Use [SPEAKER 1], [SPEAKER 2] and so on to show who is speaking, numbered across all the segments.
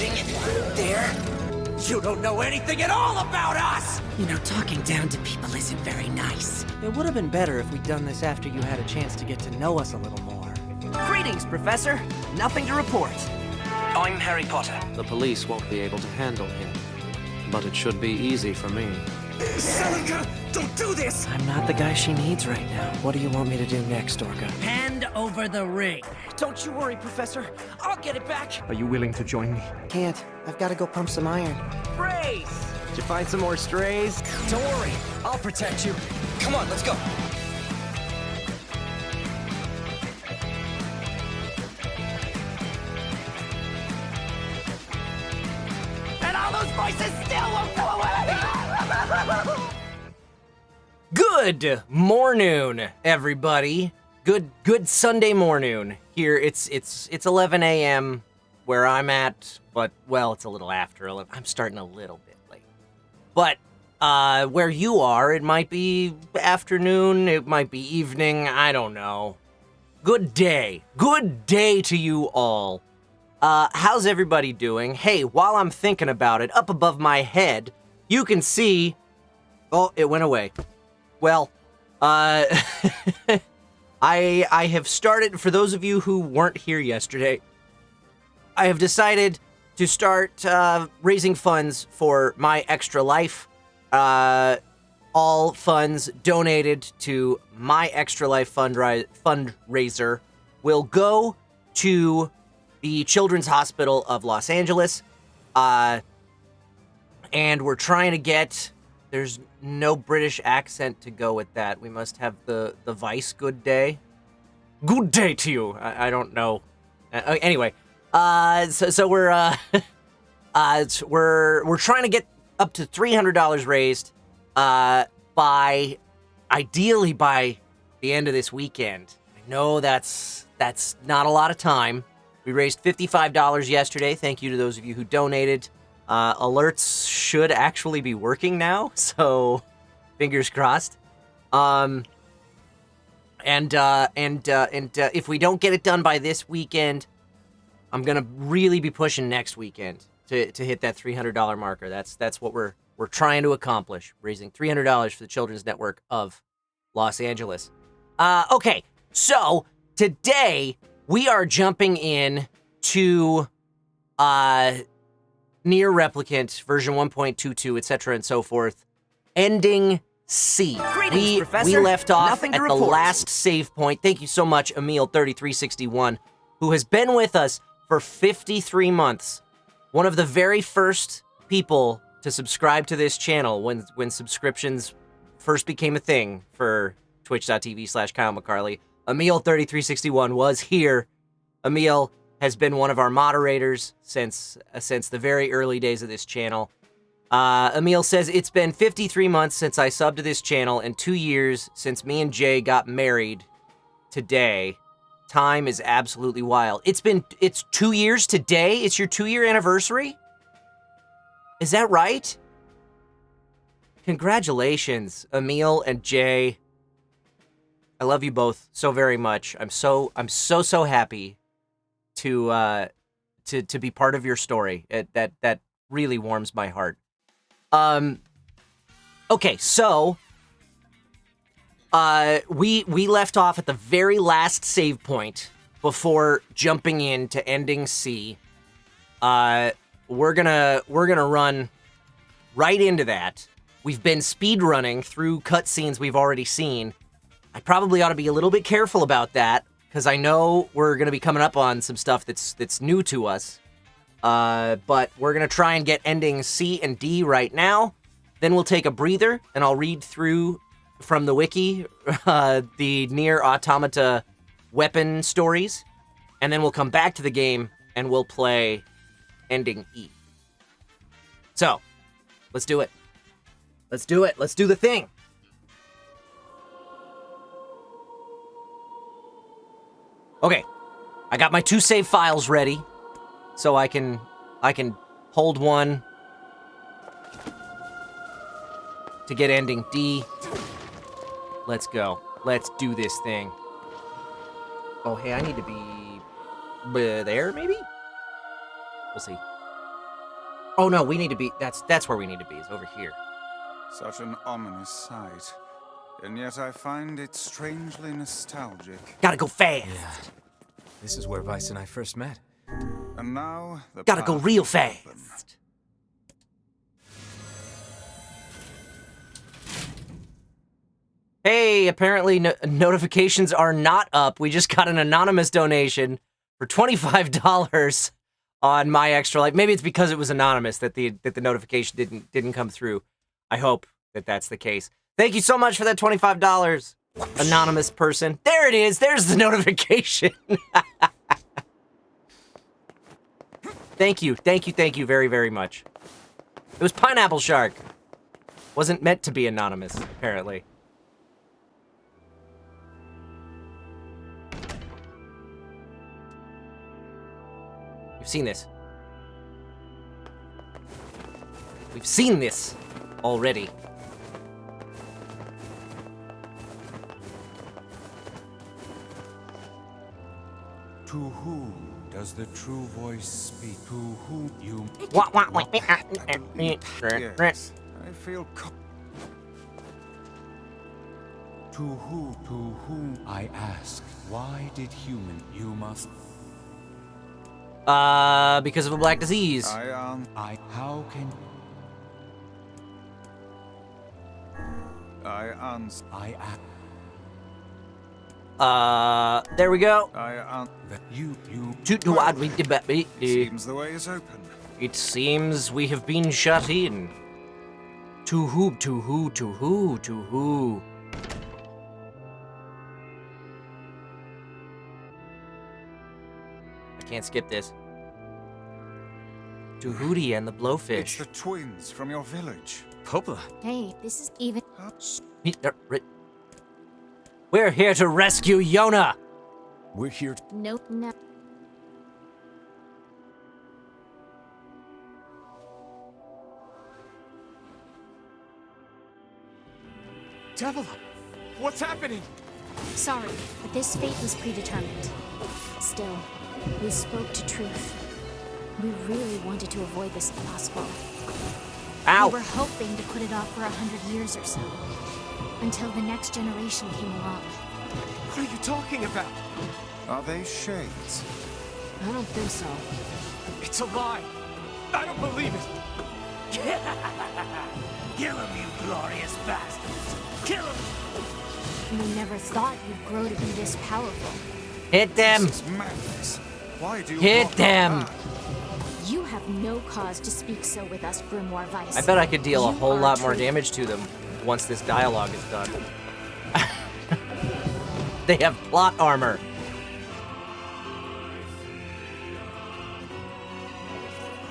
[SPEAKER 1] shooting there? You don't know anything at all about us!
[SPEAKER 2] You know, talking down to people isn't very nice.
[SPEAKER 3] It would have been better if we'd done this after you had a chance to get to know us a little more.
[SPEAKER 2] Greetings, Professor. Nothing to report.
[SPEAKER 1] I'm Harry Potter.
[SPEAKER 4] The police won't be able to handle him, but it should be easy for me.
[SPEAKER 1] Celica, don't do this!
[SPEAKER 3] I'm not the guy she needs right now. What do you want me to do next, Orca?
[SPEAKER 2] Hand over the ring.
[SPEAKER 1] Don't you worry, Professor. I'll get it back.
[SPEAKER 5] Are you willing to join me?
[SPEAKER 3] Can't. I've got to go pump some iron.
[SPEAKER 1] Praise!
[SPEAKER 5] Did you find some more strays?
[SPEAKER 1] Don't worry, I'll protect you. Come on, let's go. And all those voices still won't go away!
[SPEAKER 6] Good morning, everybody. Good Sunday morning. Here it's 11 a.m. where I'm at, but well, it's a little after 11. I'm starting a little bit late. But where you are, it might be afternoon, it might be evening, I don't know. Good day. Good day to you all. How's everybody doing? Hey, while I'm thinking about it, up above my head, you can see... Oh, it went away. Well, I have started, for those of you who weren't here yesterday, I have decided to start raising funds for My Extra Life. All funds donated to My Extra Life fundraiser will go to the Children's Hospital of Los Angeles. And we're trying to get... There's no British accent to go with that. We must have the Vice good day. Good day to you. I don't know. Anyway, so we're we're trying to get up to $300 raised ideally by the end of this weekend. I know that's not a lot of time. We raised $55 yesterday. Thank you to those of you who donated. Alerts should actually be working now, so fingers crossed. And if we don't get it done by this weekend, I'm gonna really be pushing next weekend to hit that $300 marker. That's what we're trying to accomplish, raising $300 for the Children's Network of Los Angeles. Okay, so today we are jumping in to NieR Replicant version 1.22, etc., and so forth. Ending C.
[SPEAKER 2] Greetings, Professor.
[SPEAKER 6] We left off
[SPEAKER 2] Nothing
[SPEAKER 6] at
[SPEAKER 2] to
[SPEAKER 6] the
[SPEAKER 2] report.
[SPEAKER 6] last save point. Thank you so much, Emil 3361, who has been with us for 53 months. One of the very first people to subscribe to this channel when subscriptions first became a thing for twitch.tv/Kyle McCarley. Emil 3361 was here. Emil has been one of our moderators since the very early days of this channel. Emil says, it's been 53 months since I subbed to this channel and 2 years since me and Jay got married today. Time is absolutely wild. It's 2 years today? It's your 2-year anniversary? Is that right? Congratulations, Emil and Jay. I love you both so very much. I'm so happy to be part of your story. That really warms my heart. Okay, so we left off at the very last save point before jumping into ending C. We're gonna run right into that. We've been speedrunning through cutscenes we've already seen. I probably ought to be a little bit careful about that, because I know we're going to be coming up on some stuff that's new to us. But we're going to try and get ending C and D right now. Then we'll take a breather, and I'll read through from the wiki the NieR Automata weapon stories. And then we'll come back to the game, and we'll play ending E. So, let's do it. Let's do it. Let's do the thing. Okay, I got my 2 save files ready, so I can hold one to get ending D. Let's go. Let's do this thing. Oh, hey, I need to be there, maybe? We'll see. Oh no, we need to be. That's where we need to be. Is over here.
[SPEAKER 7] Such an ominous sight. And yet I find it strangely nostalgic.
[SPEAKER 6] Gotta go fast.
[SPEAKER 5] This is where Vice and I first met.
[SPEAKER 7] And now the
[SPEAKER 6] Gotta go
[SPEAKER 7] path
[SPEAKER 6] real
[SPEAKER 7] is
[SPEAKER 6] fast.
[SPEAKER 7] open.
[SPEAKER 6] Hey, apparently notifications are not up. We just got an anonymous donation for $25 on My Extra Life. Maybe it's because it was anonymous that the notification didn't come through. I hope that that's the case. Thank you so much for that $25, anonymous person. There it is. There's the notification. Thank you very, very much. It was Pineapple Shark. Wasn't meant to be anonymous, apparently. We've seen this. We've seen this already.
[SPEAKER 7] To whom does the true voice speak? To whom you... Yes, I feel... To whom I ask, why did human you must...
[SPEAKER 6] Because of a black disease.
[SPEAKER 7] How can... I answer...
[SPEAKER 6] There we go.
[SPEAKER 7] That you...
[SPEAKER 6] It
[SPEAKER 7] Seems the way is open.
[SPEAKER 6] seems we have been shut in. To who? I can't skip this. To Hootie and the
[SPEAKER 7] It's
[SPEAKER 6] Blowfish.
[SPEAKER 7] the twins from your village.
[SPEAKER 5] Popola.
[SPEAKER 8] Hey, this is even.
[SPEAKER 6] We're here to rescue Yona!
[SPEAKER 5] We're here.
[SPEAKER 8] Nope, no.
[SPEAKER 5] Devil, what's happening?
[SPEAKER 8] Sorry, but this fate was predetermined. Still, we spoke to truth. We really wanted to avoid this if possible.
[SPEAKER 6] Ow!
[SPEAKER 8] We were hoping to put it off for 100 years or so, until the next generation came along.
[SPEAKER 5] What are you talking about?
[SPEAKER 7] Are they shades?
[SPEAKER 8] I don't think so.
[SPEAKER 5] It's a lie. I don't believe it.
[SPEAKER 1] Kill him, you glorious bastards! Kill him!
[SPEAKER 8] We never thought you'd grow to be this powerful.
[SPEAKER 6] Hit them!
[SPEAKER 7] This is madness. Why do you
[SPEAKER 6] Hit
[SPEAKER 7] walk
[SPEAKER 6] them!
[SPEAKER 7] like that?
[SPEAKER 8] You have no cause to speak so with us, Grimoire Vice.
[SPEAKER 6] I bet I could deal a
[SPEAKER 8] You
[SPEAKER 6] whole
[SPEAKER 8] are
[SPEAKER 6] lot more
[SPEAKER 8] traitor.
[SPEAKER 6] damage to them once this dialogue is done. They have plot armor.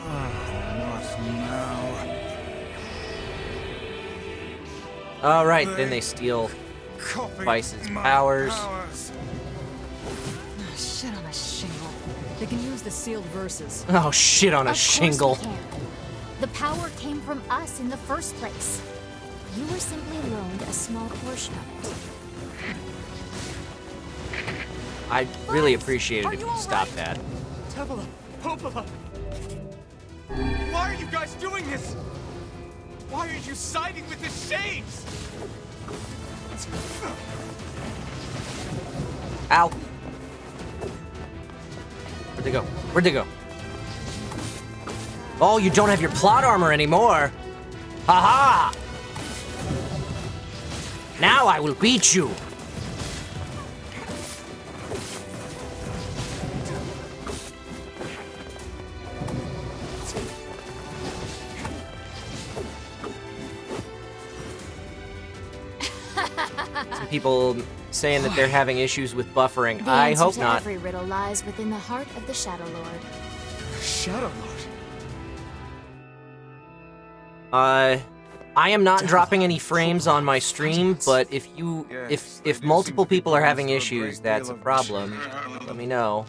[SPEAKER 7] What now?
[SPEAKER 6] Alright, then they steal
[SPEAKER 7] Copy
[SPEAKER 6] Vice's
[SPEAKER 7] my
[SPEAKER 6] powers.
[SPEAKER 9] Shit on a shingle. They can use the sealed verses.
[SPEAKER 6] Oh, shit on a
[SPEAKER 8] Of course
[SPEAKER 6] shingle.
[SPEAKER 8] we can. The power came from us in the first place. You were simply loaned a small portion of it.
[SPEAKER 6] I really appreciate it if you stop that.
[SPEAKER 5] Devil, Popola. Why are you guys doing this? Why are you siding with the shades?
[SPEAKER 6] Ow. Where'd they go? Where'd they go? Oh, you don't have your plot armor anymore. Haha! Now I will beat you. Some people saying that they're having issues with buffering.
[SPEAKER 8] The
[SPEAKER 6] I
[SPEAKER 8] answer
[SPEAKER 6] hope
[SPEAKER 8] to
[SPEAKER 6] not.
[SPEAKER 8] every riddle lies within the heart of the Shadow Lord.
[SPEAKER 5] Shadow Lord.
[SPEAKER 6] I am not dropping any frames on my stream, but if you, if multiple people are having issues, that's a problem. Let me know.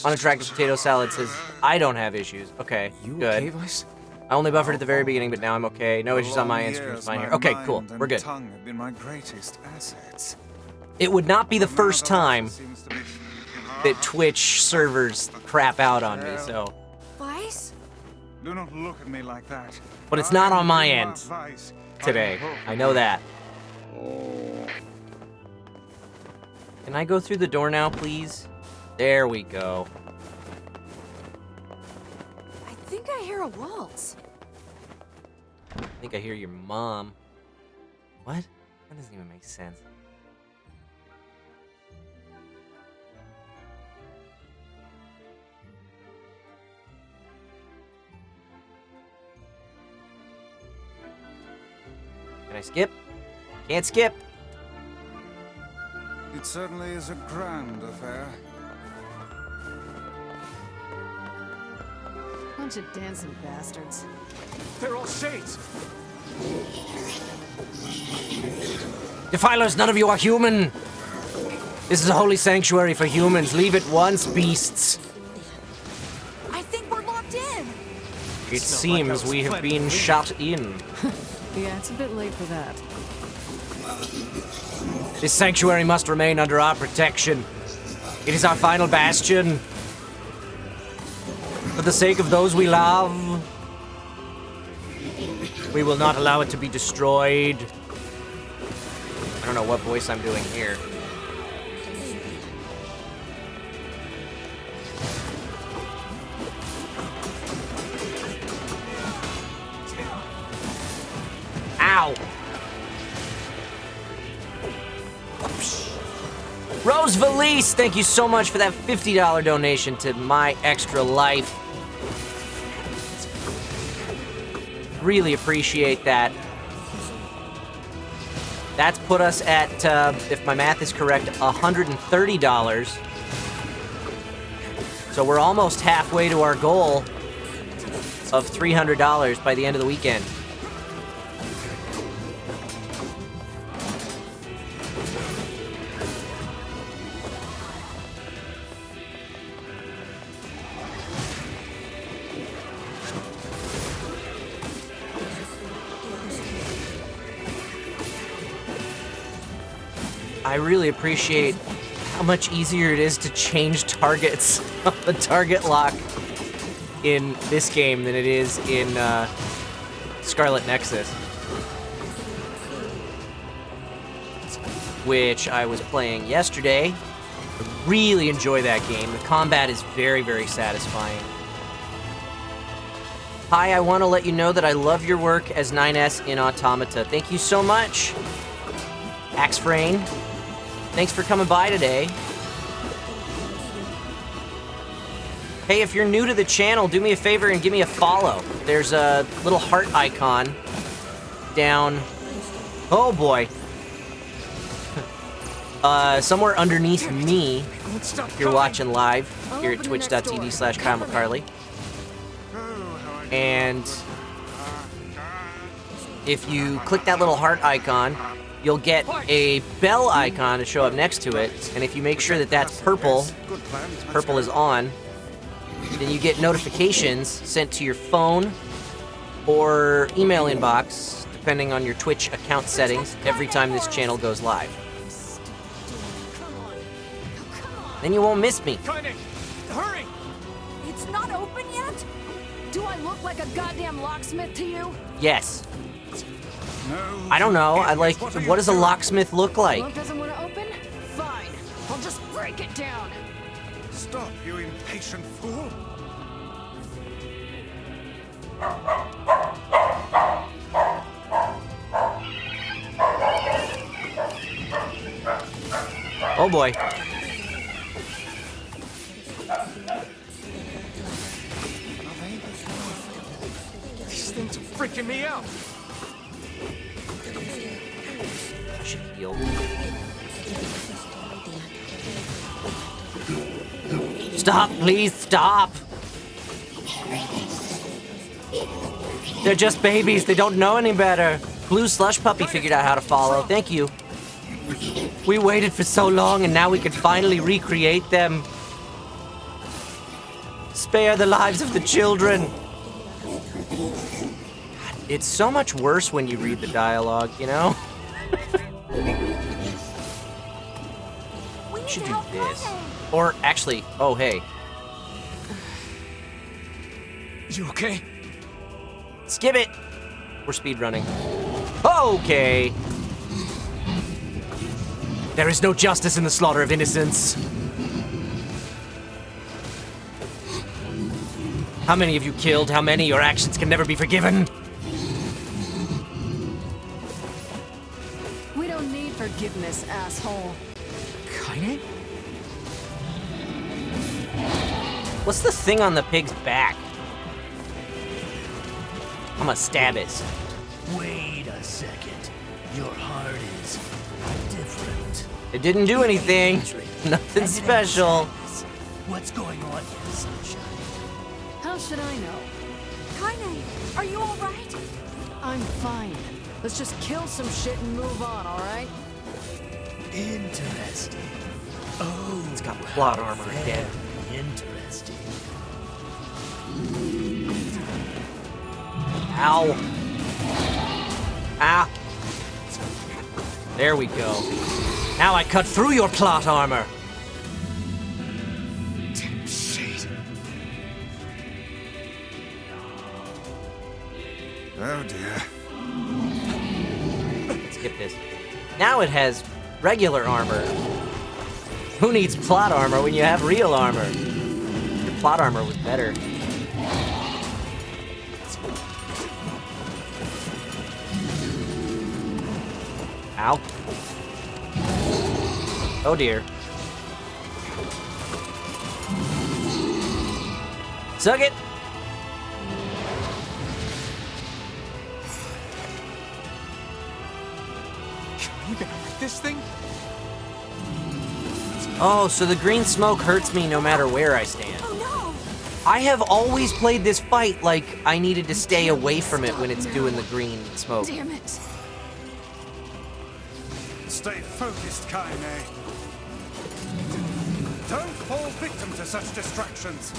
[SPEAKER 6] Unattractive Potato Salad says, I don't have issues. Okay,
[SPEAKER 5] You
[SPEAKER 6] good.
[SPEAKER 5] okay, Vice?
[SPEAKER 6] I only buffered at the very beginning, but now I'm okay. No issues on my end, stream's fine here. Okay, cool, we're good.
[SPEAKER 7] Tongue have been my greatest assets.
[SPEAKER 6] It would not be the first time
[SPEAKER 7] Seems to be-
[SPEAKER 6] that Twitch servers crap out on me, so.
[SPEAKER 9] Vice?
[SPEAKER 7] Do not look at me like that.
[SPEAKER 6] But it's not on my
[SPEAKER 7] I am
[SPEAKER 6] end
[SPEAKER 7] advice.
[SPEAKER 6] today. I know that. Can I go through the door now, please? There we go.
[SPEAKER 9] I think I hear a waltz.
[SPEAKER 6] I think I hear your mom. What? That doesn't even make sense. Can I skip? Can't skip.
[SPEAKER 7] It certainly is a grand affair.
[SPEAKER 9] Bunch of dancing bastards.
[SPEAKER 5] They're all shades.
[SPEAKER 6] Defilers, none of you are human. This is a holy sanctuary for humans. Leave it once, beasts.
[SPEAKER 9] I think we're locked in.
[SPEAKER 6] It seems we have been shut in.
[SPEAKER 9] Yeah, it's a bit late for that.
[SPEAKER 6] This sanctuary must remain under our protection. It is our final bastion. For the sake of those we love, we will not allow it to be destroyed. I don't know what voice I'm doing here. Ow! Rose Valise, thank you so much for that $50 donation to My Extra Life. Really appreciate that. That's put us at, if my math is correct, $130. So we're almost halfway to our goal of $300 by the end of the weekend. I really appreciate how much easier it is to change targets on the target lock in this game than it is in Scarlet Nexus, which I was playing yesterday. I really enjoy that game. The combat is very, very satisfying. Hi, I want to let you know that I love your work as 9S in Automata. Thank you so much, Axfrain. Thanks for coming by today. Hey, if you're new to the channel, do me a favor and give me a follow. There's a little heart icon down... Oh boy. Somewhere underneath me, if you're watching live here at twitch.tv/KyleMcCarley. And if you click that little heart icon, you'll get a bell icon to show up next to it, and if you make sure that that's purple is on, then you get notifications sent to your phone or email inbox, depending on your Twitch account settings, every time this channel goes live. Then you won't miss me.
[SPEAKER 5] Hurry!
[SPEAKER 9] It's not open yet? Do I look like a goddamn locksmith to you?
[SPEAKER 6] Yes.
[SPEAKER 7] No.
[SPEAKER 6] I don't know. I like. What does a locksmith look like?
[SPEAKER 9] Lock doesn't want to open? Fine. I'll just break it down.
[SPEAKER 7] Stop, you impatient fool.
[SPEAKER 6] Oh boy.
[SPEAKER 5] These things are freaking me out.
[SPEAKER 6] I should heal. Stop, please, stop! They're just babies, they don't know any better. Blue Slush Puppy figured out how to follow, thank you. We waited for so long and now we can finally recreate them. Spare the lives of the children. It's so much worse when you read the dialogue, you know? We should do this. Or actually, oh hey.
[SPEAKER 5] You okay?
[SPEAKER 6] Skip it! We're speedrunning. Okay. There is no justice in the slaughter of innocents. How many have you killed? How many? Your actions can never be forgiven.
[SPEAKER 9] We don't need forgiveness, asshole.
[SPEAKER 6] Kinda? What's the thing on the pig's back? I'm gonna stab it.
[SPEAKER 2] Wait a second. Your heart is different.
[SPEAKER 6] It didn't do anything. Nothing special.
[SPEAKER 2] What's going on here, sunshine?
[SPEAKER 9] How should I know?
[SPEAKER 8] Kaine, are you all right?
[SPEAKER 9] I'm fine. Let's just kill some shit and move on, all right?
[SPEAKER 2] Interesting. Oh,
[SPEAKER 6] It's got plot armor again.
[SPEAKER 2] interesting.
[SPEAKER 6] Ow. Ah. There we go. Now I cut through your plot armor.
[SPEAKER 7] Shit. Oh dear.
[SPEAKER 6] Skip this. Now it has regular armor. Who needs plot armor when you have real armor? Your plot armor was better. Ow. Oh dear. Suck it!
[SPEAKER 5] Can we even hurt this thing?
[SPEAKER 6] Oh, so the green smoke hurts me no matter where I stand.
[SPEAKER 8] Oh no!
[SPEAKER 6] I have always played this fight like I needed to stay away from it when it's doing the green smoke.
[SPEAKER 9] Damn it.
[SPEAKER 7] Stay focused, Kaine. Don't fall victim to such distractions.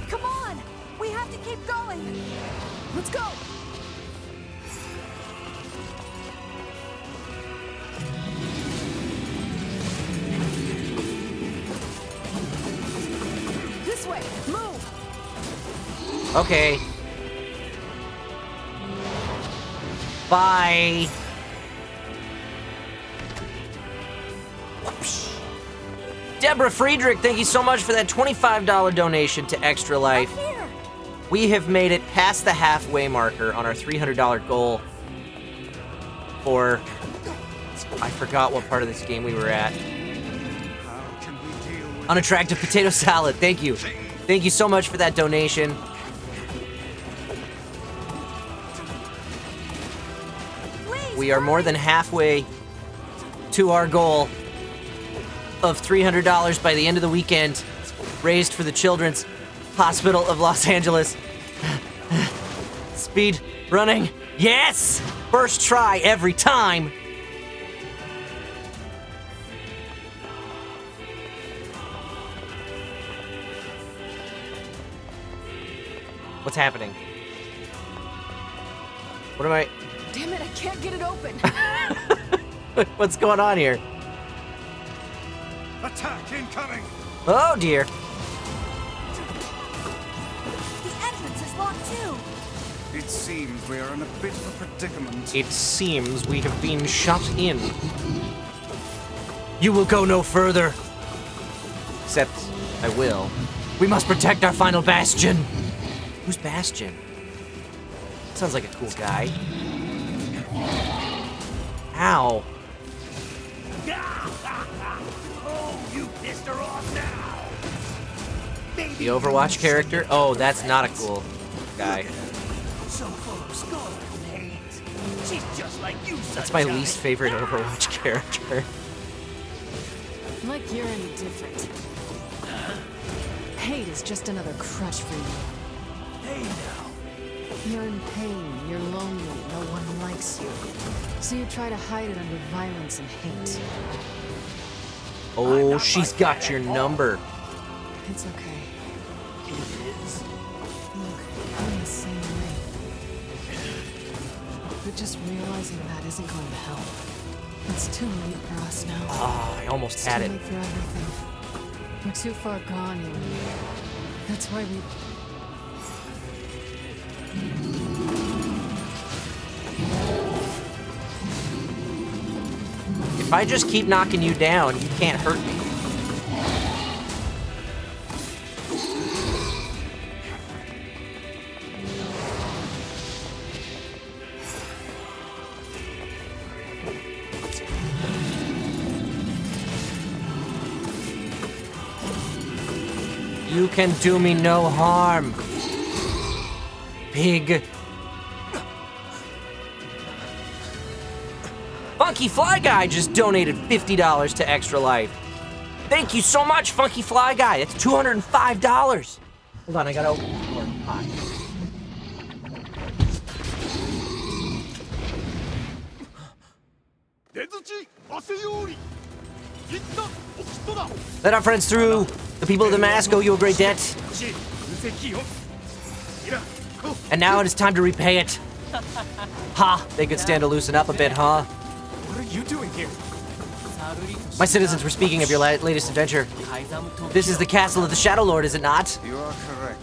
[SPEAKER 9] Come on! We have to keep going! Let's go! This way! Move!
[SPEAKER 6] Okay. Bye. Whoops. Deborah Friedrich, thank you so much for that $25 donation to Extra Life.
[SPEAKER 8] Here!
[SPEAKER 6] We have made it past the halfway marker on our $300 goal for... I forgot what part of this game we were at.
[SPEAKER 7] How can we deal with
[SPEAKER 6] Unattractive potato salad, thank you. Thank you so much for that donation.
[SPEAKER 8] Please,
[SPEAKER 6] We are more than halfway to our goal of $300 by the end of the weekend, raised for the Children's Hospital of Los Angeles. Speed running. Yes! First try every time. What's happening? What am I...
[SPEAKER 9] Damn it, I can't get it open!
[SPEAKER 6] What's going on here?
[SPEAKER 7] attack incoming?
[SPEAKER 6] Oh dear.
[SPEAKER 8] The entrance is locked too!
[SPEAKER 7] It seems we are in a bit of a predicament.
[SPEAKER 6] It seems we have been shut in. You will go no further. Except, I will. We must protect our final bastion. Who's Bastion? Sounds like a cool guy. Ow.
[SPEAKER 2] Oh, you pissed her off now.
[SPEAKER 6] The Overwatch character? Oh, that's not a cool guy.
[SPEAKER 2] So full of scorn and hate. She's just like you,
[SPEAKER 6] That's my
[SPEAKER 2] Sunshine.
[SPEAKER 6] least favorite Overwatch character.
[SPEAKER 9] Like you're any different. Hate is just another crutch for you.
[SPEAKER 2] Hey now.
[SPEAKER 9] You're in pain, you're lonely, no one likes you. So you try to hide it under violence and hate.
[SPEAKER 6] Oh, she's got your number.
[SPEAKER 9] It's okay.
[SPEAKER 2] It is.
[SPEAKER 9] Look, I'm the same way. But just realizing that isn't going to help. It's too late for us now.
[SPEAKER 6] Ah, I almost
[SPEAKER 9] It's
[SPEAKER 6] had
[SPEAKER 9] too
[SPEAKER 6] it.
[SPEAKER 9] late for everything. We're too far gone, you and me. That's why we...
[SPEAKER 6] I just keep knocking you down, you can't hurt me. You can do me no harm, pig. Funky Fly Guy just donated $50 to Extra Life. Thank you so much, Funky Fly Guy. That's $205. Hold on, I gotta open the door. Hi. Let our friends through. The people of the mask owe you a great debt. And now it is time to repay it. Ha! They could stand to loosen up a bit, huh?
[SPEAKER 5] What are you doing here?
[SPEAKER 6] My citizens were speaking of your latest adventure. This is the castle of the Shadow Lord, is it not?
[SPEAKER 7] You are correct.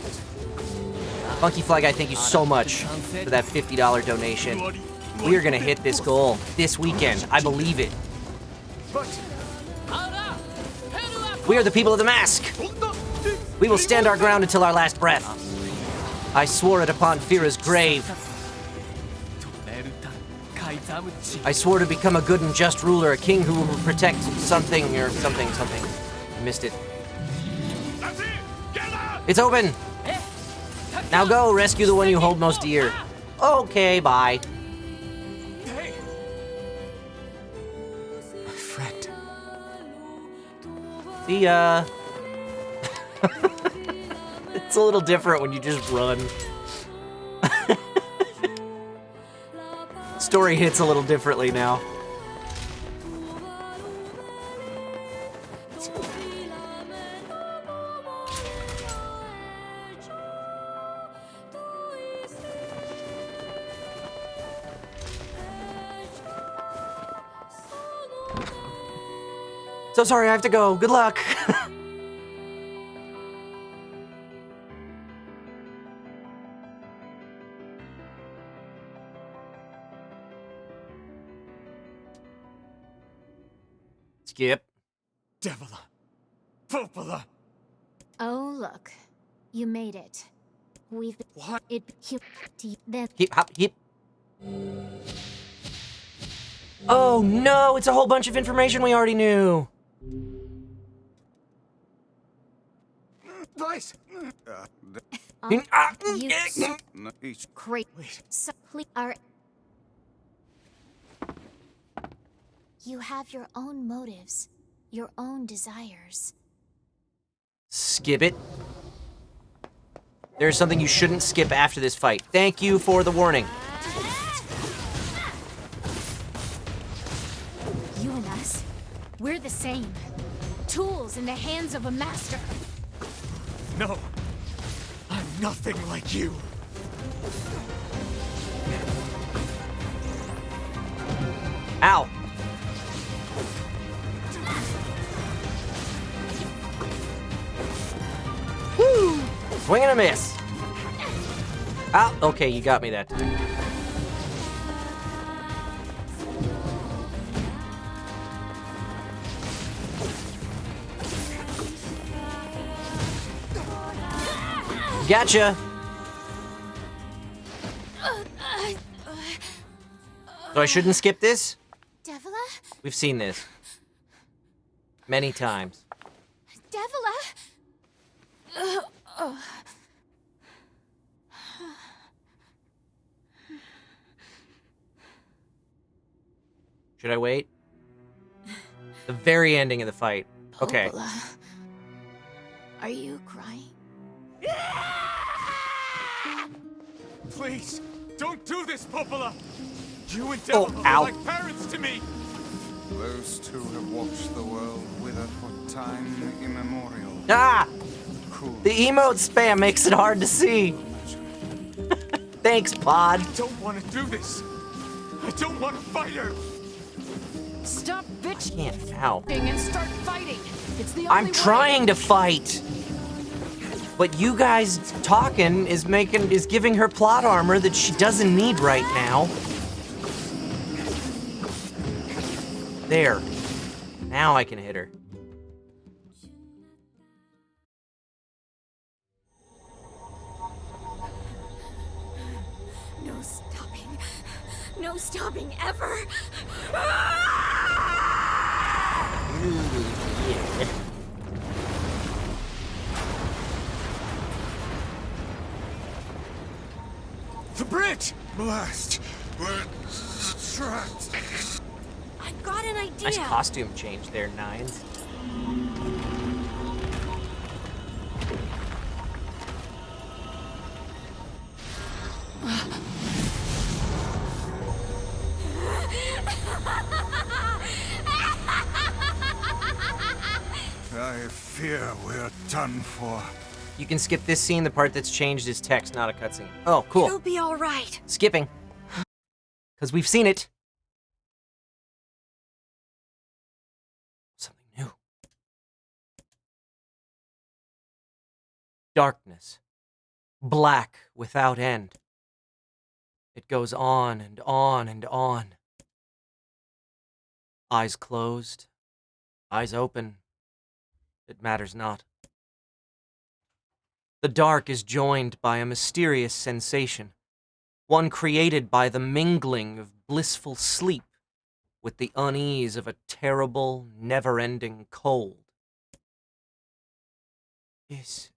[SPEAKER 6] Funky Fly Guy, thank you so much for that $50 donation. We are gonna hit this goal this weekend. I believe it. We are the people of the mask. We will stand our ground until our last breath. I swore it upon Fira's grave. I swore to become a good and just ruler, a king who will protect something or something. I missed it. It's open. Now go rescue the one you hold most dear. Okay, bye.
[SPEAKER 5] My friend.
[SPEAKER 6] See ya. It's a little different when you just run. Story hits a little differently now. So sorry, I have to go. Good luck. Skip.
[SPEAKER 5] Devila. Popola.
[SPEAKER 8] Oh, look. You made it. We've been...
[SPEAKER 5] What?
[SPEAKER 8] It... Then...
[SPEAKER 6] Hip, hop, hip. Oh no, it's a whole bunch of information we already knew.
[SPEAKER 5] Vice.
[SPEAKER 8] Great. So, please, you have your own motives, your own desires.
[SPEAKER 6] Skip it. There's something you shouldn't skip after this fight. Thank you for the warning.
[SPEAKER 8] You and us, we're the same. Tools in the hands of a master.
[SPEAKER 5] No. I'm nothing like you.
[SPEAKER 6] Ow. Woo! Swing and a miss. Ah, okay, you got me that time. Gotcha. So I shouldn't skip this?
[SPEAKER 8] Devila?
[SPEAKER 6] We've seen this many times.
[SPEAKER 8] Devila?
[SPEAKER 6] Should I wait? The very ending of the fight. Okay.
[SPEAKER 8] Popola. Are you crying?
[SPEAKER 5] Please, don't do this, Popola. You and
[SPEAKER 6] Oh,
[SPEAKER 5] Devila
[SPEAKER 6] ow.
[SPEAKER 5] are like parents to me.
[SPEAKER 7] Those two have watched the world wither for time immemorial.
[SPEAKER 6] Ah!
[SPEAKER 7] Cool.
[SPEAKER 6] The emote spam makes it hard to see. Thanks, Pod.
[SPEAKER 5] I don't want to do this. I don't want to fight her.
[SPEAKER 9] Stop bitching
[SPEAKER 6] Can't. Ow.
[SPEAKER 9] and start fighting. It's the only
[SPEAKER 6] I'm
[SPEAKER 9] way.
[SPEAKER 6] trying to fight. But you guys talking is giving her plot armor that she doesn't need right now. There. Now I can hit her.
[SPEAKER 8] No stopping. No stopping ever.
[SPEAKER 7] The bridge! Blast! We're trapped.
[SPEAKER 8] I've got an idea.
[SPEAKER 6] Nice costume change there, Nines.
[SPEAKER 7] I fear we're done for.
[SPEAKER 6] You can skip this scene. The part that's changed is text, not a cutscene. Oh, cool.
[SPEAKER 8] It'll be all right.
[SPEAKER 6] Skipping. Because we've seen it. Something new. Darkness. Black without end. It goes on and on and on. Eyes closed. Eyes open. It matters not. The dark is joined by a mysterious sensation, one created by the mingling of blissful sleep with the unease of a terrible, never-ending cold. Is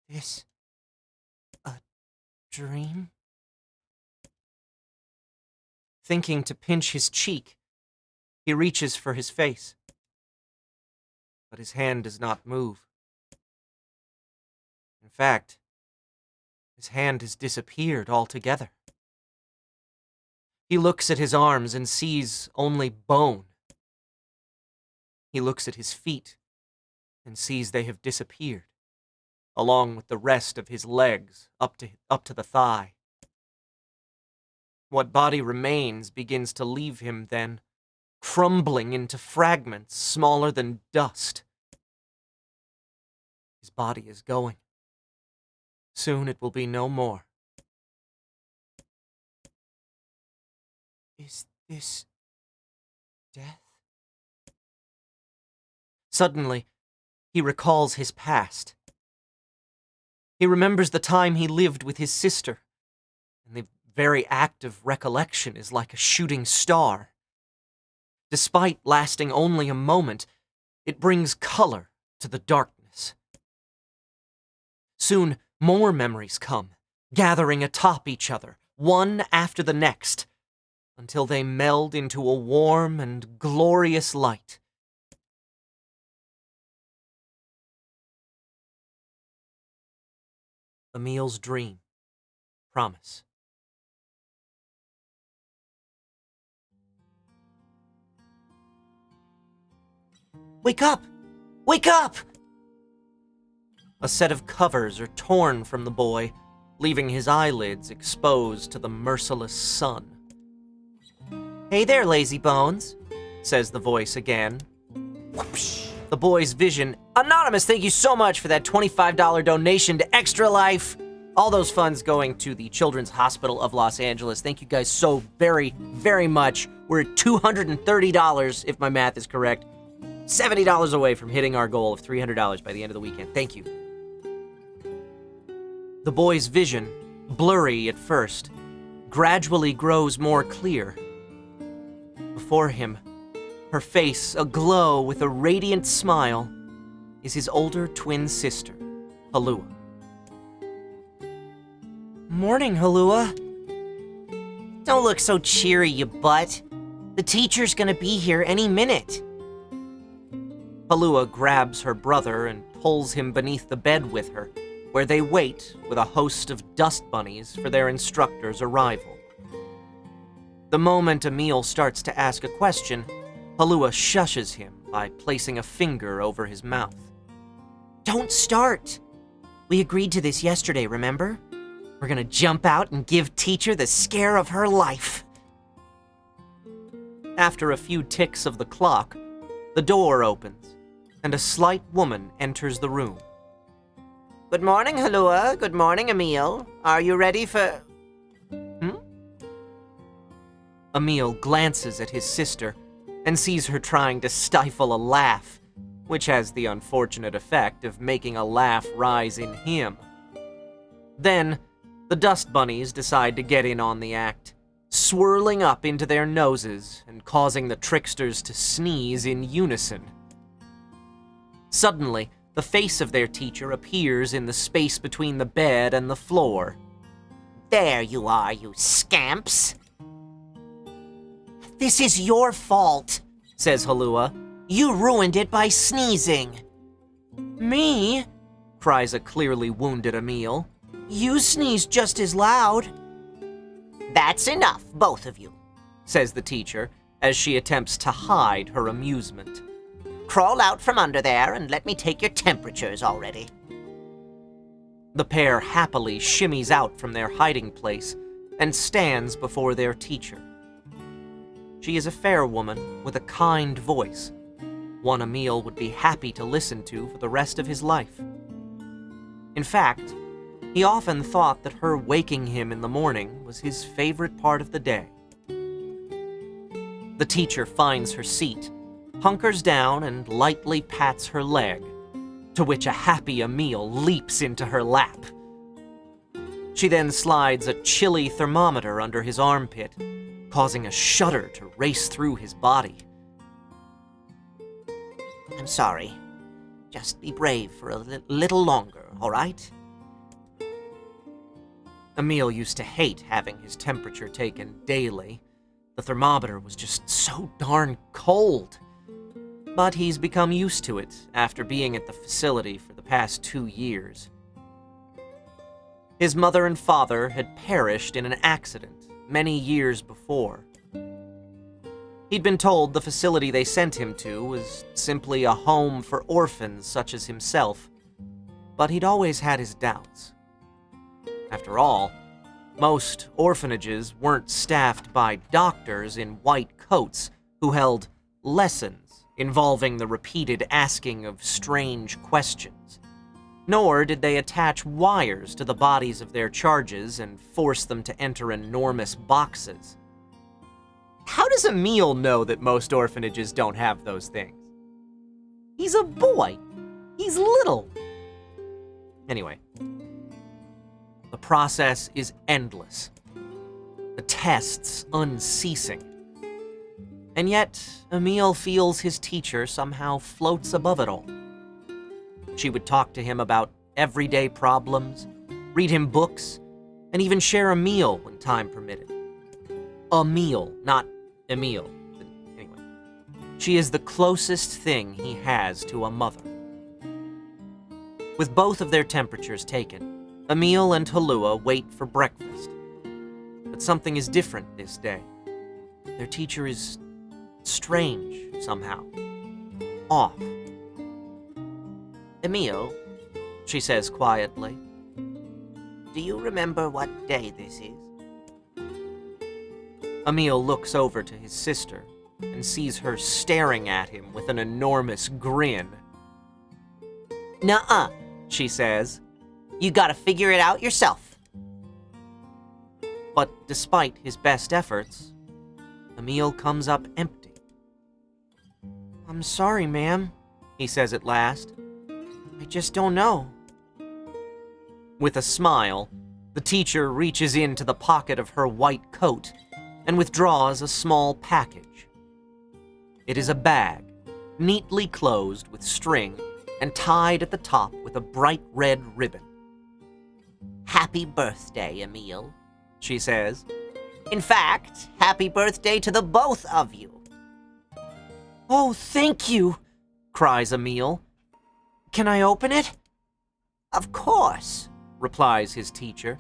[SPEAKER 6] this a dream? Thinking to pinch his cheek, he reaches for his face, but his hand does not move. In fact, his hand has disappeared altogether. He looks at his arms and sees only bone. He looks at his feet and sees they have disappeared, along with the rest of his legs up to the thigh. What body remains begins to leave him then, crumbling into fragments smaller than dust. His body is going. Soon it will be no more. Is this death? Suddenly, he recalls his past. He remembers the time he lived with his sister, and the very act of recollection is like a shooting star. Despite lasting only a moment, it brings color to the darkness. Soon, more memories come, gathering atop each other, one after the next, until they meld into a warm and glorious light. Emil's dream. Promise. Wake up! Wake up! A set of covers are torn from the boy, leaving his eyelids exposed to the merciless sun. Hey there, lazy bones, says the voice again. Whoopsh. The boy's vision. Anonymous, thank you so much for that $25 donation to Extra Life. All those funds going to the Children's Hospital of Los Angeles. Thank you guys so very, very much. We're at $230, if my math is correct. $70 away from hitting our goal of $300 by the end of the weekend. Thank you. The boy's vision, blurry at first, gradually grows more clear. Before him, her face aglow with a radiant smile, is his older twin sister, Halua. Morning, Halua. Don't look so cheery, you butt. The teacher's gonna be here any minute. Halua grabs her brother and pulls him beneath the bed with her, where they wait with a host of dust bunnies for their instructor's arrival. The moment Emil starts to ask a question, Halua shushes him by placing a finger over his mouth. Don't start! We agreed to this yesterday, remember? We're gonna jump out and give teacher the scare of her life. After a few ticks of the clock, the door opens, and a slight woman enters the room. Good morning, Halua. Good morning, Emil. Are you ready for... Emil glances at his sister, and sees her trying to stifle a laugh, which has the unfortunate effect of making a laugh rise in him. Then, the dust bunnies decide to get in on the act, swirling up into their noses and causing the tricksters to sneeze in unison. Suddenly, the face of their teacher appears in the space between the bed and the floor.
[SPEAKER 1] There you are, you scamps. This is your fault,
[SPEAKER 6] says Halua.
[SPEAKER 1] You ruined it by sneezing.
[SPEAKER 6] Me? Cries a clearly wounded Emil.
[SPEAKER 1] You sneezed just as loud. That's enough, both of you,
[SPEAKER 6] says the teacher, as she attempts to hide her amusement.
[SPEAKER 1] Crawl out from under there and let me take your temperatures already.
[SPEAKER 6] The pair happily shimmies out from their hiding place and stands before their teacher. She is a fair woman with a kind voice, one Emil would be happy to listen to for the rest of his life. In fact, he often thought that her waking him in the morning was his favorite part of the day. The teacher finds her seat, hunkers down, and lightly pats her leg, to which a happy Emil leaps into her lap. She then slides a chilly thermometer under his armpit, causing a shudder to race through his body.
[SPEAKER 1] I'm sorry. Just be brave for a little longer, all right?
[SPEAKER 6] Emil used to hate having his temperature taken daily. The thermometer was just so darn cold. But he's become used to it after being at the facility for the past 2 years. His mother and father had perished in an accident many years before. He'd been told the facility they sent him to was simply a home for orphans such as himself, but he'd always had his doubts. After all, most orphanages weren't staffed by doctors in white coats who held lessons involving the repeated asking of strange questions. Nor did they attach wires to the bodies of their charges and force them to enter enormous boxes. How does Emil know that most orphanages don't have those things? He's a boy. He's little. Anyway, the process is endless. The tests unceasing. And yet, Emil feels his teacher somehow floats above it all. She would talk to him about everyday problems, read him books, and even share a meal when time permitted. A meal, not Emil. Anyway, she is the closest thing he has to a mother. With both of their temperatures taken, Emil and Halua wait for breakfast. But something is different this day. Their teacher is strange, somehow. Off.
[SPEAKER 1] Emil,
[SPEAKER 6] she says quietly,
[SPEAKER 1] do you remember what day this is?
[SPEAKER 6] Emil looks over to his sister and sees her staring at him with an enormous grin.
[SPEAKER 1] Nuh-uh, she says. You gotta figure it out yourself.
[SPEAKER 6] But despite his best efforts, Emil comes up empty. I'm sorry, ma'am, he says at last. I just don't know. With a smile, the teacher reaches into the pocket of her white coat and withdraws a small package. It is a bag, neatly closed with string and tied at the top with a bright red ribbon.
[SPEAKER 1] Happy birthday, Emil,
[SPEAKER 6] she says.
[SPEAKER 1] In fact, happy birthday to the both of you.
[SPEAKER 6] Oh, thank you, cries Emil. Can I open it?
[SPEAKER 1] Of course,
[SPEAKER 6] replies his teacher.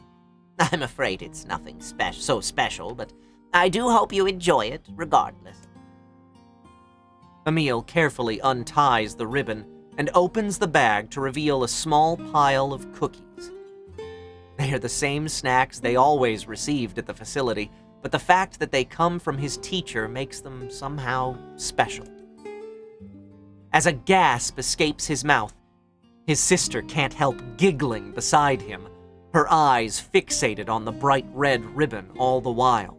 [SPEAKER 1] I'm afraid it's nothing so special, but I do hope you enjoy it regardless.
[SPEAKER 6] Emil carefully unties the ribbon and opens the bag to reveal a small pile of cookies. They are the same snacks they always received at the facility, but the fact that they come from his teacher makes them somehow special. As a gasp escapes his mouth, his sister can't help giggling beside him, her eyes fixated on the bright red ribbon all the while.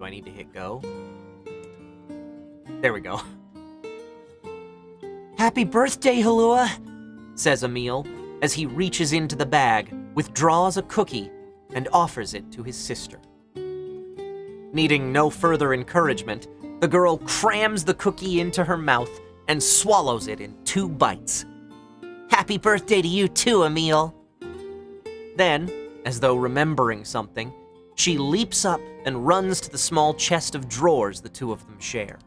[SPEAKER 6] Do I need to hit go? There we go. Happy birthday, Halua, says Emil as he reaches into the bag, withdraws a cookie, and offers it to his sister. Needing no further encouragement, the girl crams the cookie into her mouth and swallows it in 2 bites. Happy birthday to you too, Emil. Then, as though remembering something, she leaps up and runs to the small chest of drawers the two of them share.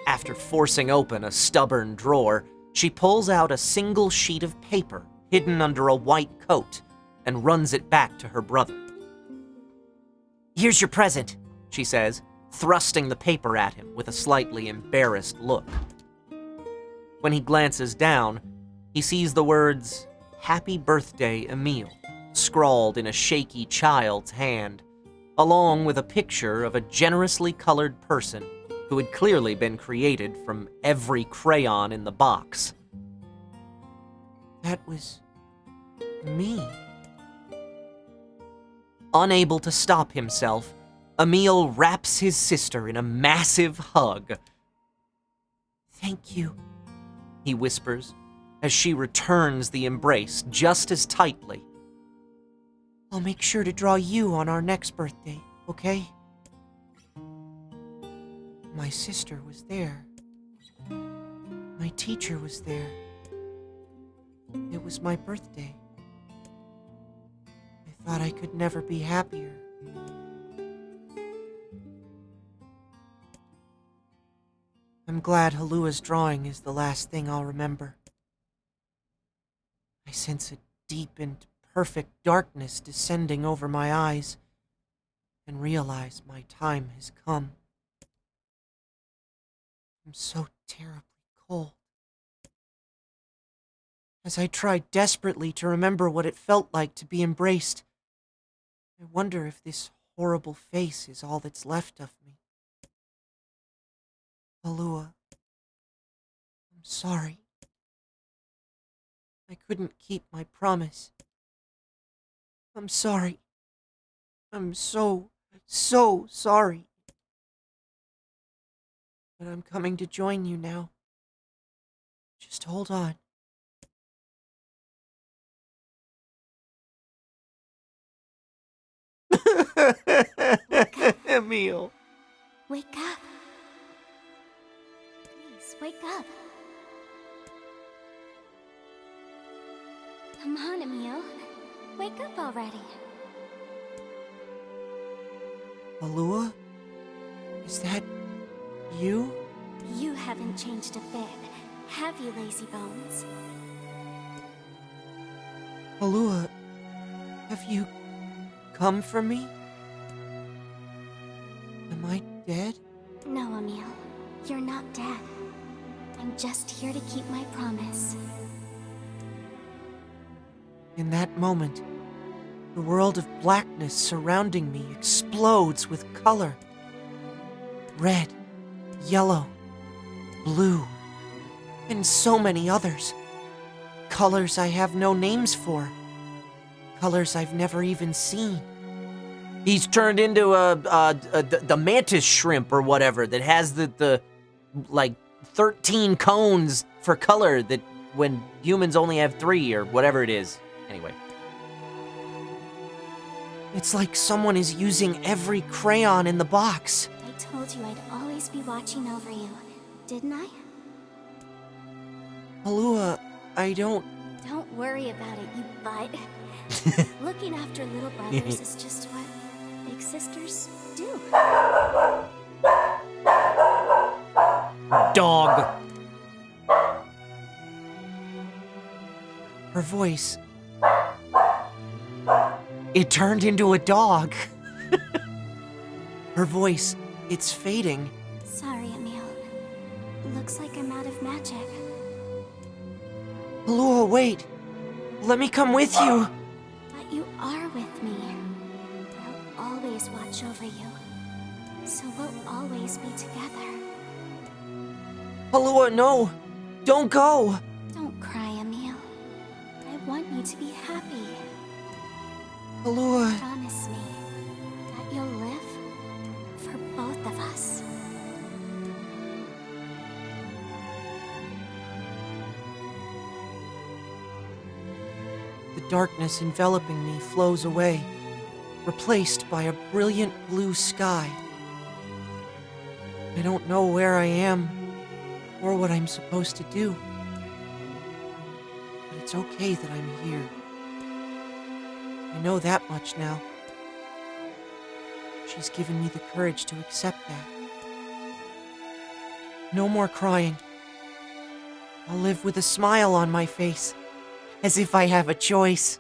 [SPEAKER 6] After forcing open a stubborn drawer, she pulls out a single sheet of paper hidden under a white coat and runs it back to her brother. Here's your present, she says, thrusting the paper at him with a slightly embarrassed look. When he glances down, he sees the words, Happy Birthday, Emil, scrawled in a shaky child's hand, along with a picture of a generously colored person who had clearly been created from every crayon in the box. That was me. Unable to stop himself, Emil wraps his sister in a massive hug. Thank you, he whispers, as she returns the embrace just as tightly. I'll make sure to draw you on our next birthday, okay? My sister was there. My teacher was there. It was my birthday. I thought I could never be happier. I'm glad Halua's drawing is the last thing I'll remember. I sense a deep and perfect darkness descending over my eyes and realize my time has come. I'm so terribly cold. As I try desperately to remember what it felt like to be embraced, I wonder if this horrible face is all that's left of me. Halua, I'm sorry. I couldn't keep my promise. I'm sorry. I'm so sorry. But I'm coming to join you now. Just hold on. Emil.
[SPEAKER 8] Wake up. Please, wake up. Come on, Emil. Wake up already.
[SPEAKER 3] Halua? Is that you?
[SPEAKER 8] You haven't changed a bit, have you, lazy bones?
[SPEAKER 3] Halua, have you come for me? Am I dead?
[SPEAKER 8] No, Emil. You're not dead. I'm just here to keep my promise.
[SPEAKER 3] In that moment, the world of blackness surrounding me explodes with color. Red, yellow, blue, and so many others. Colors I have no names for. Colors I've never even seen.
[SPEAKER 6] He's turned into the mantis shrimp or whatever that has the like 13 cones for color that when humans only have 3 or whatever it is. Anyway.
[SPEAKER 3] It's like someone is using every crayon in the box.
[SPEAKER 8] I told you I'd always be watching over you, didn't I?
[SPEAKER 3] Halua, I don't...
[SPEAKER 8] Don't worry about it, you butt. Looking after little brothers is just what big sisters do.
[SPEAKER 6] Dog.
[SPEAKER 3] Her voice... It turned into a dog. Her voice, it's fading.
[SPEAKER 8] Sorry, Emil. Looks like I'm out of magic.
[SPEAKER 3] Halua, wait. Let me come with you.
[SPEAKER 8] But you are with me. I'll always watch over you. So we'll always be together.
[SPEAKER 3] Halua, no. Don't go.
[SPEAKER 8] Don't cry, Emil. I want you to be happy.
[SPEAKER 3] Halua.
[SPEAKER 8] Promise me that you'll live for both of us.
[SPEAKER 3] The darkness enveloping me flows away, replaced by a brilliant blue sky. I don't know where I am or what I'm supposed to do. But it's okay that I'm here. I know that much now. She's given me the courage to accept that. No more crying. I'll live with a smile on my face, as if I have a choice.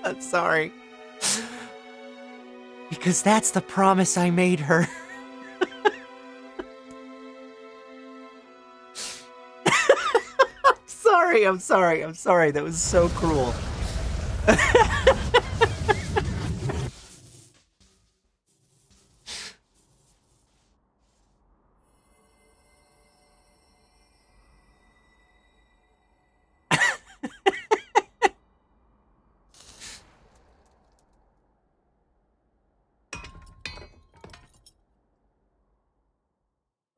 [SPEAKER 3] I'm sorry. Because that's the promise I made her. I'm sorry. That was so cruel.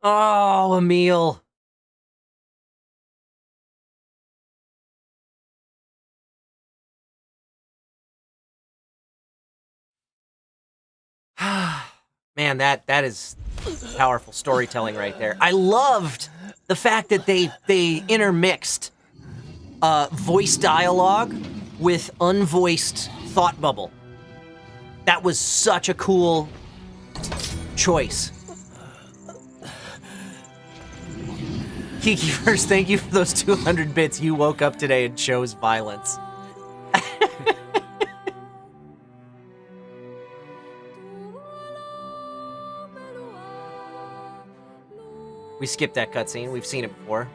[SPEAKER 3] Oh, Emil. Man, that is powerful storytelling right there. I loved the fact that they intermixed voice dialogue with unvoiced thought bubble. That was such a cool choice. Kiki first, thank you for those 200 bits. You woke up today and chose violence. We skipped that cutscene. We've seen it before.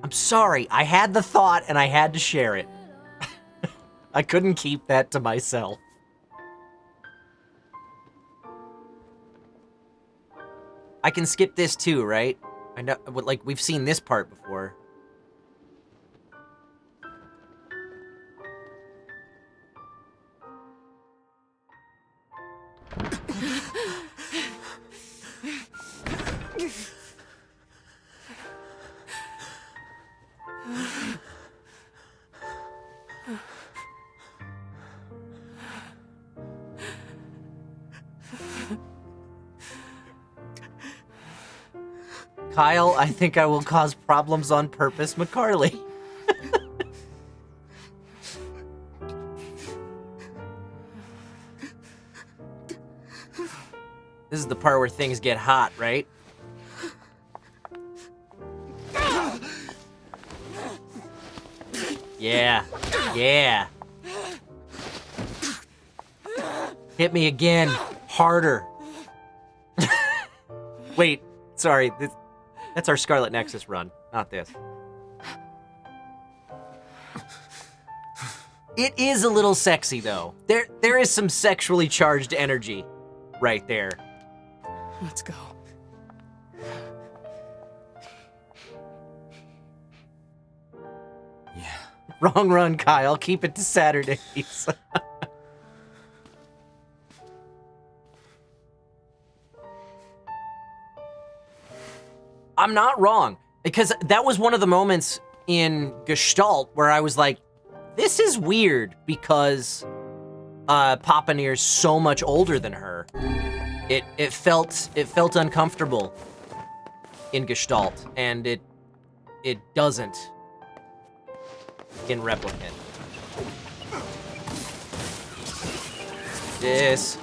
[SPEAKER 3] I'm sorry. I had the thought and I had to share it. I couldn't keep that to myself. I can skip this too, right? I know, like, we've seen this part before. Kyle, I think I will cause problems on purpose, McCarley. This is the part where things get hot, right? Yeah. Yeah. Hit me again. Harder. Wait, sorry. That's our Scarlet Nexus run, not this. It is a little sexy, though. There is some sexually charged energy right there.
[SPEAKER 9] Let's go.
[SPEAKER 2] Yeah.
[SPEAKER 6] Wrong run, Kyle. Keep it to Saturdays. I'm not wrong, because that was one of the moments in Gestalt where I was like, this is weird, because Papa NieR's so much older than her. It felt uncomfortable in Gestalt, and it doesn't in Replicant. This.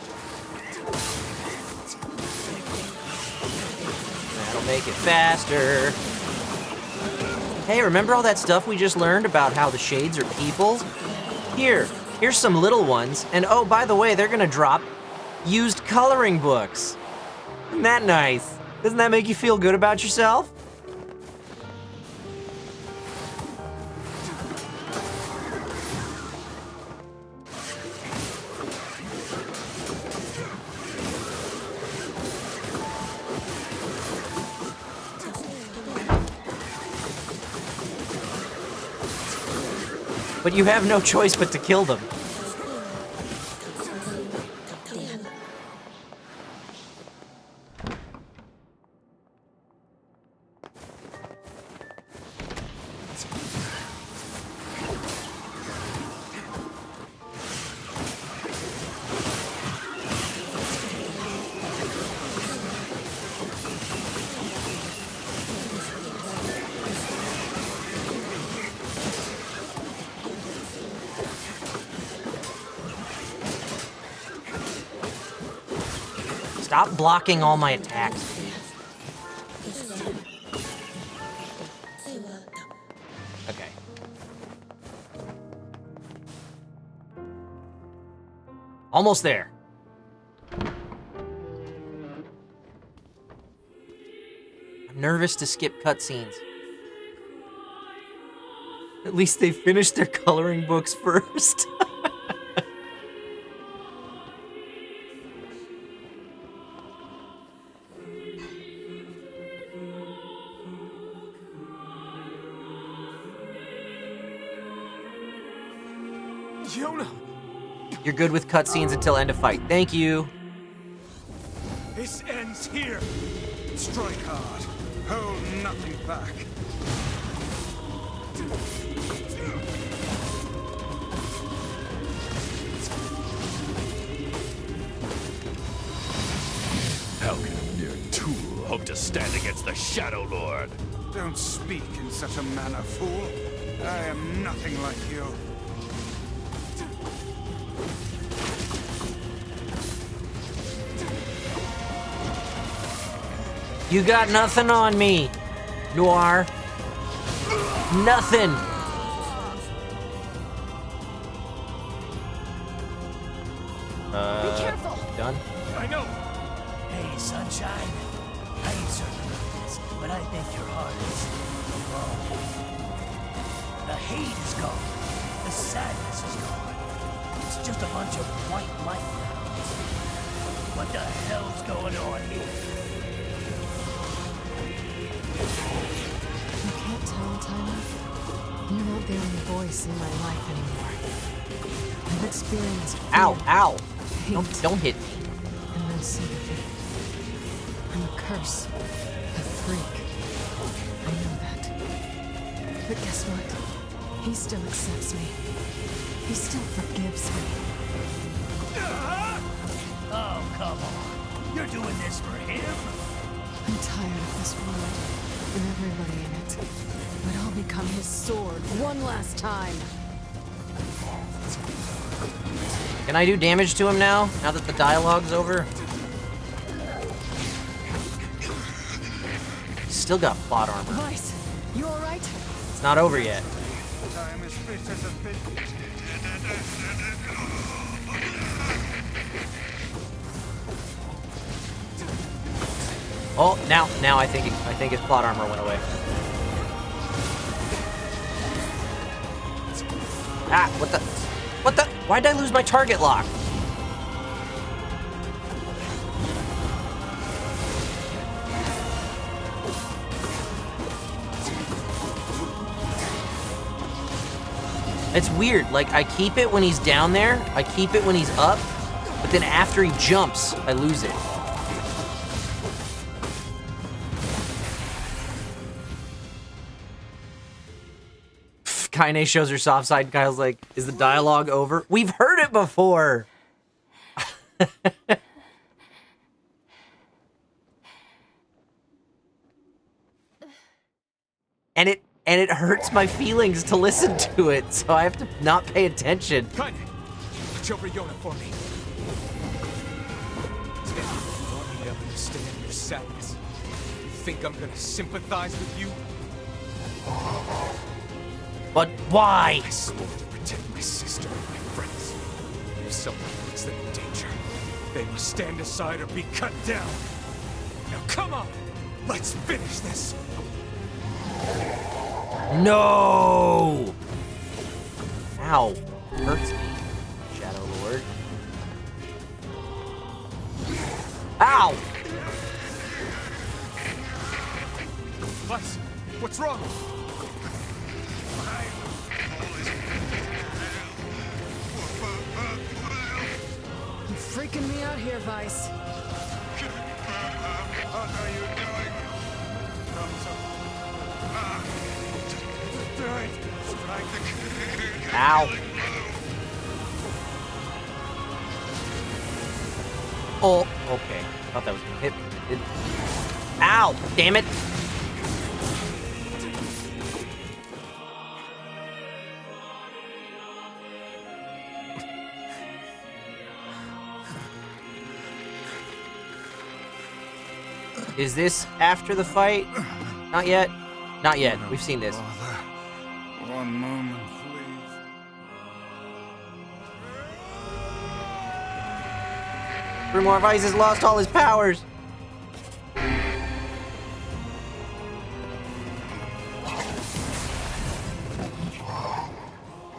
[SPEAKER 6] That'll make it faster. Hey, remember all that stuff we just learned about how the shades are people? Here's some little ones, and oh, by the way, they're gonna drop used coloring books. Isn't that nice? Doesn't that make you feel good about yourself? But you have no choice but to kill them. Stop blocking all my attacks. Okay. Almost there. I'm nervous to skip cutscenes. At least they finished their coloring books first. You're good with cutscenes until end of fight. Thank you.
[SPEAKER 7] This ends here. Strike hard. Hold nothing back.
[SPEAKER 2] How can a mere tool hope to stand against the Shadow Lord?
[SPEAKER 7] Don't speak in such a manner, fool. I am nothing like you.
[SPEAKER 6] You got nothing on me, Noir. Nothing.
[SPEAKER 8] Be careful.
[SPEAKER 6] Done?
[SPEAKER 2] I know.
[SPEAKER 10] Hey, sunshine. I ain't certain of this, but I think your heart is wrong. The hate is gone. The sadness is gone. It's just a bunch of white light clouds. What the hell's going on here?
[SPEAKER 9] You can't tell, Tyler. You're not the only voice in my life anymore. I've experienced fear,
[SPEAKER 6] Ow, ow.
[SPEAKER 9] hate,
[SPEAKER 6] Don't hit me.
[SPEAKER 9] and no sympathy. I'm a curse, a freak. I know that. But guess what? He still accepts me. He still forgives me.
[SPEAKER 10] Oh, come on. You're doing this for him?
[SPEAKER 9] I'm tired of this world and everybody in it. But I'll become his sword one last time.
[SPEAKER 6] Can I do damage to him now that the dialogue's over? Still got plot armor.
[SPEAKER 9] Vice, you alright?
[SPEAKER 6] It's not over yet.
[SPEAKER 7] I'm as fit as a fish.
[SPEAKER 6] Oh, now I think his plot armor went away. Ah, what the? Why did I lose my target lock? It's weird, like I keep it when he's down there, I keep it when he's up, but then after he jumps, I lose it. Kaine shows her soft side. Kyle's like, is the dialogue over? We've heard it before. and it hurts my feelings to listen to it, so I have to not pay attention.
[SPEAKER 5] Kaine, watch over Yona for me. You want me to understand your sadness? You think I'm gonna sympathize with you?
[SPEAKER 6] But why?
[SPEAKER 5] I swore to protect my sister and my friends. If someone puts them in danger, they must stand aside or be cut down. Now come on, let's finish this.
[SPEAKER 6] No! Ow. Hurts me, Shadow Lord. Ow!
[SPEAKER 5] What? What's wrong?
[SPEAKER 9] freaking me out here, Vice.
[SPEAKER 7] What are you doing? Do it! Strike the
[SPEAKER 6] Ow. Oh, okay. Thought that was gonna hit me. It didn't. Ow! Damn it! Is this after the fight? Not yet. Not yet. We've seen this.
[SPEAKER 7] One moment, please.
[SPEAKER 6] Grimoire Vice has lost all his powers.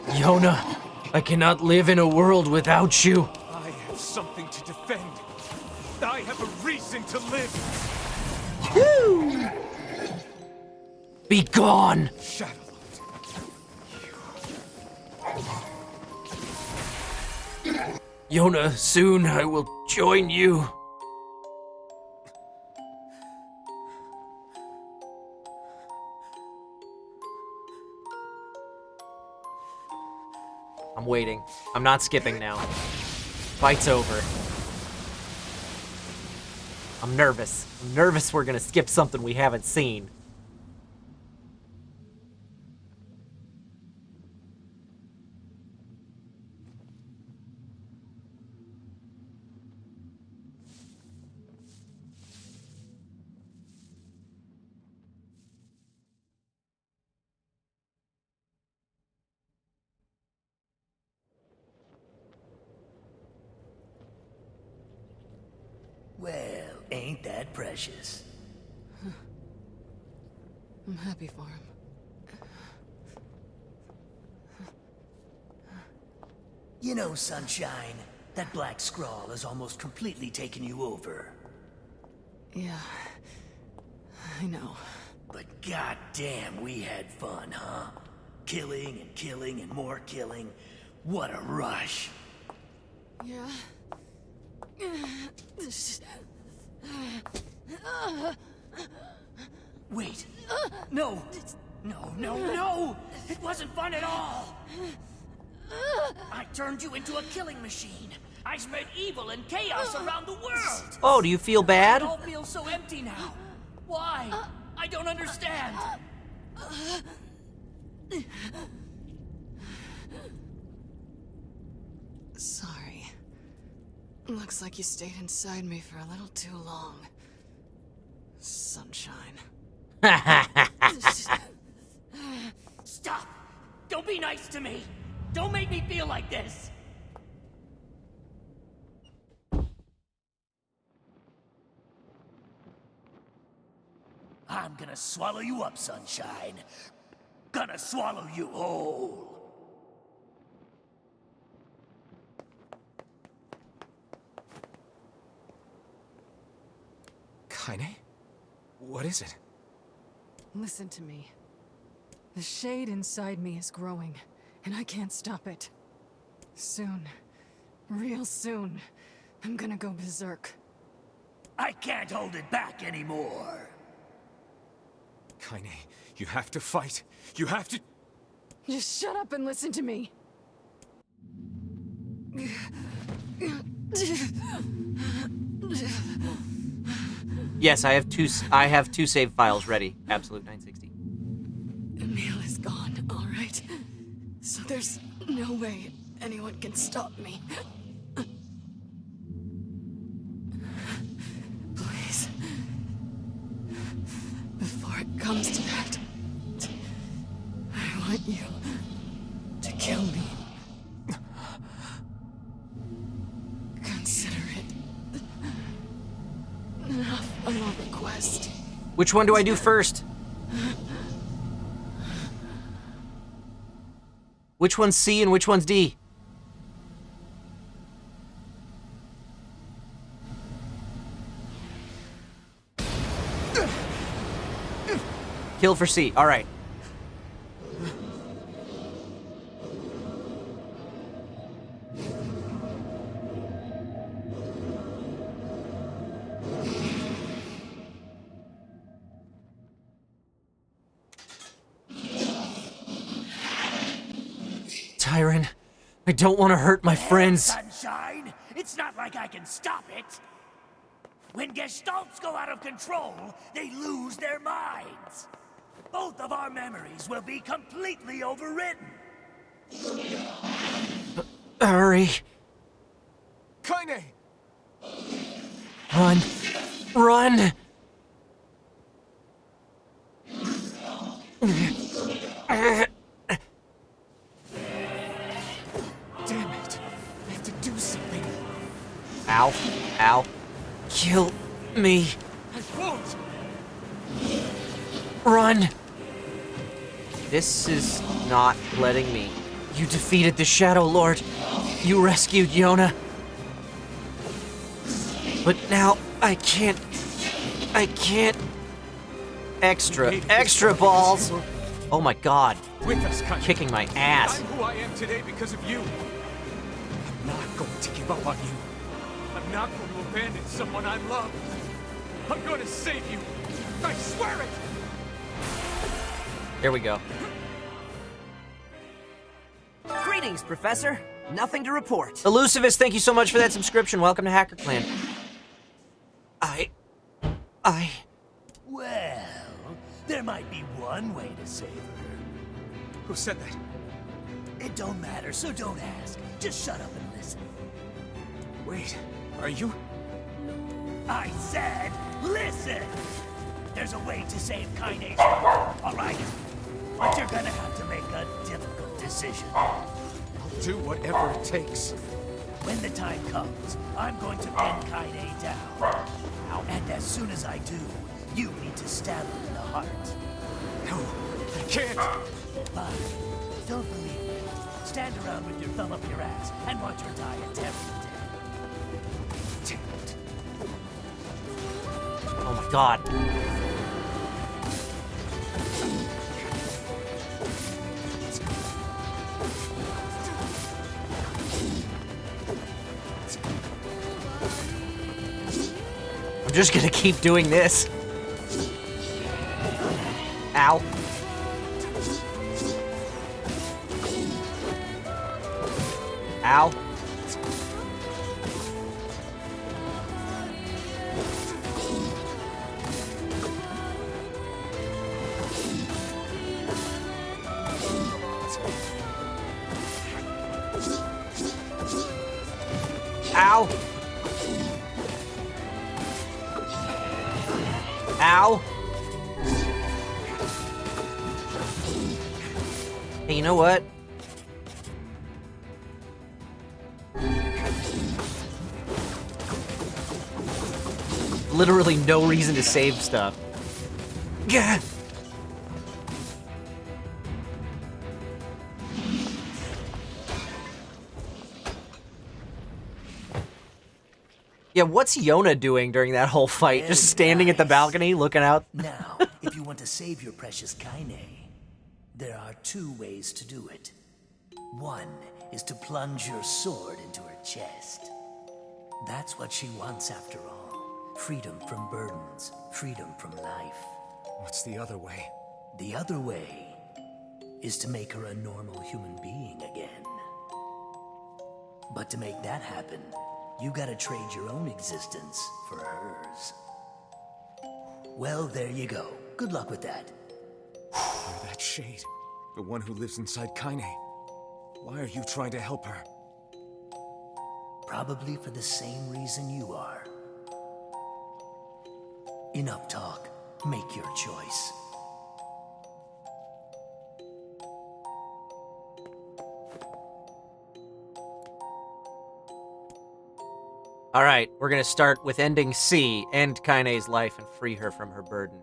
[SPEAKER 6] Yona, I cannot live in a world without you.
[SPEAKER 5] I have something to defend. I have a reason to live.
[SPEAKER 6] Woo! Be gone.
[SPEAKER 5] Shadowlight.
[SPEAKER 6] Yona, soon I will join you. I'm waiting. I'm not skipping now. Fight's over. I'm nervous. I'm nervous we're gonna skip something we haven't seen.
[SPEAKER 10] Well, ain't that precious?
[SPEAKER 9] I'm happy for him.
[SPEAKER 10] You know, Sunshine, that black scrawl has almost completely taken you over.
[SPEAKER 9] Yeah, I know.
[SPEAKER 10] But goddamn, we had fun, huh? Killing and killing and more killing. What a rush.
[SPEAKER 9] Yeah.
[SPEAKER 10] Wait. No. No, no, no! It wasn't fun at all! I turned you into a killing machine. I spread evil and chaos around the world.
[SPEAKER 6] Oh, do you feel bad?
[SPEAKER 10] It all feels so empty now. Why? I don't understand.
[SPEAKER 9] Sorry. Looks like you stayed inside me for a little too long. Sunshine.
[SPEAKER 10] Stop! Don't be nice to me! Don't make me feel like this! I'm gonna swallow you up, Sunshine. Gonna swallow you whole.
[SPEAKER 5] Kaine? What is it?
[SPEAKER 9] Listen to me. The shade inside me is growing, and I can't stop it. Soon, real soon, I'm gonna go berserk.
[SPEAKER 10] I can't hold it back anymore.
[SPEAKER 5] Kaine, you have to fight. You have to...
[SPEAKER 9] Just shut up and listen to me.
[SPEAKER 6] Yes, I have two save files ready. Absolute 960.
[SPEAKER 9] Emil is gone, all right? So there's no way anyone can stop me. Please. Before it comes to that, I want you to kill me. Consider it enough of a request.
[SPEAKER 6] Which one do I do first? Which one's C and which one's D? Kill for C. All right.
[SPEAKER 3] Tyron. I don't want to hurt my friends.
[SPEAKER 10] Sunshine, it's not like I can stop it. When Gestalts go out of control, they lose their minds. Both of our memories will be completely overwritten.
[SPEAKER 3] Hurry.
[SPEAKER 5] Kaine!
[SPEAKER 3] Run. Run!
[SPEAKER 5] Damn it! I have to do something.
[SPEAKER 3] Ow. Ow. Kill me.
[SPEAKER 5] I won't!
[SPEAKER 3] Run!
[SPEAKER 6] This is not letting me.
[SPEAKER 3] You defeated the Shadow Lord. You rescued Yona. But now I can't.
[SPEAKER 6] Extra balls. Oh my god.
[SPEAKER 5] With us, Kaine.
[SPEAKER 6] Kicking my ass.
[SPEAKER 5] I'm who I am today because of you. I'm not going to give up on you. I'm not going to abandon someone I love. I'm going to save you. I swear it!
[SPEAKER 6] Here we go.
[SPEAKER 1] Greetings, Professor. Nothing to report.
[SPEAKER 6] Elusivus, thank you so much for that subscription. Welcome to Hacker Clan.
[SPEAKER 10] Well, there might be one way to save her.
[SPEAKER 5] Who said that?
[SPEAKER 10] It don't matter, so don't ask. Just shut up and listen.
[SPEAKER 5] Wait, are you?
[SPEAKER 10] I said, listen! There's a way to save Kaine's life, all right? But you're gonna have to make a difficult decision.
[SPEAKER 5] I'll do whatever it takes.
[SPEAKER 10] When the time comes, I'm going to pin Kaine down. And as soon as I do, you need to stab him in the heart.
[SPEAKER 5] No, I can't.
[SPEAKER 10] But don't believe me. Stand around with your thumb up your ass and watch her die a terrible death.
[SPEAKER 5] Damn it.
[SPEAKER 6] Oh my god. I'm just gonna keep doing this. Ow. Ow. Ow. Ow. Hey, you know what? Literally no reason to save stuff. Gah. Yeah, what's Yona doing during that whole fight?
[SPEAKER 10] Very
[SPEAKER 6] Just standing at the
[SPEAKER 10] nice.
[SPEAKER 6] balcony looking out?
[SPEAKER 10] Now, if you want to save your precious Kaine, there are two ways to do it. One is to plunge your sword into her chest. That's what she wants after all. Freedom from burdens, freedom from life.
[SPEAKER 5] What's the other way?
[SPEAKER 10] The other way is to make her a normal human being again. But to make that happen, you gotta trade your own existence for hers. Well, there you go. Good luck with that.
[SPEAKER 5] You're that shade. The one who lives inside Kaine. Why are you trying to help her?
[SPEAKER 10] Probably for the same reason you are. Enough talk. Make your choice.
[SPEAKER 6] All right, we're gonna start with ending C, end Kaine's life and free her from her burden.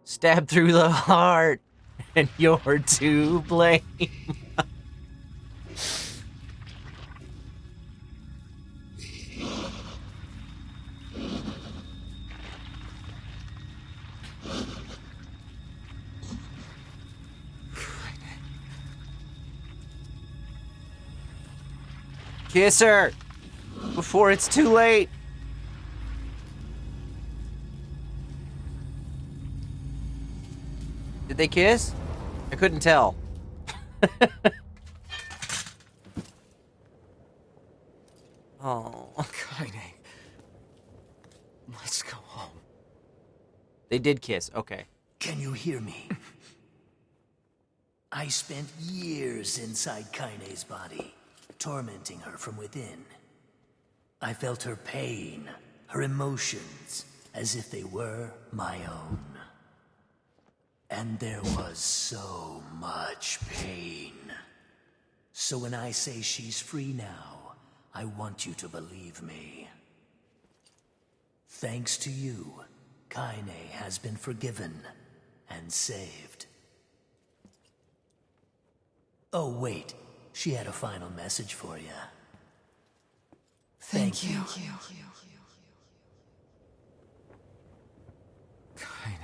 [SPEAKER 6] Stab through the heart, and you're to blame. Kiss her before it's too late. Did they kiss? I couldn't tell. Oh.
[SPEAKER 5] Kaine. Let's go home.
[SPEAKER 6] They did kiss, okay.
[SPEAKER 10] Can you hear me? I spent years inside Kaine's body, tormenting her from within. I felt her pain, her emotions, as if they were my own. And there was so much pain. So when I say she's free now, I want you to believe me. Thanks to you, Kaine has been forgiven and saved. Oh, wait. She had a final message for you. Thank you.
[SPEAKER 5] Kaine.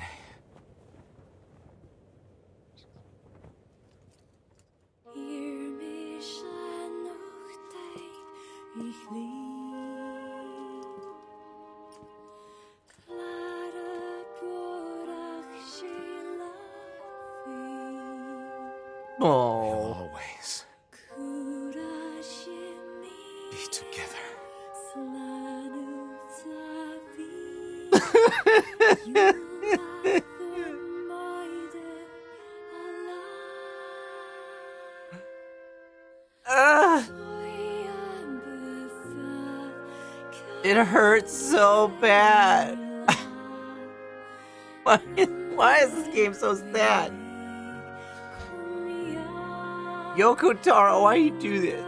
[SPEAKER 6] Oh.
[SPEAKER 5] Always be together.
[SPEAKER 6] It hurts so bad. Why is this game so sad? Yoko Taro, why you do this?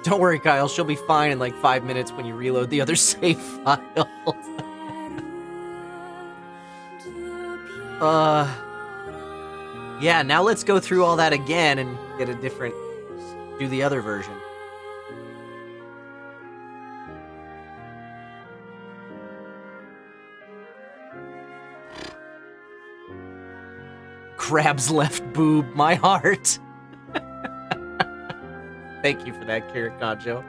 [SPEAKER 6] Don't worry, Kyle. She'll be fine in like 5 minutes when you reload the other save file. Yeah, now let's go through all that again and get a different... do the other version. Crab's left boob, my heart. Thank you for that, Kirikanjo.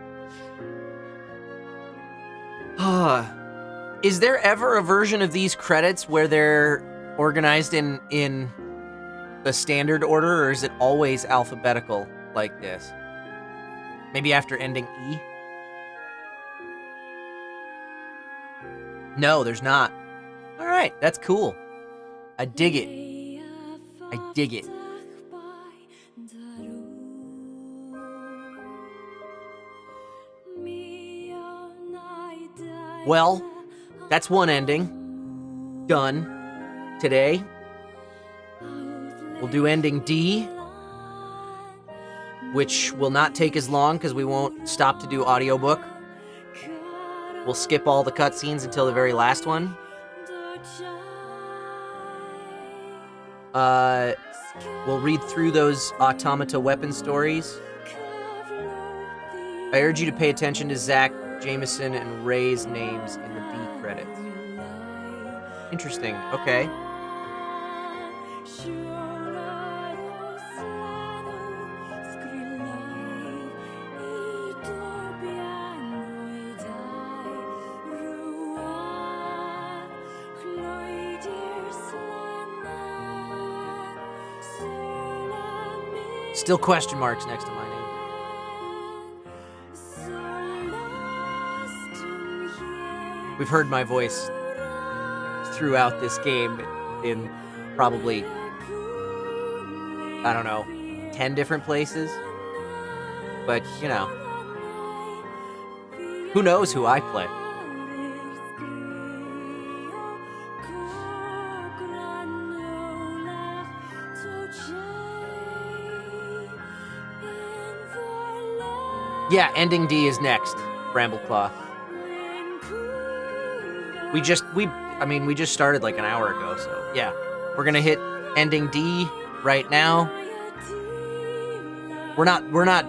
[SPEAKER 6] Is there ever a version of these credits where they're organized in the standard order, or is it always alphabetical like this? Maybe after ending E? No, there's not. All right, that's cool. I dig it. I dig it. Well, that's one ending. Done. Today. We'll do ending D, which will not take as long because we won't stop to do audiobook. We'll skip all the cutscenes until the very last one. We'll read through those Automata weapon stories. I urge you to pay attention to Zach, Jameson, and Ray's names in the D credits. Interesting, okay. Still question marks next to my name. We've heard my voice throughout this game in probably, I don't know, 10 different places. But, you know, who knows who I play? Yeah, ending D is next, Brambleclaw. We just started like an hour ago, so yeah. We're gonna hit ending D right now. We're not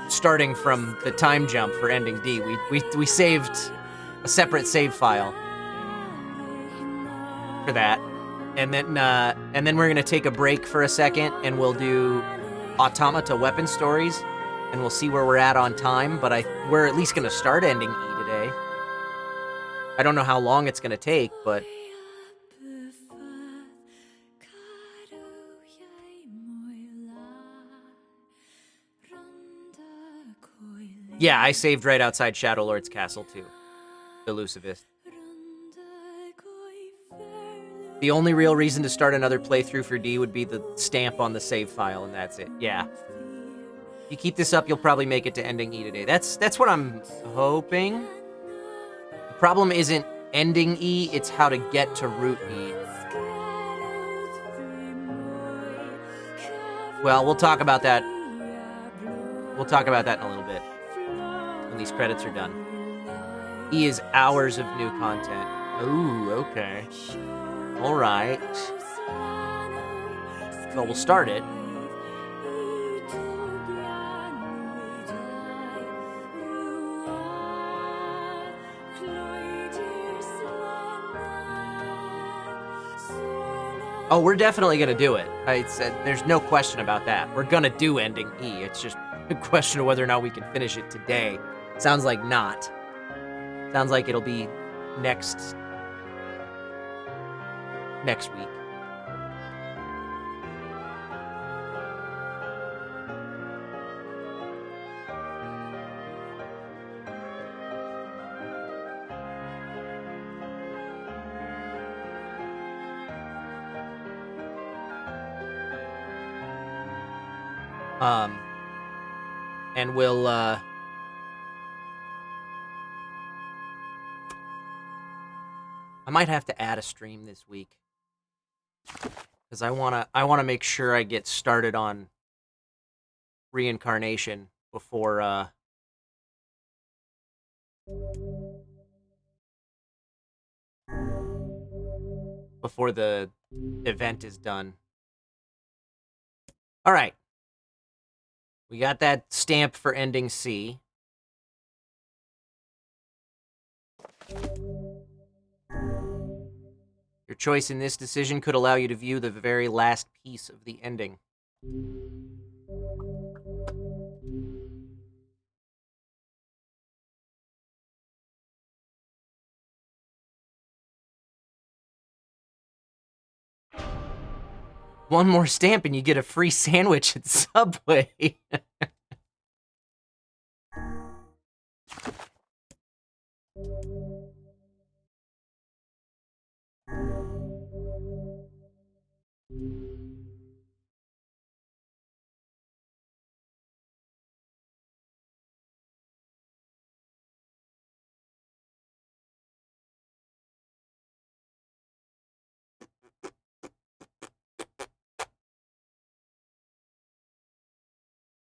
[SPEAKER 6] starting from the time jump for ending D. We saved a separate save file for that. And then we're gonna take a break for a second and we'll do Automata weapon stories. And we'll see where we're at on time, but we're at least going to start ending E today. I don't know how long it's going to take, but Yeah, I saved right outside Shadow Lord's castle, too. Elusivist. The only real reason to start another playthrough for D would be the stamp on the save file, and that's it. Yeah. If you keep this up, you'll probably make it to ending E today. That's what I'm hoping. The problem isn't ending E, it's how to get to root E. Well, we'll talk about that. We'll talk about that in a little bit, when these credits are done. E is hours of new content. Ooh, okay. Alright. Well, we'll start it. Oh, we're definitely gonna do it. I said there's no question about that. We're gonna do ending E. It's just a question of whether or not we can finish it today. Sounds like not. Sounds like it'll be next week. And we'll, I might have to add a stream this week. Because I wanna make sure I get started on reincarnation before, before the event is done. Alright. We got that stamp for ending C. Your choice in this decision could allow you to view the very last piece of the ending. One more stamp and you get a free sandwich at Subway.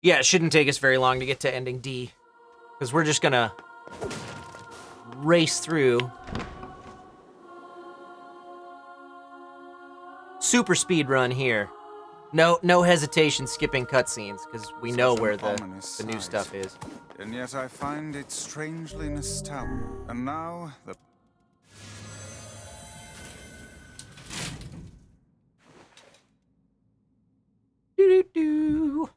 [SPEAKER 6] Yeah, it shouldn't take us very long to get to ending D. Because we're just gonna race through. Super speed run here. No hesitation skipping cutscenes, because we know where the new stuff is.
[SPEAKER 7] And yet I find it strangely nostalgic. And now, the...
[SPEAKER 6] Doo-doo-doo.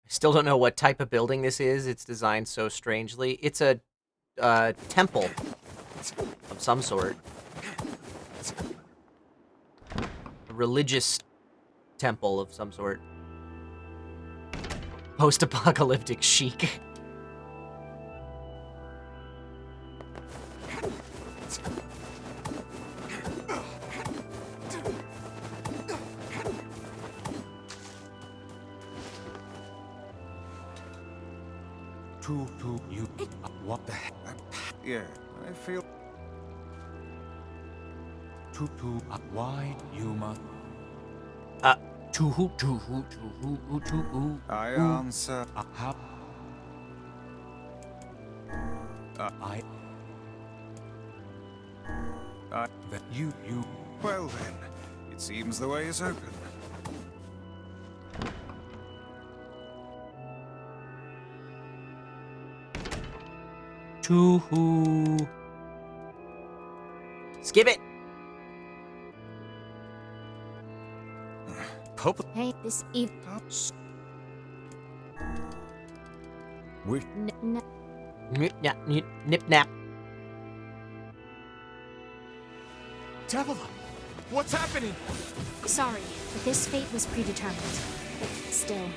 [SPEAKER 6] I still don't know what type of building this is. It's designed so strangely. It's a temple of some sort. A religious temple of some sort. Post-apocalyptic chic.
[SPEAKER 7] You... What the heck? Yeah, I feel... Why you must... I answer... How... That you... Well then, it seems the way is open.
[SPEAKER 6] Toohoo. Skip it.
[SPEAKER 8] Hey, this eve.
[SPEAKER 6] Nip nap.
[SPEAKER 5] Devil! What's happening?
[SPEAKER 8] Sorry, but this fate was predetermined. Still,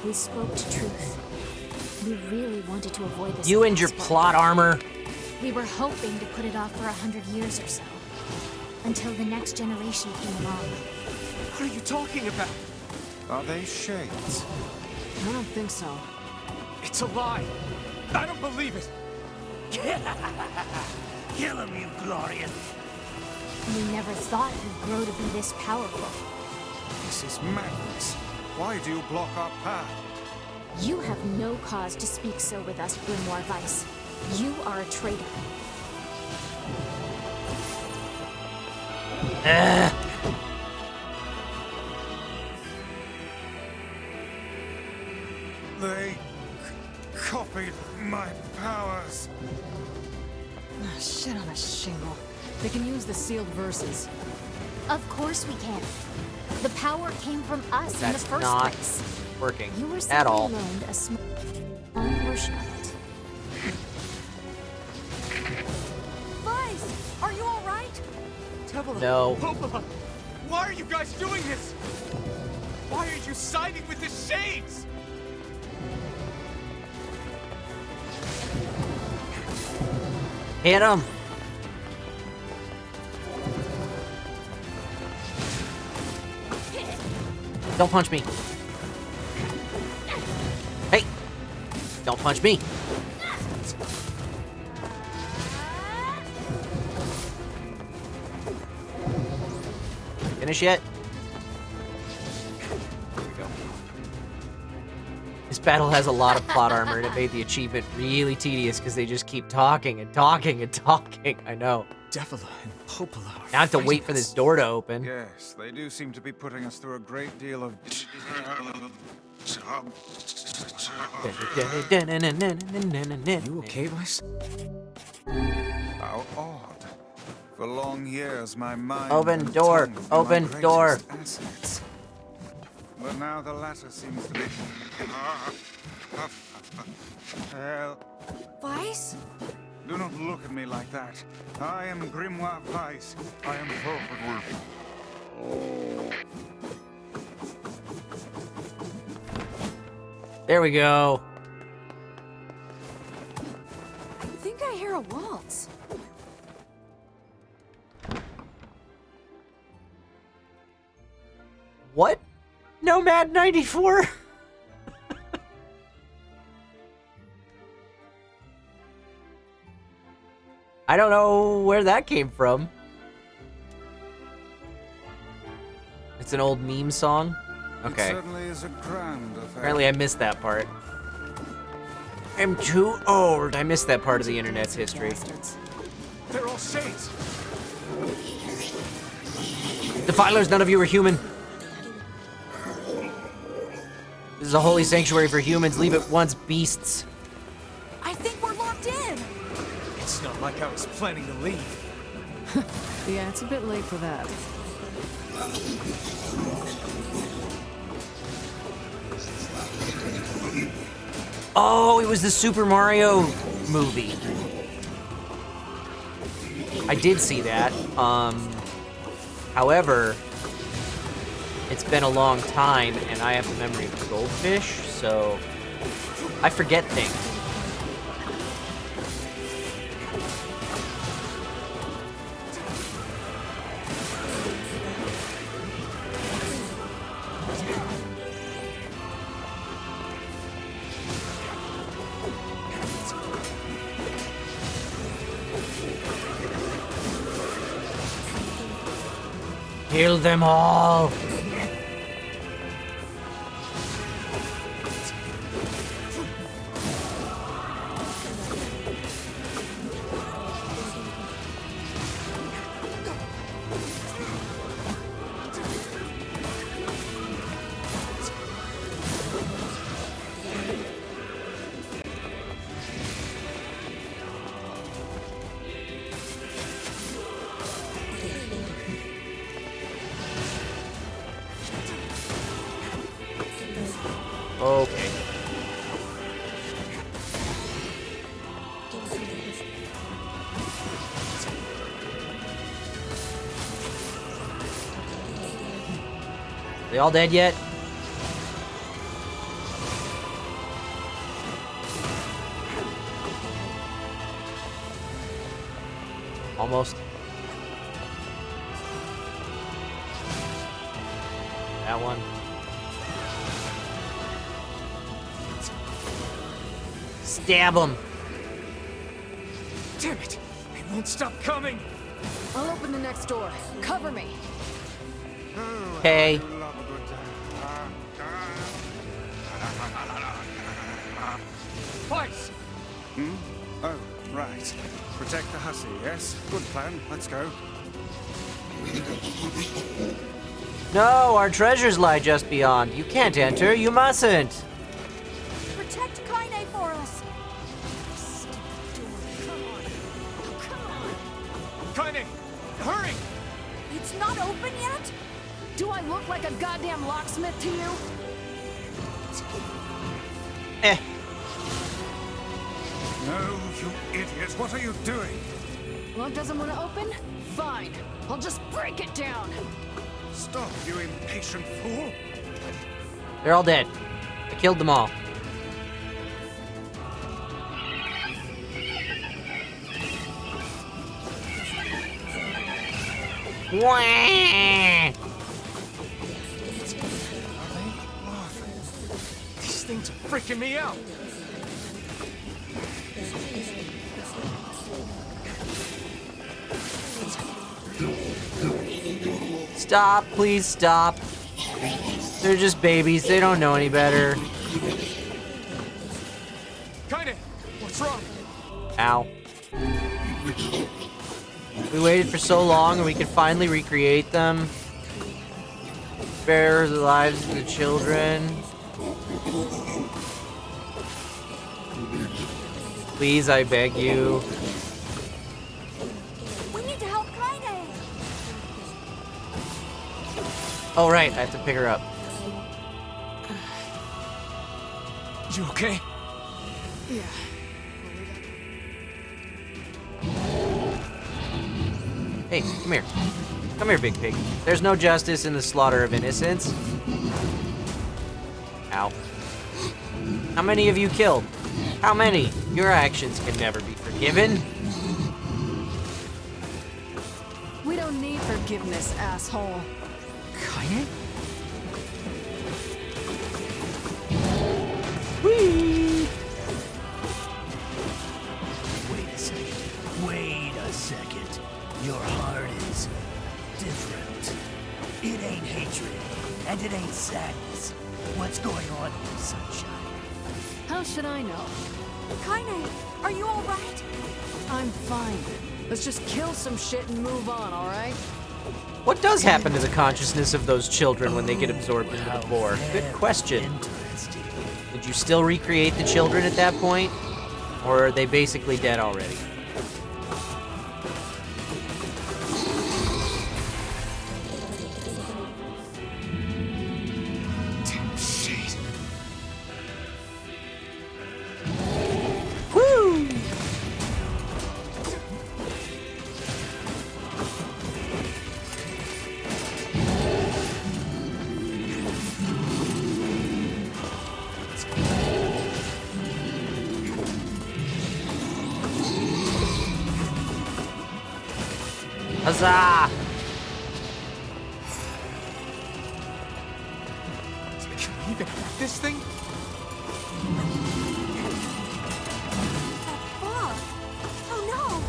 [SPEAKER 8] we spoke to truth. We really wanted to avoid this.
[SPEAKER 6] You and your plot armor.
[SPEAKER 8] We were hoping to put it off for 100 years or so. Until the next generation came along.
[SPEAKER 5] What are you talking about?
[SPEAKER 7] Are they shades?
[SPEAKER 9] I don't think so.
[SPEAKER 5] It's a lie. I don't believe it.
[SPEAKER 10] Kill him, you Glorian.
[SPEAKER 8] We never thought we'd grow to be this powerful.
[SPEAKER 7] This is madness. Why do you block our path?
[SPEAKER 8] You have no cause to speak so with us, Grimoire Vice. You are a traitor.
[SPEAKER 7] They copied my powers.
[SPEAKER 9] Ah, shit on a shingle. They can use the sealed verses.
[SPEAKER 8] Of course we can. The power came from us in the
[SPEAKER 6] That's
[SPEAKER 8] first
[SPEAKER 6] not
[SPEAKER 8] place.
[SPEAKER 6] working
[SPEAKER 8] You were
[SPEAKER 6] at
[SPEAKER 8] simply
[SPEAKER 6] all.
[SPEAKER 8] loaned a small portion of it.
[SPEAKER 9] Vice! Are you alright?
[SPEAKER 5] Devil,
[SPEAKER 6] No.
[SPEAKER 5] Popola, why are you guys doing this? Why are you siding with the shades?
[SPEAKER 6] Hit him. Don't punch me. Hey! Don't punch me. Finish yet? There we go. This battle has a lot of plot armor, and it made the achievement really tedious because they just keep talking and talking and talking. I know.
[SPEAKER 5] Devil and Popola are
[SPEAKER 6] Now I have to wait for this door to open.
[SPEAKER 7] Yes, they do seem to be putting us through a great deal of...
[SPEAKER 5] You okay, Vice?
[SPEAKER 7] How odd. For long years, my mind
[SPEAKER 6] Open
[SPEAKER 7] and
[SPEAKER 6] door,
[SPEAKER 7] tongue were my
[SPEAKER 6] open
[SPEAKER 7] greatest
[SPEAKER 6] door.
[SPEAKER 7] assets. But now the latter seems to be... Help.
[SPEAKER 9] Vice?
[SPEAKER 7] Do not look at me like that. I am Grimoire Vice. I am perfectly...
[SPEAKER 6] There we go.
[SPEAKER 9] I think I hear a waltz.
[SPEAKER 6] What? Nomad 94? I don't know where that came from. It's an old meme song?
[SPEAKER 7] It
[SPEAKER 6] Okay.
[SPEAKER 7] certainly is a grand affair.
[SPEAKER 6] Apparently I missed that part. I'm too old. I missed that part of the internet's history.
[SPEAKER 9] Bastards.
[SPEAKER 5] They're all shades.
[SPEAKER 6] Defilers, none of you are human. This is a holy sanctuary for humans. Leave it once, beasts.
[SPEAKER 9] I think we're locked in!
[SPEAKER 5] It's not like I was planning to leave.
[SPEAKER 9] Yeah, it's a bit late for that.
[SPEAKER 6] Oh, it was the Super Mario movie. I did see that. However, it's been a long time, and I have the memory of a goldfish, so I forget things. Kill them all! Okay. They all dead yet? Almost. That one. Stab him.
[SPEAKER 5] Damn it! They won't stop coming!
[SPEAKER 9] I'll open the next door. Cover me.
[SPEAKER 6] Okay.
[SPEAKER 5] Twice!
[SPEAKER 7] Oh, right. Protect the hussy, yes? Good plan. Let's go.
[SPEAKER 6] No, our treasures lie just beyond. You can't enter. You mustn't.
[SPEAKER 8] Protect Kaine for us.
[SPEAKER 5] Kaine! Hurry!
[SPEAKER 8] It's not open yet?
[SPEAKER 9] Do I look like a goddamn locksmith to you?
[SPEAKER 6] Eh.
[SPEAKER 7] No, you idiots. What are you doing?
[SPEAKER 9] Lock doesn't want to open? Fine. I'll just break it down.
[SPEAKER 7] Stop, you impatient fool.
[SPEAKER 6] They're all dead. I killed them all. Wah!
[SPEAKER 5] These things are freaking me out!
[SPEAKER 6] Stop, please stop. They're just babies. They don't know any better.
[SPEAKER 5] Kaine! What's wrong?
[SPEAKER 6] Ow. We waited for so long and we could finally recreate them. Spare the lives of the children. Please, I beg you.
[SPEAKER 8] We need to help Kaine.
[SPEAKER 6] Oh, right, I have to pick her up.
[SPEAKER 5] You okay?
[SPEAKER 9] Yeah.
[SPEAKER 6] Hey, come here. Come here, big pig. There's no justice in the slaughter of innocents. Ow. How many have you killed? How many? Your actions can never be forgiven.
[SPEAKER 9] We don't need forgiveness, asshole.
[SPEAKER 5] Kaine?
[SPEAKER 10] Wait a second. Wait a second. Your heart is different. It ain't hatred, and it ain't sadness. What's going on here, sunshine?
[SPEAKER 9] How should I know?
[SPEAKER 8] Kaine, are you all right?
[SPEAKER 9] I'm fine. Let's just kill some shit and move on, all right?
[SPEAKER 6] What does happen to the consciousness of those children when they get absorbed into the boar? Good question.
[SPEAKER 10] Interesting.
[SPEAKER 6] Did you still recreate the children at that point? Or are they basically dead already?
[SPEAKER 5] Damn shit.
[SPEAKER 6] Woo! Huzzah!
[SPEAKER 5] Can we even have this thing?
[SPEAKER 8] That fog. Oh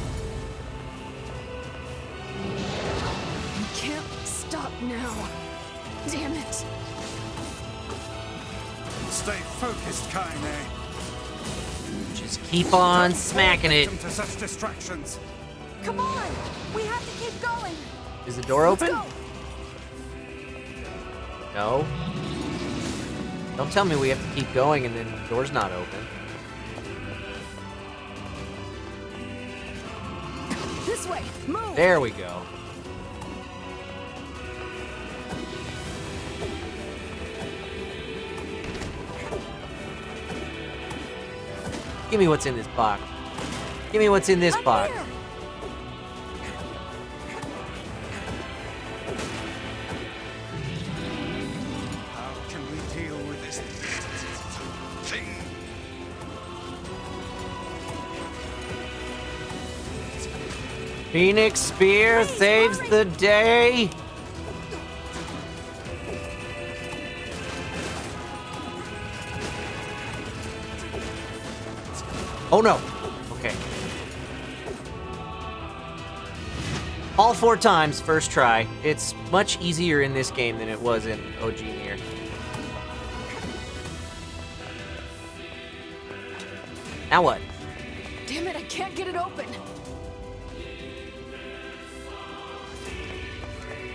[SPEAKER 9] We can't stop now. Damn it.
[SPEAKER 7] Stay focused, Kaine.
[SPEAKER 6] Just keep on smacking it.
[SPEAKER 7] Victim to such distractions.
[SPEAKER 8] no! Come on! We have to keep going!
[SPEAKER 6] Is the door open?
[SPEAKER 8] Let's go!
[SPEAKER 6] No. Don't tell me we have to keep going and then the door's not open.
[SPEAKER 9] This way. Move.
[SPEAKER 6] There we go. Give me what's in this box. Give me what's in this
[SPEAKER 8] Up
[SPEAKER 6] box.
[SPEAKER 8] here.
[SPEAKER 6] Phoenix Spear saves the day. Oh no. Okay. All 4 times, first try. It's much easier in this game than it was in OG NieR. Now what?
[SPEAKER 9] Damn it, I can't get it open.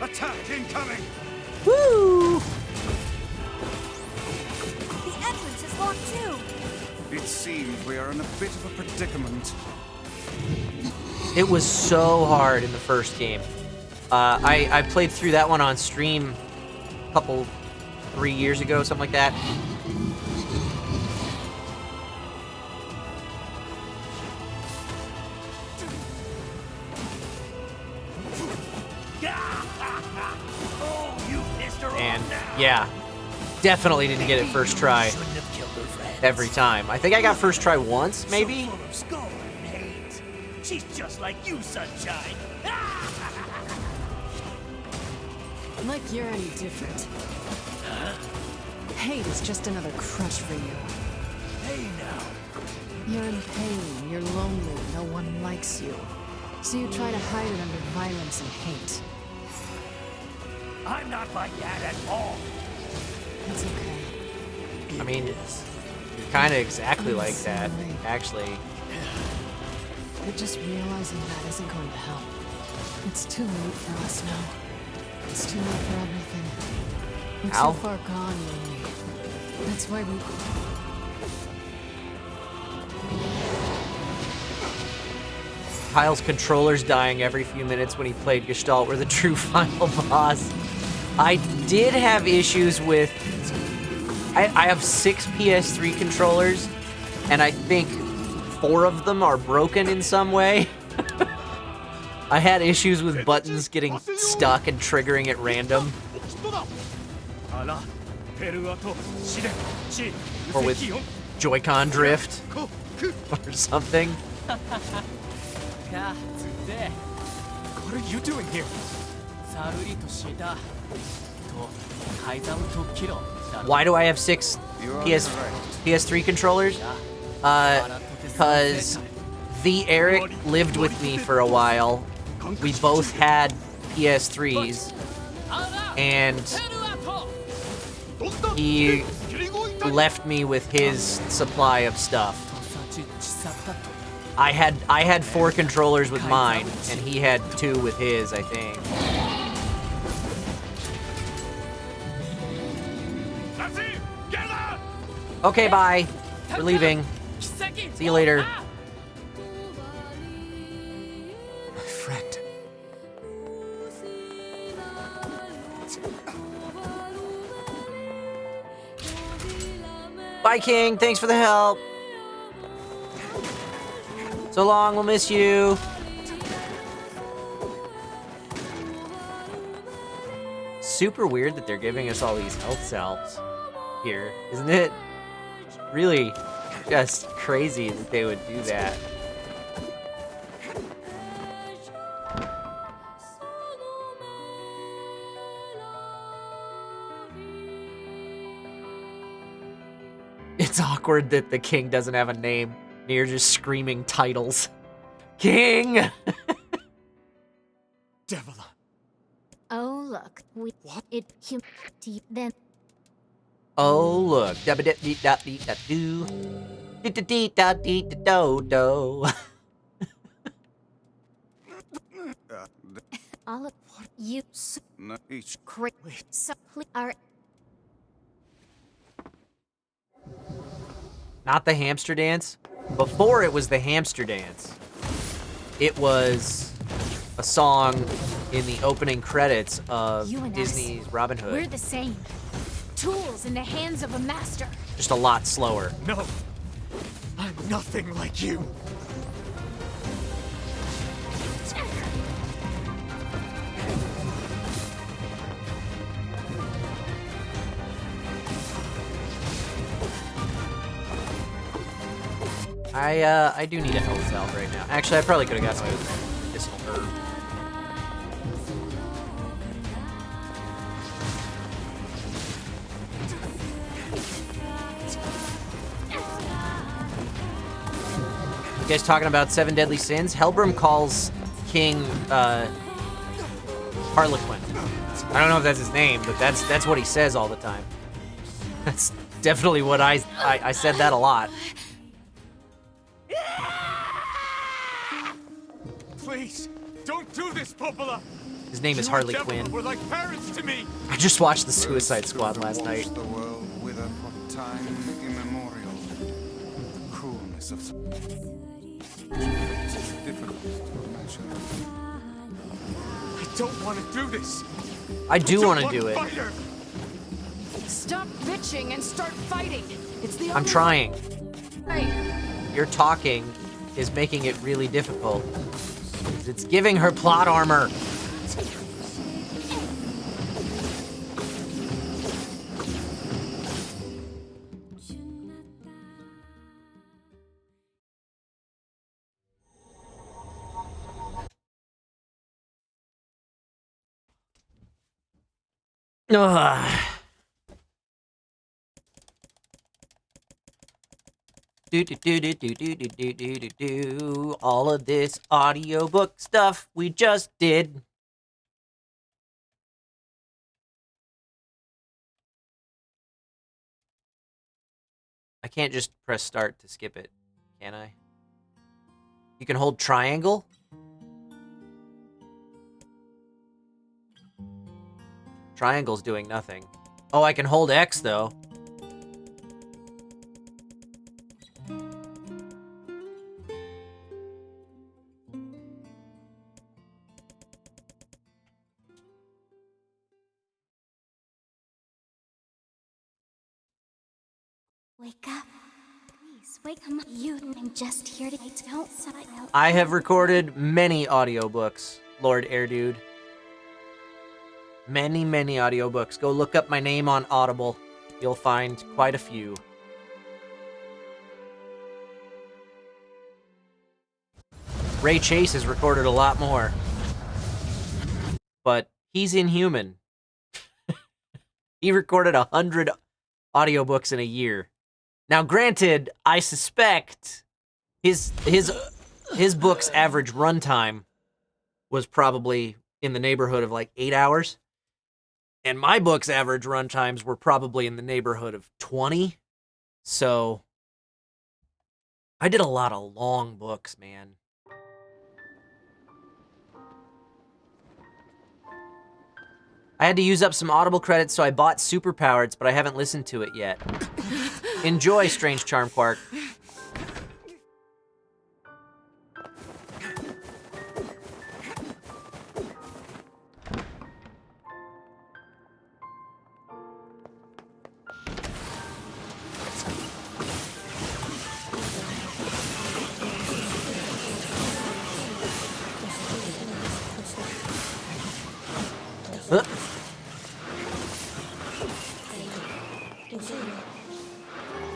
[SPEAKER 7] Attack incoming!
[SPEAKER 6] Woo!
[SPEAKER 8] The entrance is locked too.
[SPEAKER 7] It seems we are in a bit of a predicament.
[SPEAKER 6] It was so hard in the first game. I played through that one on stream a couple, 3 years ago, something like that.
[SPEAKER 10] Oh, you pissed her
[SPEAKER 6] And
[SPEAKER 10] off now.
[SPEAKER 6] yeah, definitely didn't get it first try
[SPEAKER 10] Shouldn't have killed her friends.
[SPEAKER 6] every time. I think I got first try once, maybe?
[SPEAKER 10] So full of scorn and hate. She's just like you, Sunshine.
[SPEAKER 9] Like you're any different. Hate is just another crush for you.
[SPEAKER 10] Hey now.
[SPEAKER 9] You're in pain, you're lonely, no one likes you. So you try to hide it under violence and hate.
[SPEAKER 10] I'm not like that at all.
[SPEAKER 9] It's okay.
[SPEAKER 6] I mean, you're kind of exactly like that, actually.
[SPEAKER 9] You're just realizing that isn't going to help. It's too late for us now. It's too late for everything. We're
[SPEAKER 6] Ow.
[SPEAKER 9] too far gone, Lily. That's why we...
[SPEAKER 6] Kyle's controller's dying every few minutes when he played Gestalt were the true final boss. I did have issues with... I have 6 PS3 controllers, and I think 4 of them are broken in some way. I had issues with buttons getting stuck and triggering at random. Or with Joy-Con drift. Or something.
[SPEAKER 5] What are you doing here?
[SPEAKER 6] Why do I have 6
[SPEAKER 7] You are
[SPEAKER 6] PS
[SPEAKER 7] correct.
[SPEAKER 6] PS3 controllers? Because the Eric lived with me for a while. We both had PS3s, and he left me with his supply of stuff. I had 4 controllers with mine, and he had 2 with his, I think. Okay, bye. We're leaving. See you later.
[SPEAKER 3] My friend.
[SPEAKER 6] Bye, King. Thanks for the help. So long. We'll miss you. Super weird that they're giving us all these health cells here, isn't it? Really just crazy that they would do that. It's awkward that the king doesn't have a name. NieR just screaming titles. King!
[SPEAKER 5] Devil.
[SPEAKER 8] Oh look, it then
[SPEAKER 6] Oh, look. Da-ba-da-dee-da-dee-da-doo. Dee-da-dee-da-dee-da-do-do.
[SPEAKER 8] all of you
[SPEAKER 7] No, each
[SPEAKER 8] great so are
[SPEAKER 6] Not the hamster dance. Before it was the hamster dance, it was a song in the opening credits of
[SPEAKER 8] You and us.
[SPEAKER 6] Disney's Robin
[SPEAKER 8] we're
[SPEAKER 6] Hood.
[SPEAKER 8] the same. Tools in the hands of a master.
[SPEAKER 6] Just a lot slower.
[SPEAKER 5] No. I'm nothing like you.
[SPEAKER 6] I do need a health salve right now. Actually, I probably could have gotten away with medicinal herb. guys talking about Seven Deadly Sins? Helbram calls King Harlequin. I don't know if that's his name, but that's what he says all the time. That's definitely what I said that a lot.
[SPEAKER 5] Please, don't do this, Popola.
[SPEAKER 6] His name is
[SPEAKER 5] You
[SPEAKER 6] Harley
[SPEAKER 5] and Deborah
[SPEAKER 6] Quinn.
[SPEAKER 5] were like parents to me.
[SPEAKER 6] I just watched the Suicide Squad last night.
[SPEAKER 7] The world wither for time immemorial. The coolness of it's difficult to imagine.
[SPEAKER 5] I don't want to do this.
[SPEAKER 6] I do want to do it.
[SPEAKER 5] Fight her.
[SPEAKER 9] Stop bitching and start fighting. It's the
[SPEAKER 6] I'm
[SPEAKER 9] only
[SPEAKER 6] trying.
[SPEAKER 9] way.
[SPEAKER 6] Your talking is making it really difficult. It's giving her plot armor. Ugh. Do. All of this audiobook stuff we just did. I can't just press start to skip it, can I? You can hold triangle? Triangle's doing nothing. Oh, I can hold X, though.
[SPEAKER 8] Wake up. Please, wake up. I'm just here to don't sign out.
[SPEAKER 6] I have recorded many audiobooks, Lord Airdude. Many audiobooks. Go look up my name on Audible. You'll find quite a few. Ray Chase has recorded a lot more. But he's inhuman. He recorded 100 audiobooks in a year. Now, granted, I suspect his book's average runtime was probably in the neighborhood of like 8 hours. And my book's average runtimes were probably in the neighborhood of 20. So I did a lot of long books, man. I had to use up some Audible credits, so I bought Superpowered, but I haven't listened to it yet. Enjoy, Strange Charm Quark.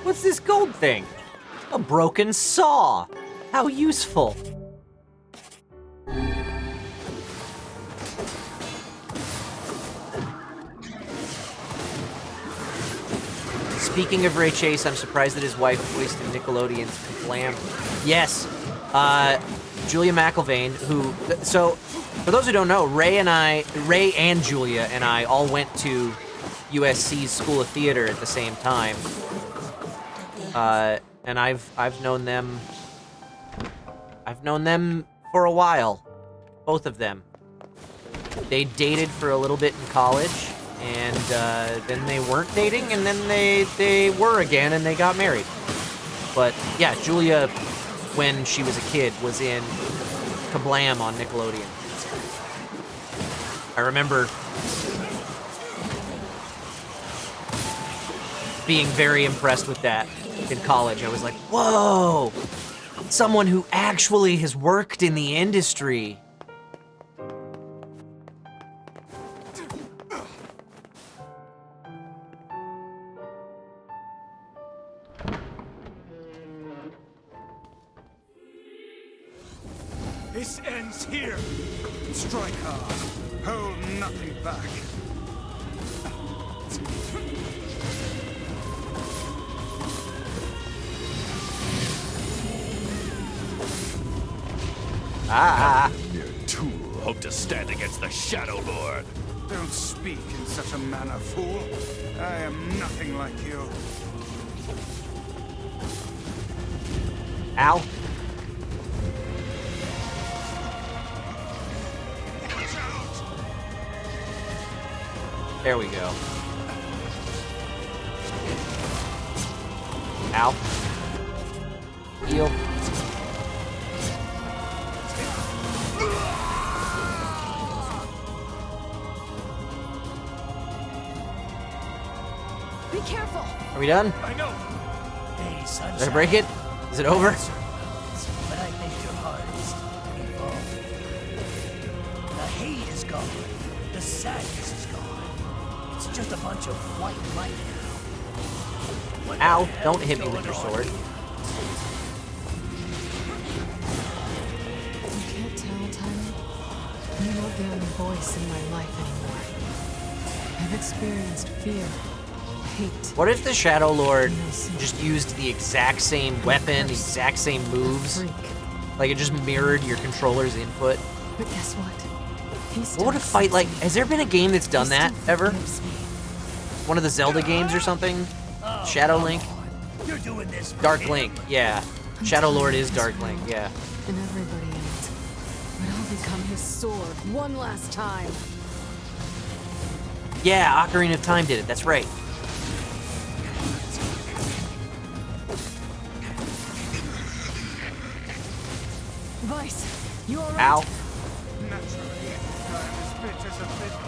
[SPEAKER 6] What's this gold thing? A broken saw. How useful. Speaking of Ray Chase, I'm surprised that his wife voiced in Nickelodeon's Blam. Yes, Julia McIlvaine, who... So, for those who don't know, Ray and Julia and I all went to USC's School of Theater at the same time. And I've known them for a while, both of them. They dated for a little bit in college, and then they weren't dating, and then they were again, and they got married. But yeah, Julia, when she was a kid, was in Kablam on Nickelodeon. I remember being very impressed with that in college. I was like, whoa, someone who actually has worked in the industry.
[SPEAKER 5] This ends here.
[SPEAKER 7] Strike hard. Hold nothing back.
[SPEAKER 5] Mere tool, hope to stand against the Shadow Lord.
[SPEAKER 7] Don't speak in such a manner, fool. I am nothing like you.
[SPEAKER 6] Ow. There we go. Ow. Heal.
[SPEAKER 9] Be careful!
[SPEAKER 6] Are we done?
[SPEAKER 5] I know.
[SPEAKER 10] Hey, sunshine.
[SPEAKER 6] Did I break it? Is it over?
[SPEAKER 10] But I think your heart is evolving. The hate is gone. The sadness is gone. It's just a bunch of white light now. What the
[SPEAKER 6] Ow,
[SPEAKER 10] hell
[SPEAKER 6] don't
[SPEAKER 10] is
[SPEAKER 6] hit me with
[SPEAKER 10] going
[SPEAKER 6] your
[SPEAKER 10] on
[SPEAKER 6] sword.
[SPEAKER 10] here?
[SPEAKER 9] You can't tell, Tyler. You're not the only voice in my life anymore. I've experienced fear, hate.
[SPEAKER 6] What if the Shadow Lord just used the exact same weapon, the exact same moves?
[SPEAKER 9] Freak.
[SPEAKER 6] Like it just mirrored your controller's input?
[SPEAKER 9] But guess what?
[SPEAKER 6] What would a fight like? Has there been a game that's done that ever?
[SPEAKER 9] Me.
[SPEAKER 6] One of the Zelda games or something? Shadow Link?
[SPEAKER 10] You're doing this for
[SPEAKER 6] Dark
[SPEAKER 10] him.
[SPEAKER 6] Link, yeah. Shadow Lord is Dark Link, yeah.
[SPEAKER 9] And everybody in it. But I'll become his sword one last time.
[SPEAKER 6] Yeah, Ocarina of Time did it, that's right.
[SPEAKER 9] Vice, you alright?
[SPEAKER 6] Ow.
[SPEAKER 7] Naturally, I'm as fit as a fiddle.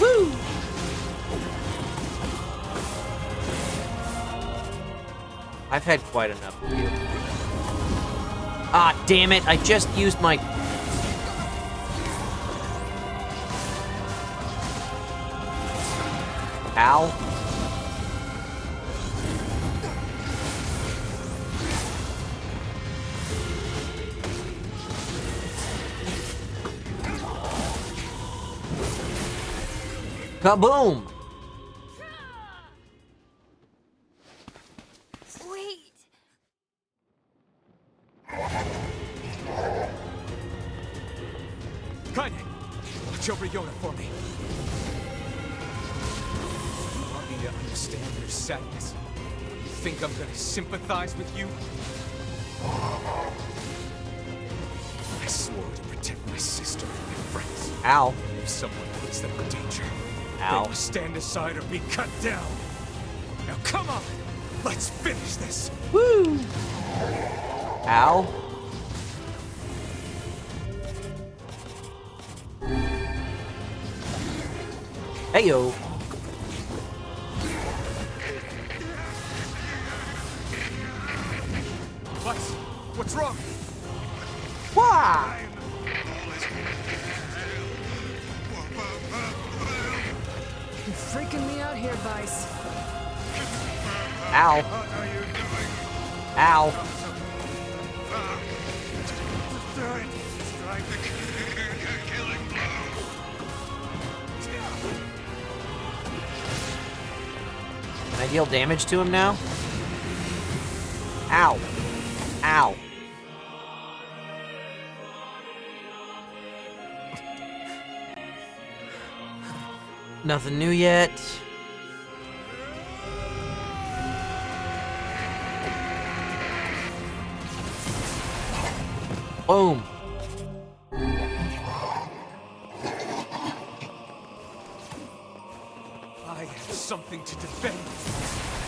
[SPEAKER 6] Woo! I've had quite enough of you. Ah, damn it, I just used my... Ow. Kaboom!
[SPEAKER 8] Wait.
[SPEAKER 5] Kaine, watch over Yona for me. You want me to understand your sadness? You think I'm gonna sympathize with you? I swore to protect my sister and my friends.
[SPEAKER 6] Ow.
[SPEAKER 5] If someone puts them in danger,
[SPEAKER 6] Ow.
[SPEAKER 5] they must stand aside or be cut down. Now come on, let's finish this.
[SPEAKER 6] Woo! Ow. Heyo.
[SPEAKER 5] What's wrong?
[SPEAKER 6] Wah!
[SPEAKER 9] You're freaking me out here, Vice.
[SPEAKER 6] Ow. Ow. Can I deal damage to him now? Ow. Ow. Nothing new yet. Boom.
[SPEAKER 5] I have something to defend.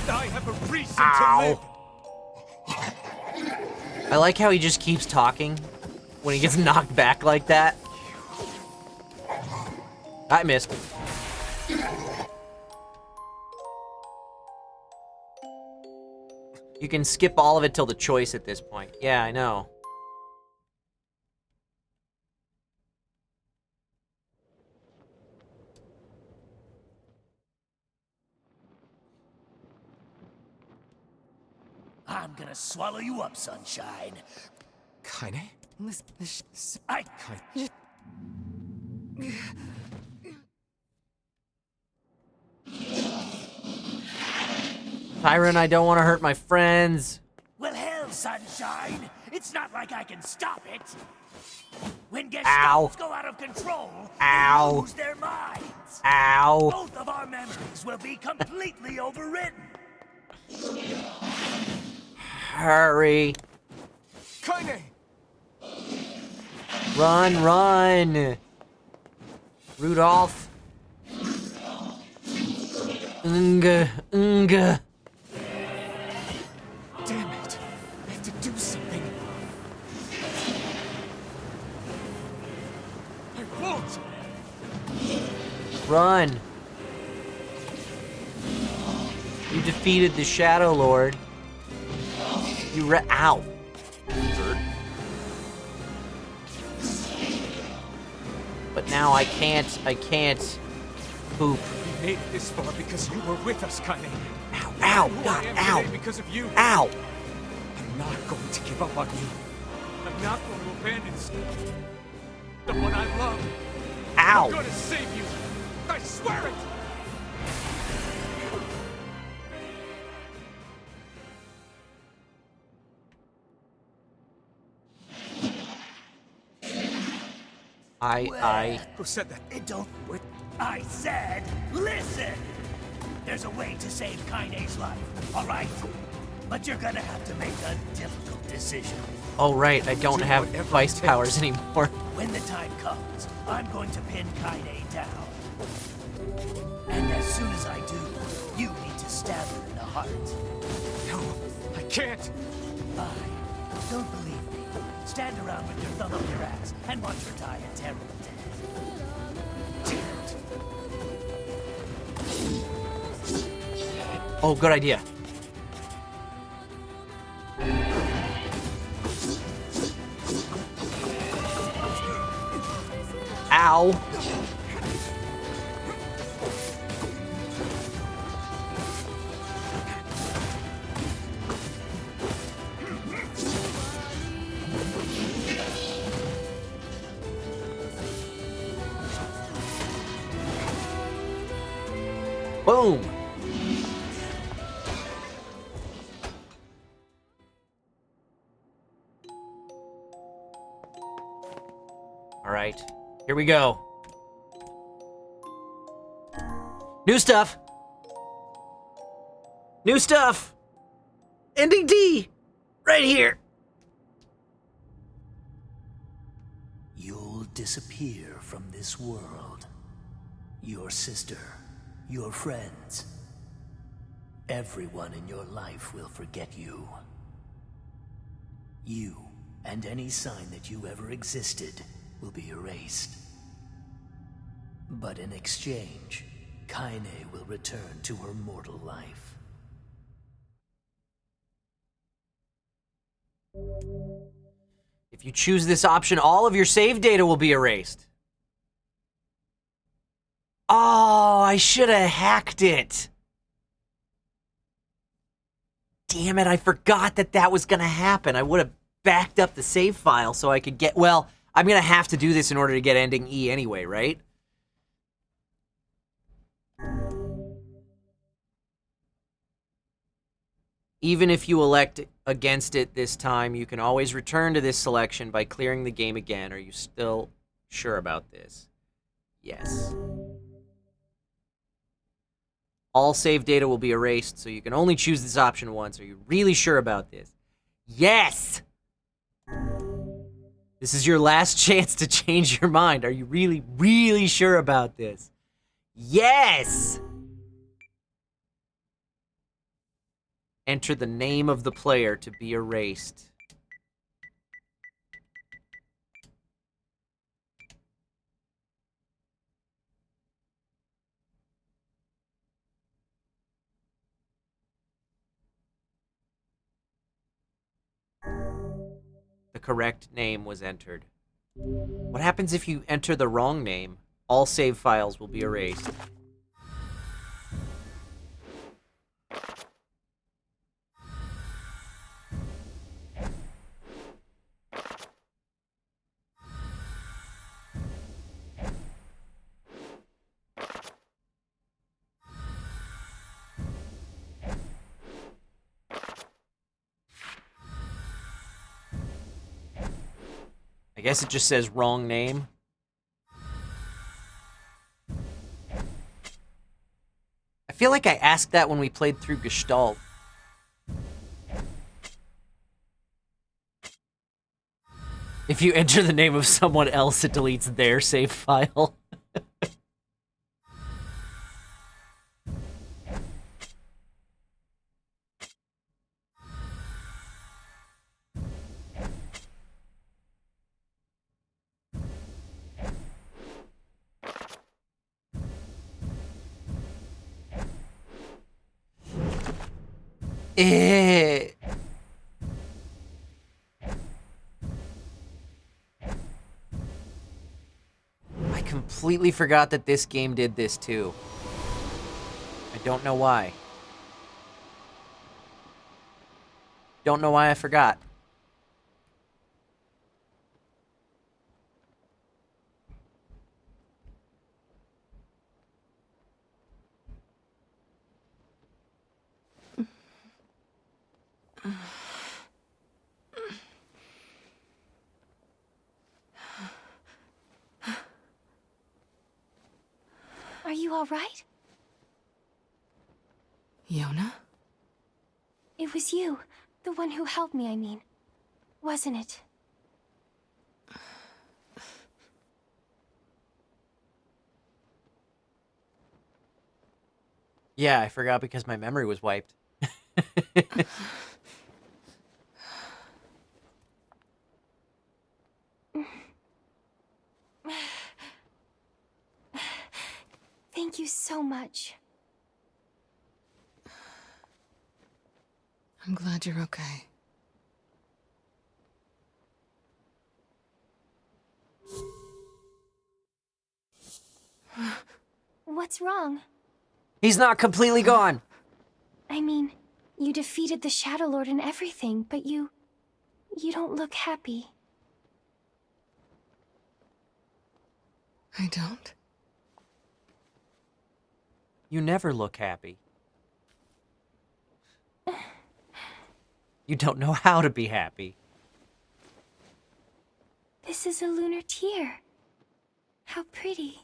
[SPEAKER 5] I have a reason
[SPEAKER 6] Ow.
[SPEAKER 5] to live.
[SPEAKER 6] I like how he just keeps talking when he gets knocked back like that. I missed. You can skip all of it till the choice at this point. Yeah, I know.
[SPEAKER 10] I'm gonna swallow you up, sunshine.
[SPEAKER 5] Kaine?
[SPEAKER 10] I...
[SPEAKER 5] Kaine.
[SPEAKER 6] Tyron, I don't want to hurt my friends.
[SPEAKER 10] Well, hell, sunshine. It's not like I can stop it. When
[SPEAKER 6] Ow.
[SPEAKER 10] Gestalt go out of control,
[SPEAKER 6] Ow.
[SPEAKER 10] they lose their minds.
[SPEAKER 6] Ow.
[SPEAKER 10] Both of our memories will be completely overwritten.
[SPEAKER 6] Hurry.
[SPEAKER 5] Kaine!
[SPEAKER 6] Run, run. Rudolph. Unga, unga.
[SPEAKER 5] Damn it! I have to do something. I won't!
[SPEAKER 6] Run. You defeated the Shadow Lord. You ow. But now I can't poop.
[SPEAKER 5] We made it this far because you were with us, Kaine.
[SPEAKER 6] Ow, ow,
[SPEAKER 5] Who
[SPEAKER 6] God,
[SPEAKER 5] I am
[SPEAKER 6] ow.
[SPEAKER 5] today because of you.
[SPEAKER 6] Ow.
[SPEAKER 5] I'm not going to give up on you. I'm not going to abandon the one I love.
[SPEAKER 6] Ow.
[SPEAKER 5] I'm going to save you. I swear it. Who said that?
[SPEAKER 10] It don't work. I said, listen! There's a way to save Kaine's life, all right? But you're gonna have to make a difficult decision.
[SPEAKER 6] Oh, right, I don't have vice powers anymore.
[SPEAKER 10] When the time comes, I'm going to pin Kaine down. And as soon as I do, you need to stab her in the heart.
[SPEAKER 5] No, I can't.
[SPEAKER 10] Fine. Don't believe me. Stand around with your thumb up your ass and watch her die a terrible death.
[SPEAKER 6] Oh, good idea. Ow. Boom. All right, here we go. New stuff. New stuff. Ending D. Right here.
[SPEAKER 10] You'll disappear from this world. Your sister, your friends, everyone in your life will forget you. You and any sign that you ever existed will be erased. But in exchange, Kaine will return to her mortal life.
[SPEAKER 6] If you choose this option, all of your save data will be erased. Oh, I should have hacked it. Damn it, I forgot that that was going to happen. I would have backed up the save file so I could get... Well, I'm going to have to do this in order to get ending E anyway, right? Even if you elect against it this time, you can always return to this selection by clearing the game again. Are you still sure about this? Yes. All save data will be erased, so you can only choose this option once. Are you really sure about this? Yes! This is your last chance to change your mind. Are you really, really sure about this? Yes! Enter the name of the player to be erased. The correct name was entered. What happens if you enter the wrong name? All save files will be erased. guess it just says wrong name. I feel like I asked that when we played through Gestalt. If you enter the name of someone else, it deletes their save file. Eh. I completely forgot that this game did this too. I don't know why. Don't know why I forgot.
[SPEAKER 8] Are you all right?
[SPEAKER 9] Yona?
[SPEAKER 8] It was you. The one who helped me, I mean. Wasn't it?
[SPEAKER 6] Yeah, I forgot because my memory was wiped.
[SPEAKER 8] Thank you so much.
[SPEAKER 9] I'm glad you're okay.
[SPEAKER 8] What's wrong?
[SPEAKER 6] He's not completely gone.
[SPEAKER 8] I mean, you defeated the Shadow Lord and everything, but you don't look happy.
[SPEAKER 9] I don't?
[SPEAKER 6] You never look happy. You don't know how to be happy.
[SPEAKER 8] This is a lunar tear. How pretty.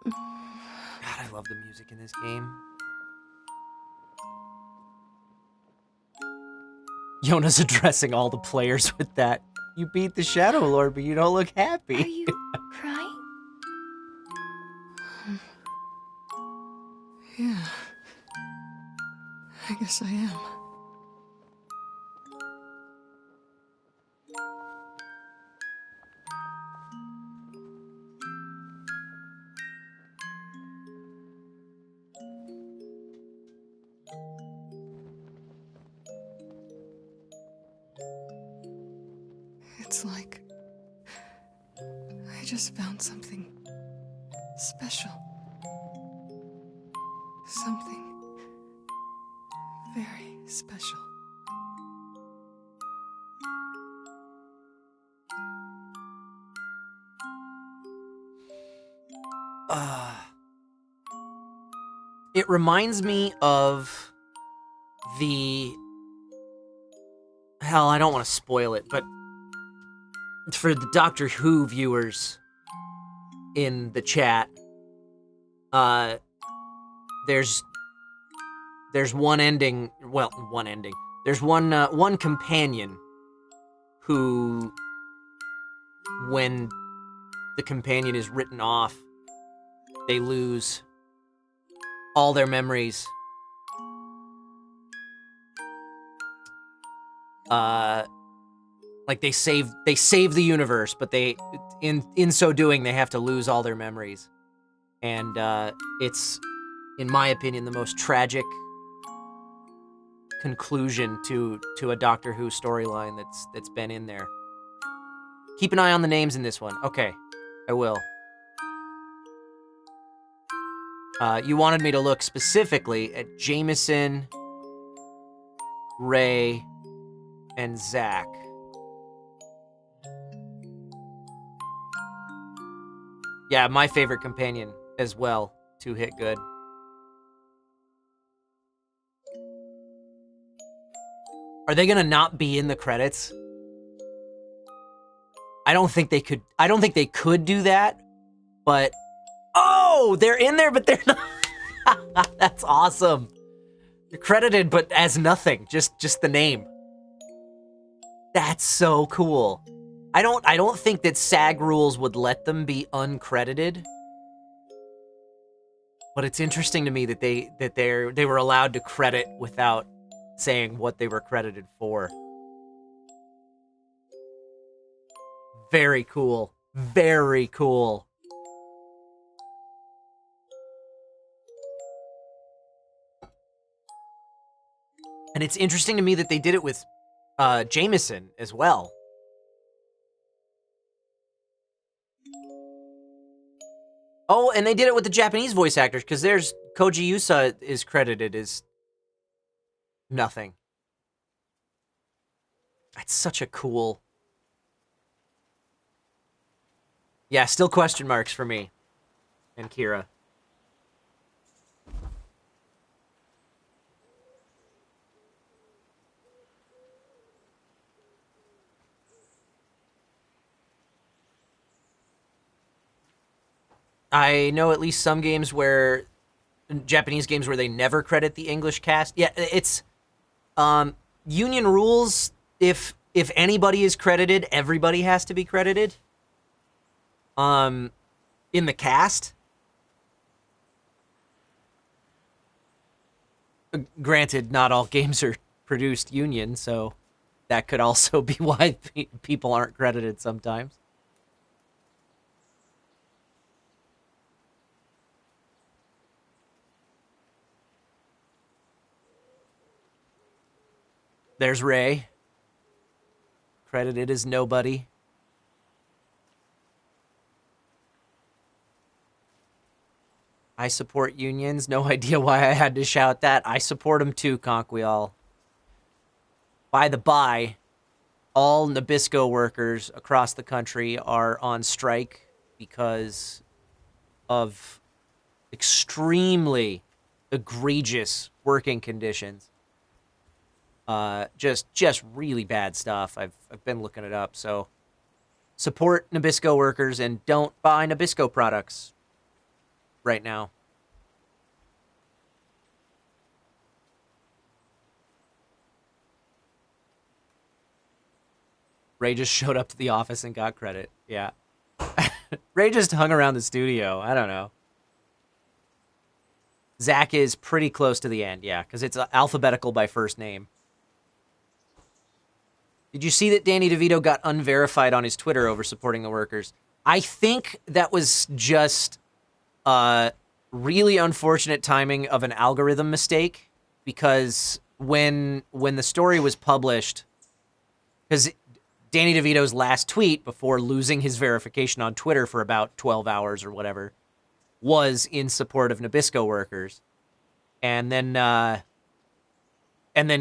[SPEAKER 6] God, I love the music in this game. Yona's addressing all the players with that. You beat the Shadow Lord, but you don't look happy.
[SPEAKER 8] Are you crying?
[SPEAKER 9] Yeah. I guess I am. It's like I just found something special. Something very special.
[SPEAKER 6] It reminds me of the... Hell, I don't want to spoil it, but for the Doctor Who viewers in the chat, there's one ending, well, one ending. There's one companion who, when the companion is written off, they lose all their memories. Like they save the universe, but they, in so doing, they have to lose all their memories. And it's, in my opinion, the most tragic conclusion to a Doctor Who storyline that's been in there. Keep an eye on the names in this one. Okay, I will. You wanted me to look specifically at Jameson, Ray, and Zach. Yeah, my favorite companion as well to hit good. Are they gonna not be in the credits? I don't think they could do that, but oh, they're in there, but they're not. That's awesome. They're credited, but as nothing, just the name. That's so cool. I don't think that SAG rules would let them be uncredited. But it's interesting to me that they were allowed to credit without saying what they were credited for. Very cool. Very cool. And it's interesting to me that they did it with Jameson as well. Oh, and they did it with the Japanese voice actors, because there's Koji Yusa is credited as nothing. That's such a cool... Yeah, still question marks for me and Kira. I know at least some games where, Japanese games where they never credit the English cast. Yeah, it's, union rules, if anybody is credited, everybody has to be credited. In the cast. Granted, not all games are produced union, so that could also be why people aren't credited sometimes. There's Ray. Credited as nobody. I support unions. No idea why I had to shout that. I support them too, Conquial. By the by, all Nabisco workers across the country are on strike because of extremely egregious working conditions. Just really bad stuff. I've been looking it up. So support Nabisco workers and don't buy Nabisco products right now. Ray just showed up to the office and got credit. Yeah. Ray just hung around the studio. I don't know. Zach is pretty close to the end, yeah, because it's alphabetical by first name. Did you see that Danny DeVito got unverified on his Twitter over supporting the workers? I think that was just really unfortunate timing of an algorithm mistake, because when the story was published, because Danny DeVito's last tweet before losing his verification on Twitter for about 12 hours or whatever was in support of Nabisco workers. And then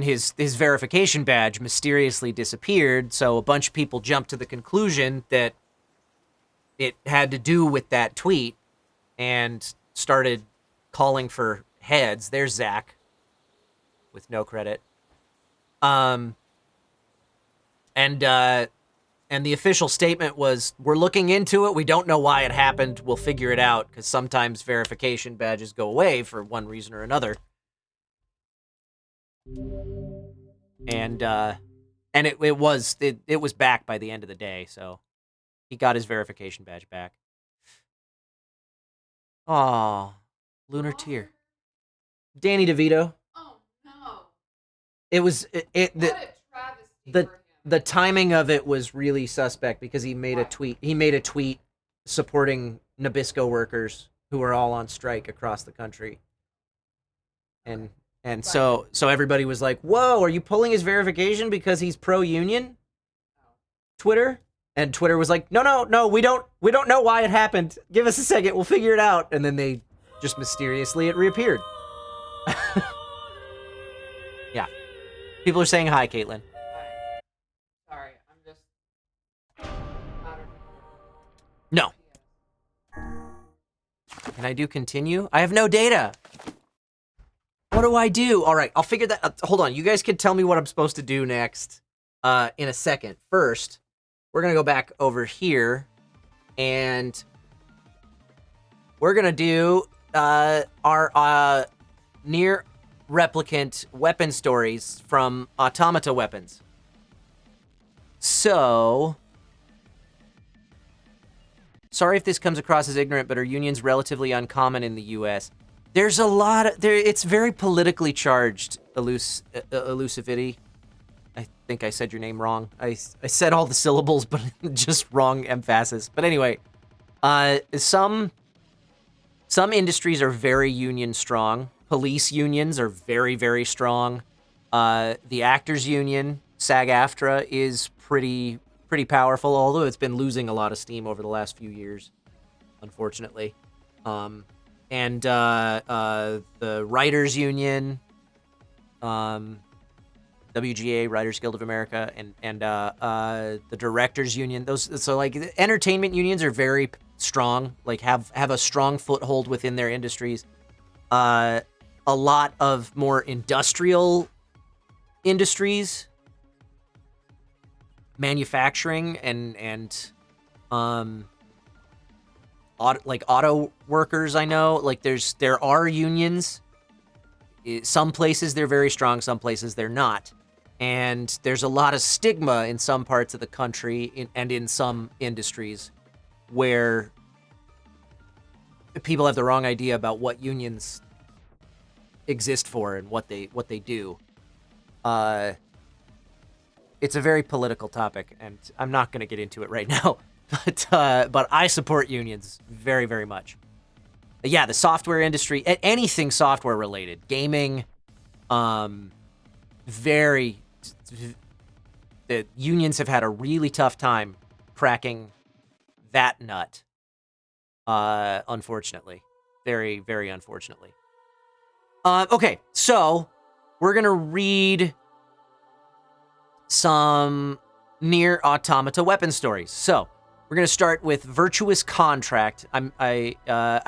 [SPEAKER 6] his verification badge mysteriously disappeared, so a bunch of people jumped to the conclusion that it had to do with that tweet and started calling for heads. There's Zach with no credit. And the official statement was, we're looking into it. We don't know why it happened. We'll figure it out, because sometimes verification badges go away for one reason or another. And it was back by the end of the day, so he got his verification badge back. Aw, Lunar Tear. Danny DeVito.
[SPEAKER 9] Oh no.
[SPEAKER 6] It was the timing of it was really suspect, because he made a tweet. He made a tweet supporting Nabisco workers who are all on strike across the country. And so everybody was like, "Whoa, are you pulling his verification because he's pro-union?" Twitter? And Twitter was like, "No, we don't know why it happened. Give us a second, we'll figure it out." And then they just mysteriously it reappeared. Yeah. People are saying hi, Caitlin.
[SPEAKER 9] Sorry, I'm just out of...
[SPEAKER 6] No. Can I do continue? I have no data. What do I do? All right, I'll figure that out. Hold on. You guys can tell me what I'm supposed to do next in a second. First, we're going to go back over here, and we're going to do our NieR Replicant weapon stories from Automata Weapons. So, sorry if this comes across as ignorant, but are unions relatively uncommon in the U.S.? There's a lot of... it's very politically charged, Elusivity. I think I said your name wrong. I said all the syllables, but just wrong emphasis. But anyway, some industries are very union strong. Police unions are very, very strong. The actors union, SAG-AFTRA, is pretty powerful, although it's been losing a lot of steam over the last few years, unfortunately. And the writers union, WGA, Writers Guild of America, and the directors union. So like entertainment unions are very strong, like have a strong foothold within their industries. A lot of more industrial industries, manufacturing and auto workers, I know, like there are unions. Some places they're very strong, some places they're not. And there's a lot of stigma in some parts of the country and in some industries where people have the wrong idea about what unions exist for and what they do. It's a very political topic, and I'm not going to get into it right now. But I support unions very, very much. Yeah, the software industry, anything software related, gaming, the unions have had a really tough time cracking that nut. Unfortunately, very, very unfortunately. Okay, so we're gonna read some NieR Automata weapon stories. So we're gonna start with Virtuous Contract. I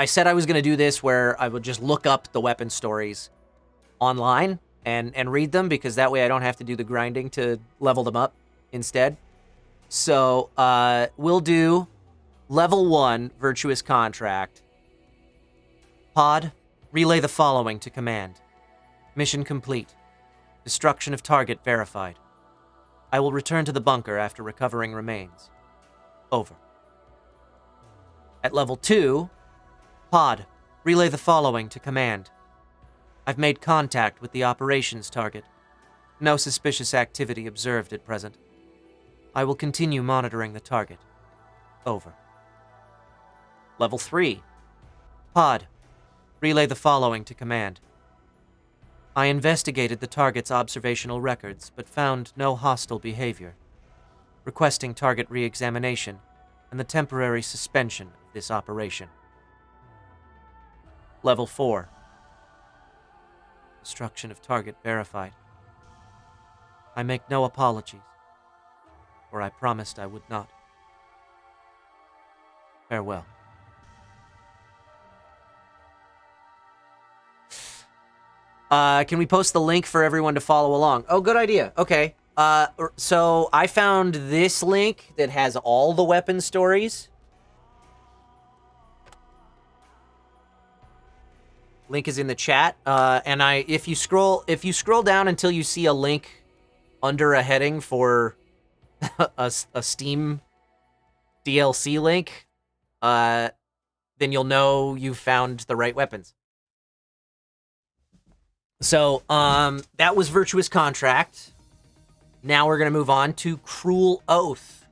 [SPEAKER 6] said I was gonna do this where I would just look up the weapon stories online and read them, because that way I don't have to do the grinding to level them up instead. So we'll do level 1 Virtuous Contract. Pod, relay the following to command. Mission complete. Destruction of target verified. I will return to the bunker after recovering remains. Over. At level 2, Pod, relay the following to command. I've made contact with the operations target. No suspicious activity observed at present. I will continue monitoring the target. Over. Level 3, Pod, relay the following to command. I investigated the target's observational records, but found no hostile behavior. Requesting target re-examination and the temporary suspension of this operation. Level 4. Destruction of target verified. I make no apologies, for I promised I would not. Farewell. Can we post the link for everyone to follow along? Oh, good idea. Okay. So I found this link that has all the weapon stories. Link is in the chat. And if you scroll down until you see a link under a heading for a Steam DLC link, then you'll know you've found the right weapons. So, that was Virtuous Contract. Now we're going to move on to Cruel Oath.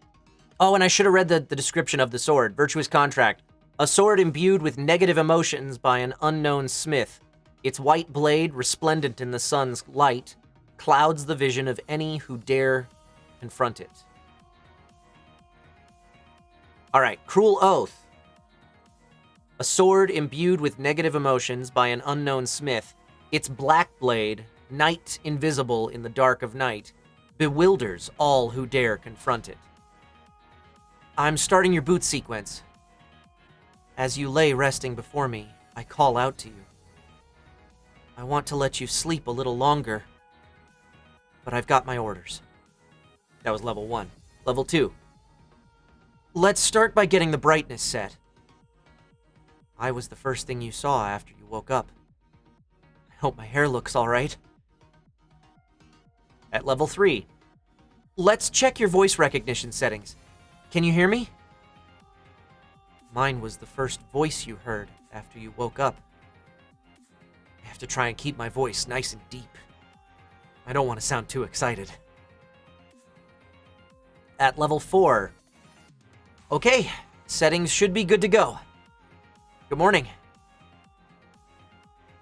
[SPEAKER 6] Oh, and I should have read the description of the sword. Virtuous Contract. A sword imbued with negative emotions by an unknown smith. Its white blade, resplendent in the sun's light, clouds the vision of any who dare confront it. All right, Cruel Oath. A sword imbued with negative emotions by an unknown smith. Its black blade, night invisible in the dark of night, bewilders all who dare confront it. I'm starting your boot sequence. As you lay resting before me, I call out to you. I want to let you sleep a little longer, but I've got my orders. That was level 1. Level 2.
[SPEAKER 3] Let's start by getting the brightness set. I was the first thing you saw after you woke up. I hope my hair looks alright. At level 3, let's check your voice recognition settings. Can you hear me? Mine was the first voice you heard after you woke up. I have to try and keep my voice nice and deep. I don't want to sound too excited. At level 4. Okay, settings should be good to go. Good morning.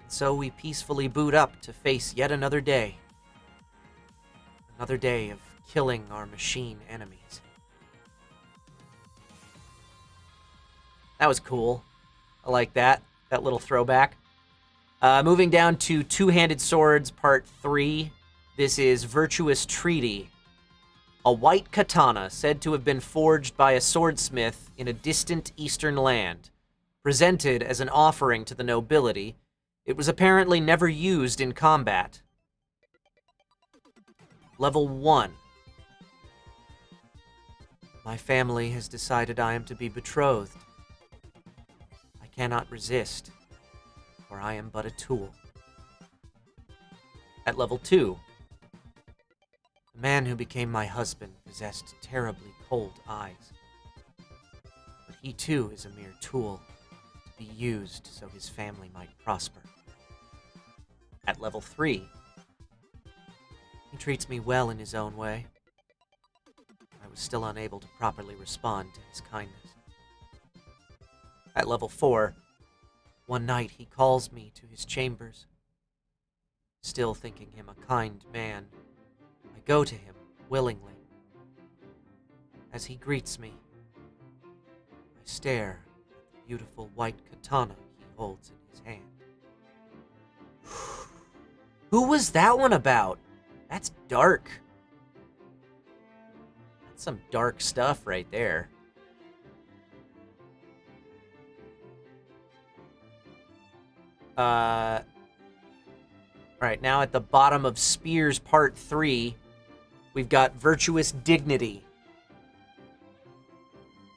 [SPEAKER 3] And so we peacefully boot up to face yet another day. Another day of killing our machine enemies. That was cool. I like that little throwback. Moving down to Two-Handed Swords, Part 3. This is Virtuous Treaty. A white katana said to have been forged by a swordsmith in a distant eastern land. Presented as an offering to the nobility, it was apparently never used in combat. Level 1. My family has decided I am to be betrothed. I cannot resist, for I am but a tool. At level 2. The man who became my husband possessed terribly cold eyes. But he too is a mere tool, to be used so his family might prosper. At level 3. He treats me well in his own way. I was still unable to properly respond to his kindness. At level 4, one night he calls me to his chambers. Still thinking him a kind man, I go to him willingly. As he greets me, I stare at the beautiful white katana he holds in his hand. Who was that one about? That's dark. That's some dark stuff right there. Alright, now at the bottom of Spears Part 3, we've got Virtuous Dignity.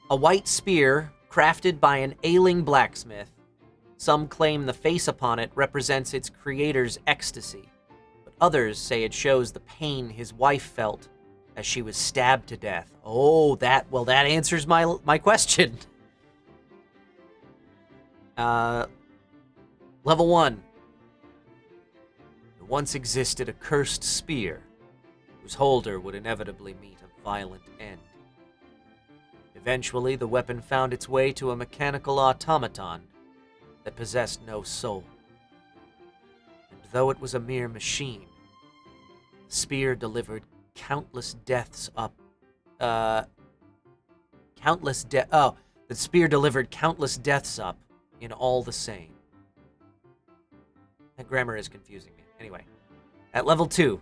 [SPEAKER 3] A white spear crafted by an ailing blacksmith. Some claim the face upon it represents its creator's ecstasy, but others say it shows the pain his wife felt as she was stabbed to death. Oh, that answers my question. Level 1. There once existed a cursed spear, whose holder would inevitably meet a violent end. Eventually, the weapon found its way to a mechanical automaton that possessed no soul. And though it was a mere machine, the spear delivered countless deaths the spear delivered countless deaths up in all the same. That grammar is confusing me. Anyway, at level 2,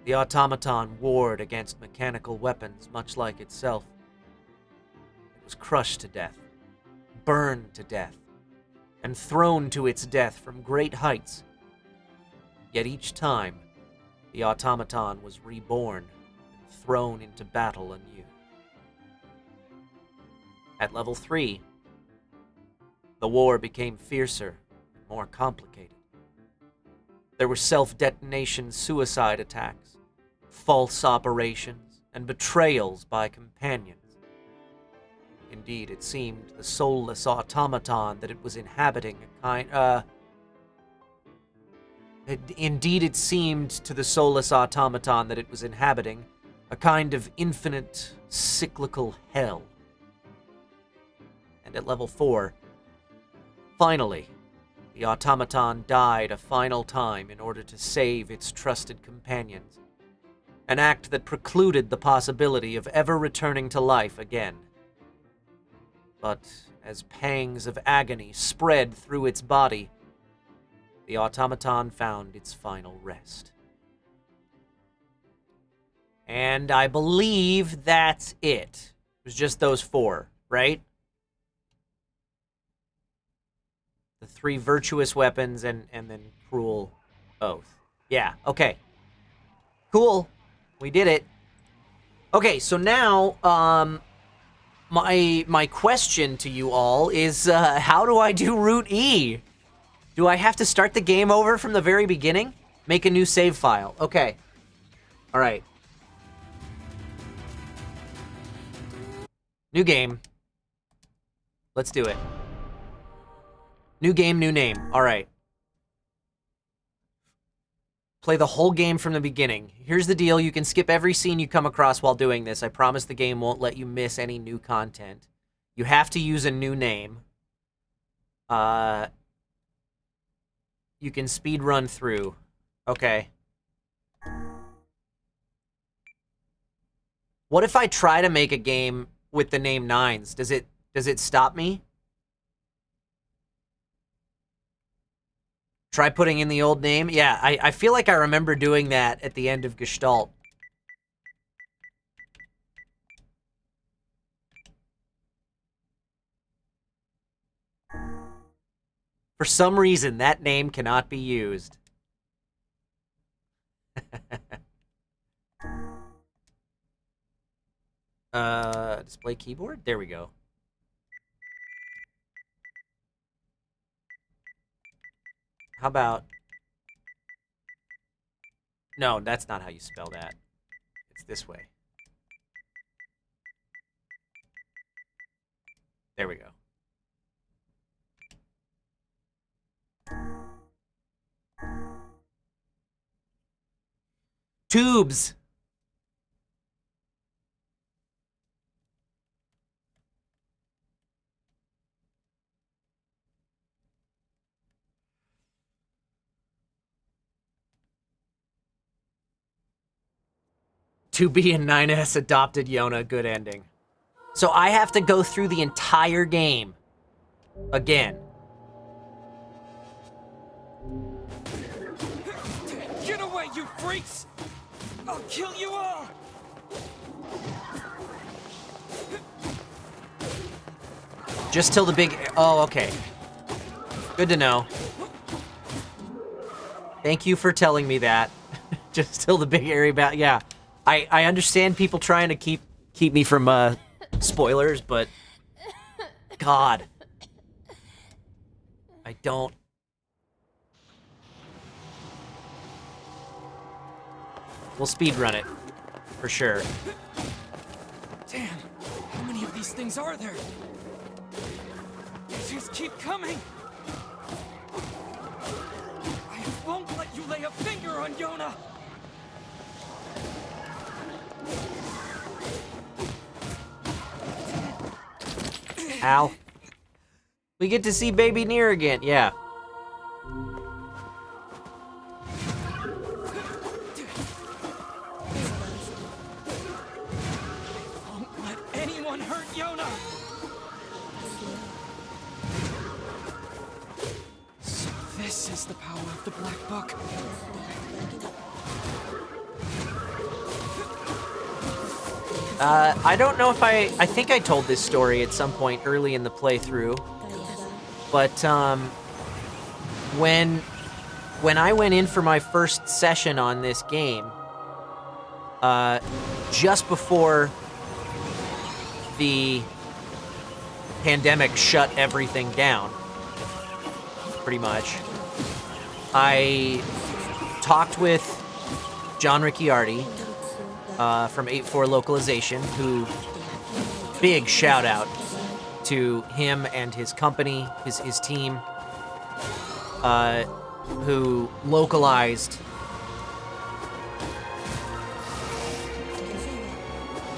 [SPEAKER 3] the automaton warred against mechanical weapons much like itself. It was crushed to death, burned to death, and thrown to its death from great heights. Yet each time, the automaton was reborn and thrown into battle anew. At level 3, the war became fiercer and more complicated. There were self-detonation suicide attacks, false operations, and betrayals by companions. Indeed, it seemed the soulless automaton that it was inhabiting Indeed, it seemed to the soulless automaton that it was inhabiting a kind of infinite, cyclical hell. And at level 4, finally, the automaton died a final time in order to save its trusted companions, an act that precluded the possibility of ever returning to life again. But as pangs of agony spread through its body, the automaton found its final rest. And I believe that's it. It was just those 4, right? The 3 virtuous weapons and then cruel oath. Yeah, okay. Cool. We did it.
[SPEAKER 6] Okay, so now, my question to you all is, how do I do Route E? Do I have to start the game over from the very beginning? Make a new save file. Okay. All right. New game. Let's do it. New game, new name. All right. Play the whole game from the beginning. Here's the deal. You can skip every scene you come across while doing this. I promise the game won't let you miss any new content. You have to use a new name. You can speed run through. Okay. What if I try to make a game with the name Nines? Does it stop me? Try putting in the old name? Yeah, I feel like I remember doing that at the end of Gestalt. For some reason, that name cannot be used. Display keyboard? There we go. How about... No, that's not how you spell that. It's this way. There we go. Tubes! To be in 9S adopted Yona, good ending. So I have to go through the entire game again.
[SPEAKER 2] Get away, you freaks! I'll kill you all!
[SPEAKER 6] Just till the big... Oh, okay. Good to know. Thank you for telling me that. Just till the big area battle. Yeah. I understand people trying to keep me from spoilers, but God, I don't. We'll speedrun it for sure.
[SPEAKER 2] Damn, how many of these things are there? They just keep coming. I won't let you lay a finger on Yona.
[SPEAKER 6] Ow. We get to see baby NieR again. Yeah.
[SPEAKER 2] Won't let anyone hurt Yona. So this is the power of the Black Book.
[SPEAKER 6] I don't know if I think I told this story at some point early in the playthrough, but when I went in for my first session on this game, just before the pandemic shut everything down, pretty much, I talked with John Ricciardi, from 8.4 Localization, who, big shout out to him and his company, his team, who localized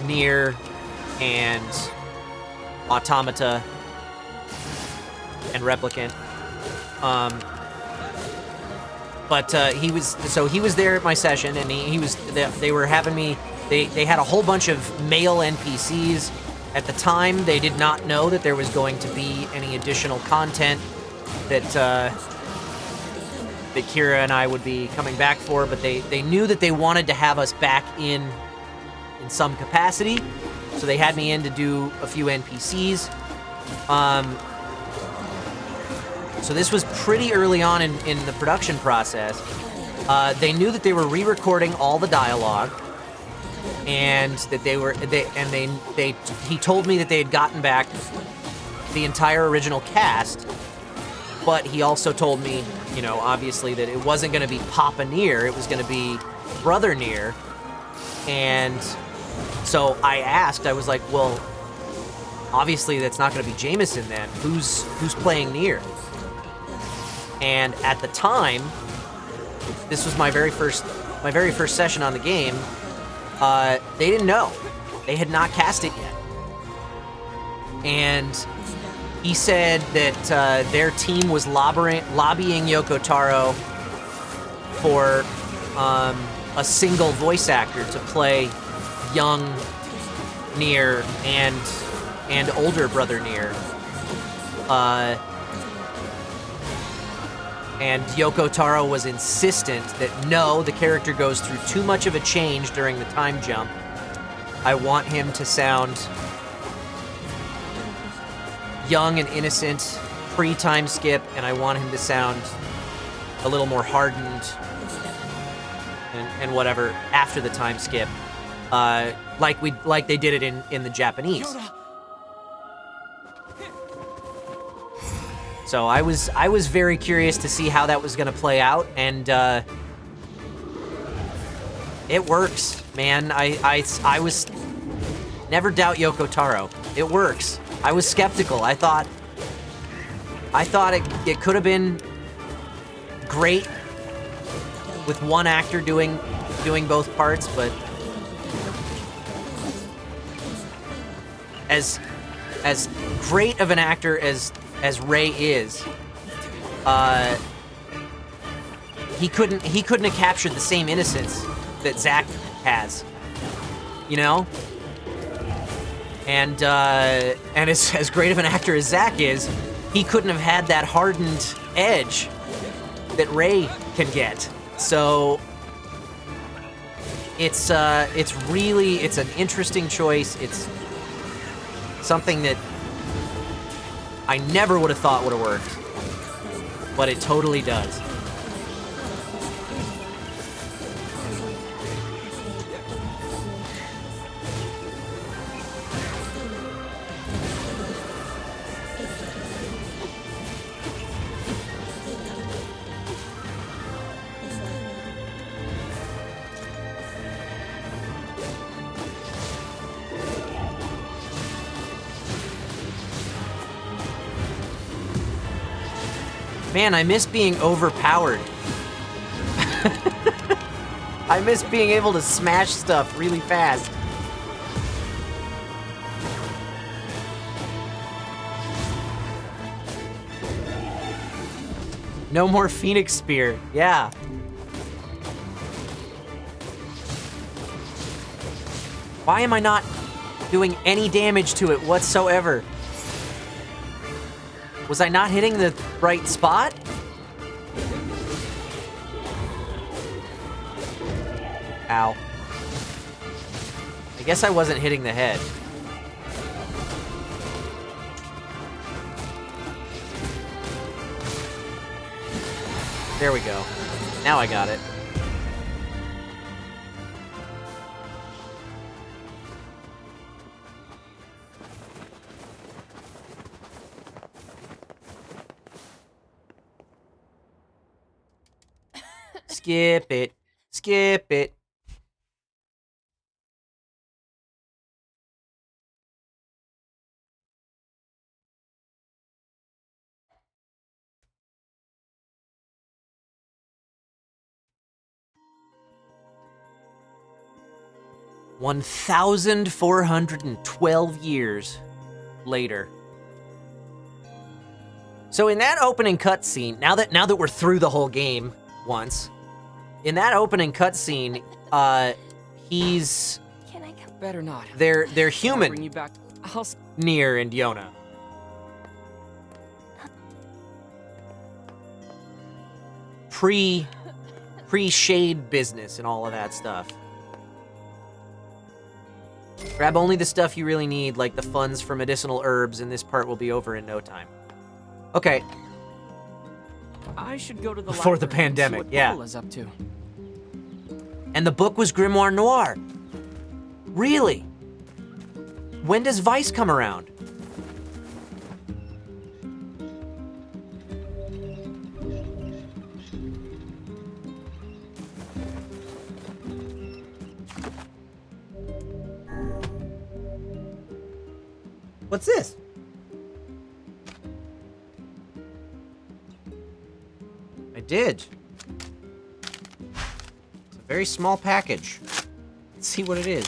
[SPEAKER 6] NieR and Automata and Replicant. But he was there at my session, and they were having me. They had a whole bunch of male NPCs. At the time, they did not know that there was going to be any additional content that Kira and I would be coming back for, but they knew that they wanted to have us back in some capacity, so they had me in to do a few NPCs. So this was pretty early on in the production process. They knew that they were re-recording all the dialogue, and that he told me that they had gotten back the entire original cast, but he also told me, you know, obviously that it wasn't going to be Papa NieR, it was going to be Brother NieR. And so I asked, I was like, well, obviously that's not going to be Jameson then. Who's playing NieR? And at the time, this was my very first session on the game, they didn't know. They had not cast it yet. And he said that their team was lobbying Yoko Taro for a single voice actor to play young NieR and older Brother NieR. And Yoko Taro was insistent that no, the character goes through too much of a change during the time jump. I want him to sound young and innocent pre-time skip, and I want him to sound a little more hardened and whatever after the time skip, like they did it in the Japanese. So I was very curious to see how that was going to play out, and it works, man. I was never doubt Yoko Taro. It works. I was skeptical. I thought it could have been great with one actor doing both parts, but as great of an actor as Ray is, he couldn't have captured the same innocence that Zack has, you know? And as great of an actor as Zack is, he couldn't have had that hardened edge that Ray can get. So it's an interesting choice. It's something that I never would have thought would have worked, but it totally does. Man, I miss being overpowered. I miss being able to smash stuff really fast. No more Phoenix Spear. Yeah. Why am I not doing any damage to it whatsoever? Was I not hitting the right spot? Ow. I guess I wasn't hitting the head. There we go. Now I got it. Skip it. Skip it. $1,412 years later. So in that opening cutscene, now that we're through the whole game once, in that opening cutscene, he's
[SPEAKER 2] better not.
[SPEAKER 6] They're
[SPEAKER 2] I'll
[SPEAKER 6] human,
[SPEAKER 2] bring you back.
[SPEAKER 6] NieR and Yona. Pre-shade business and all of that stuff. Grab only the stuff you really need, like the funds for medicinal herbs, and this part will be over in no time. Okay.
[SPEAKER 2] I should go to the
[SPEAKER 6] Before the
[SPEAKER 2] library and see
[SPEAKER 6] pandemic,
[SPEAKER 2] what
[SPEAKER 6] yeah.
[SPEAKER 2] Paul is up to.
[SPEAKER 6] And the book was Grimoire Noir. Really? When does Vice come around? What's this? I did. It's a very small package. Let's see what it is.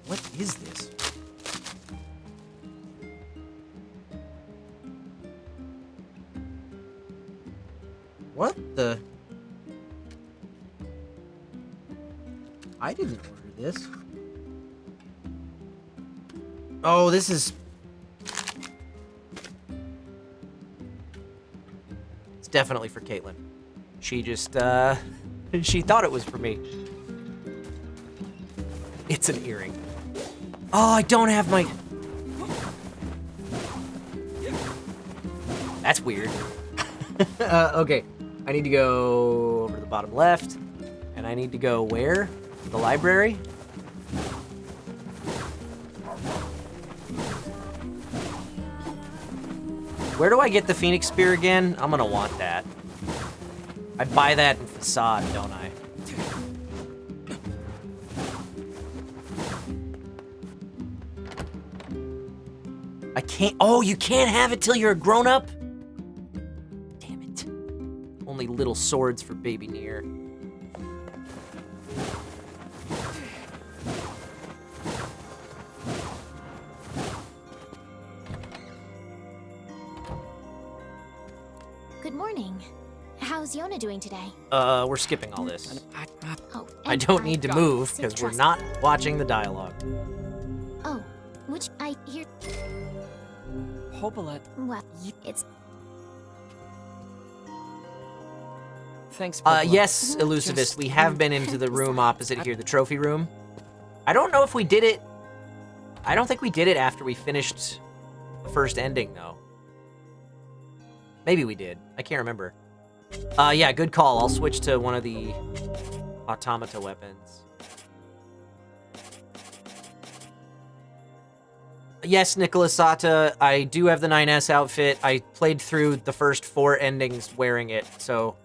[SPEAKER 6] What is this? What the? I didn't order this. Oh, this is... It's definitely for Caitlin. She just, she thought it was for me. It's an earring. Oh, I don't have my... That's weird. Okay, I need to go over to the bottom left. And I need to go where? The library? Where do I get the Phoenix Spear again? I'm gonna want that. I buy that in Facade, don't I? I can't... Oh, you can't have it till you're a grown-up? Damn it. Only little swords for baby NieR.
[SPEAKER 8] Good morning. How's Yona doing today?
[SPEAKER 6] We're skipping all this.
[SPEAKER 8] Oh,
[SPEAKER 6] I
[SPEAKER 8] and
[SPEAKER 6] don't need to move,
[SPEAKER 8] Say
[SPEAKER 6] because we're
[SPEAKER 8] trust-
[SPEAKER 6] not watching the dialogue.
[SPEAKER 8] Oh, which I hear.
[SPEAKER 2] Hobalet,
[SPEAKER 8] Well, it's.
[SPEAKER 2] thanks.
[SPEAKER 6] Yes, Elusivist, we have been into the room opposite here, the trophy room. I don't know if we did it... I don't think we did it after we finished the first ending, though. Maybe we did. I can't remember. Yeah, good call. I'll switch to one of the automata weapons. Yes, Nicholas Sata, I do have the 9S outfit. I played through the first 4 endings wearing it, so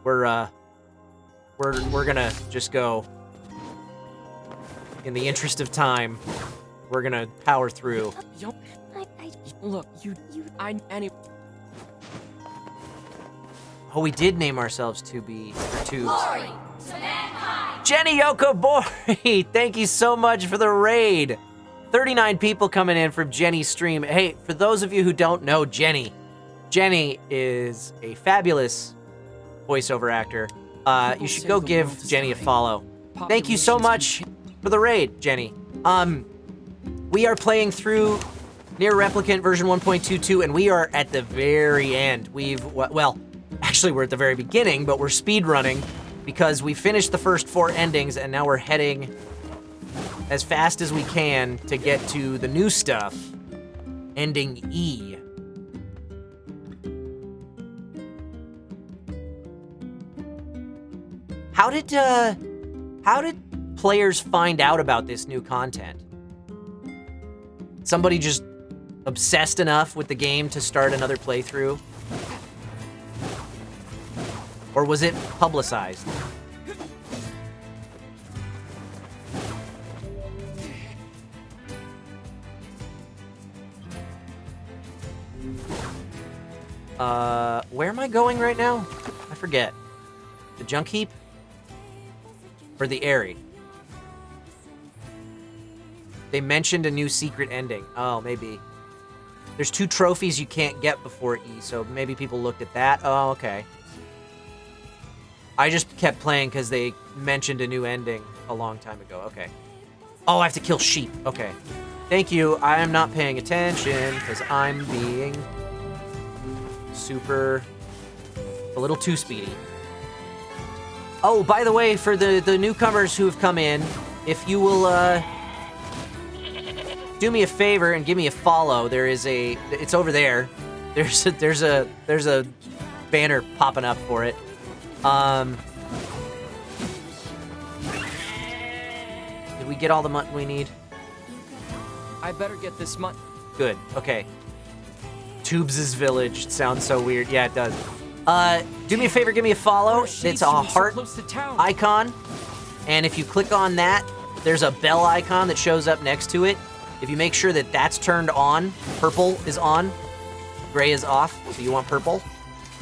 [SPEAKER 6] we're gonna just go. In the interest of time, we're gonna power through.
[SPEAKER 2] Look, any.
[SPEAKER 6] Oh, we did name ourselves 2B, or Tubes. Jenny Yokobori, thank you so much for the raid. 39 people coming in from Jenny's stream. Hey, for those of you who don't know Jenny is a fabulous voiceover actor. You should go give Jenny a follow. Thank you so much for the raid, Jenny. We are playing through NieR Replicant version 1.22, and we are at the very end. Well, actually we're at the very beginning, but we're speedrunning because we finished the first 4 endings, and now we're heading as fast as we can to get to the new stuff, ending E. How did players find out about this new content? Somebody just obsessed enough with the game to start another playthrough? Or was it publicized? Where am I going right now? I forget. The junk heap? Or the Airy? They mentioned a new secret ending. Oh, maybe. There's 2 trophies you can't get before E, so maybe people looked at that. Oh, okay. I just kept playing because they mentioned a new ending a long time ago. Okay. Oh, I have to kill sheep. Okay. Thank you. I am not paying attention because I'm being a little too speedy. Oh, by the way, for the newcomers who have come in, if you will do me a favor and give me a follow, it's over there. There's a banner popping up for it. Did we get all the mutton we need?
[SPEAKER 2] I better get this month.
[SPEAKER 6] Good. Okay. Tubes' village sounds so weird. Yeah, it does. Do me a favor, give me a follow. It's a heart icon. And if you click on that, there's a bell icon that shows up next to it. If you make sure that that's turned on, purple is on, gray is off, so you want purple,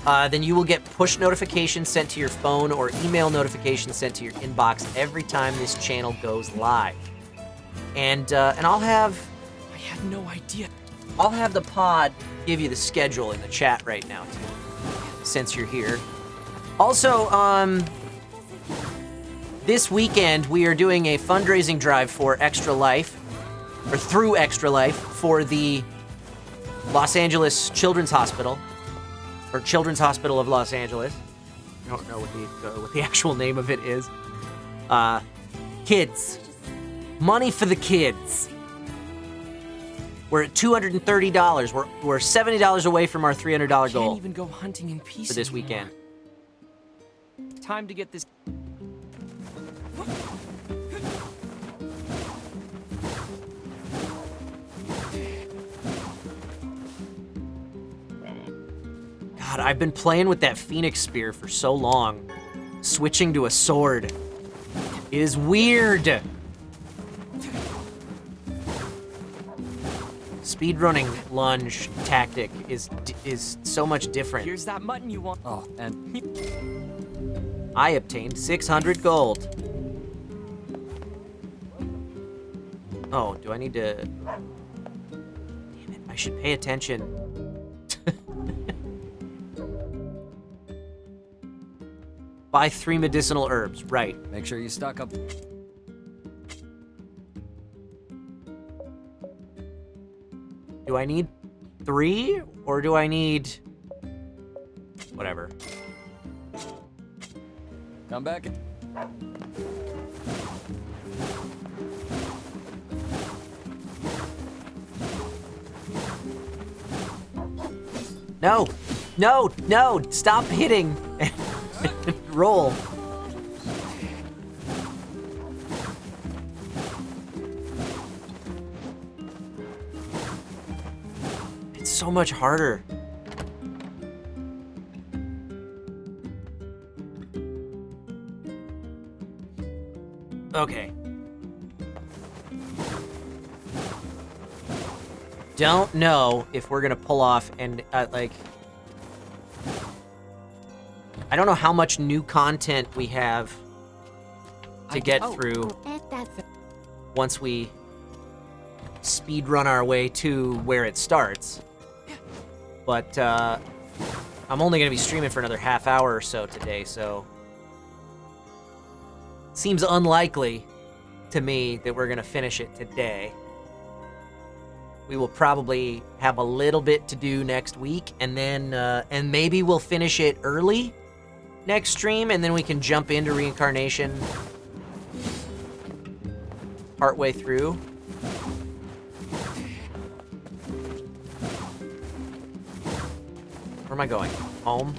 [SPEAKER 6] then you will get push notifications sent to your phone or email notifications sent to your inbox every time this channel goes live. And I'll have...
[SPEAKER 2] I had no idea.
[SPEAKER 6] I'll have the pod give you the schedule in the chat right now, too, since you're here. Also, this weekend we are doing a fundraising drive for Extra Life, or through Extra Life, for the Los Angeles Children's Hospital, or Children's Hospital of Los Angeles. I don't know what the actual name of it is. Kids. Money for the kids. We're at $230. We're $70 away from our $300 goal.
[SPEAKER 2] Can't even go hunting in peace
[SPEAKER 6] for this
[SPEAKER 2] anymore.
[SPEAKER 6] weekend.
[SPEAKER 2] Time to get this.
[SPEAKER 6] God, I've been playing with that Phoenix Spear for so long. Switching to a sword is weird. Speedrunning lunge tactic is so much different.
[SPEAKER 2] Here's that mutton you want. Oh, and
[SPEAKER 6] I obtained 600 gold. Oh, do I need to... Damn it, I should pay attention. Buy 3 medicinal herbs, right.
[SPEAKER 2] Make sure you stock up.
[SPEAKER 6] Do I need 3 or do I need whatever?
[SPEAKER 2] Come back.
[SPEAKER 6] No, no, no, stop hitting. Roll. It's so much harder. Okay. Don't know if we're gonna pull off and like... I don't know how much new content we have to get through once we speedrun our way to where it starts. But I'm only gonna be streaming for another half hour or so today, so seems unlikely to me that we're gonna finish it today. We will probably have a little bit to do next week, and then and maybe we'll finish it early next stream, and then we can jump into reincarnation partway through. Where am I going? Home?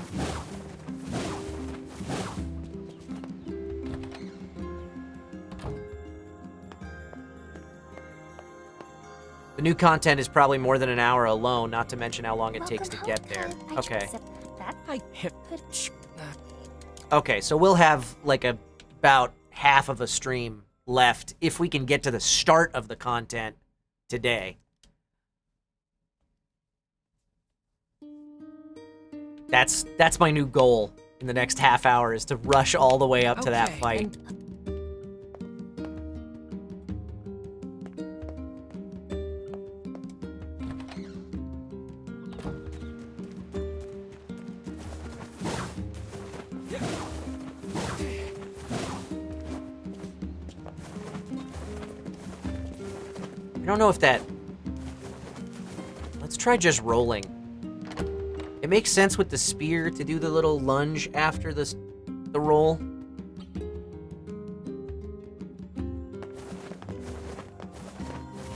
[SPEAKER 6] The new content is probably more than an hour alone, not to mention how long it takes to get there. Okay. Okay, so we'll have like about half of a stream left if we can get to the start of the content today. That's my new goal in the next half hour, is to rush all the way up to that fight. I don't know if that... Let's try just rolling. It makes sense with the spear to do the little lunge after the roll.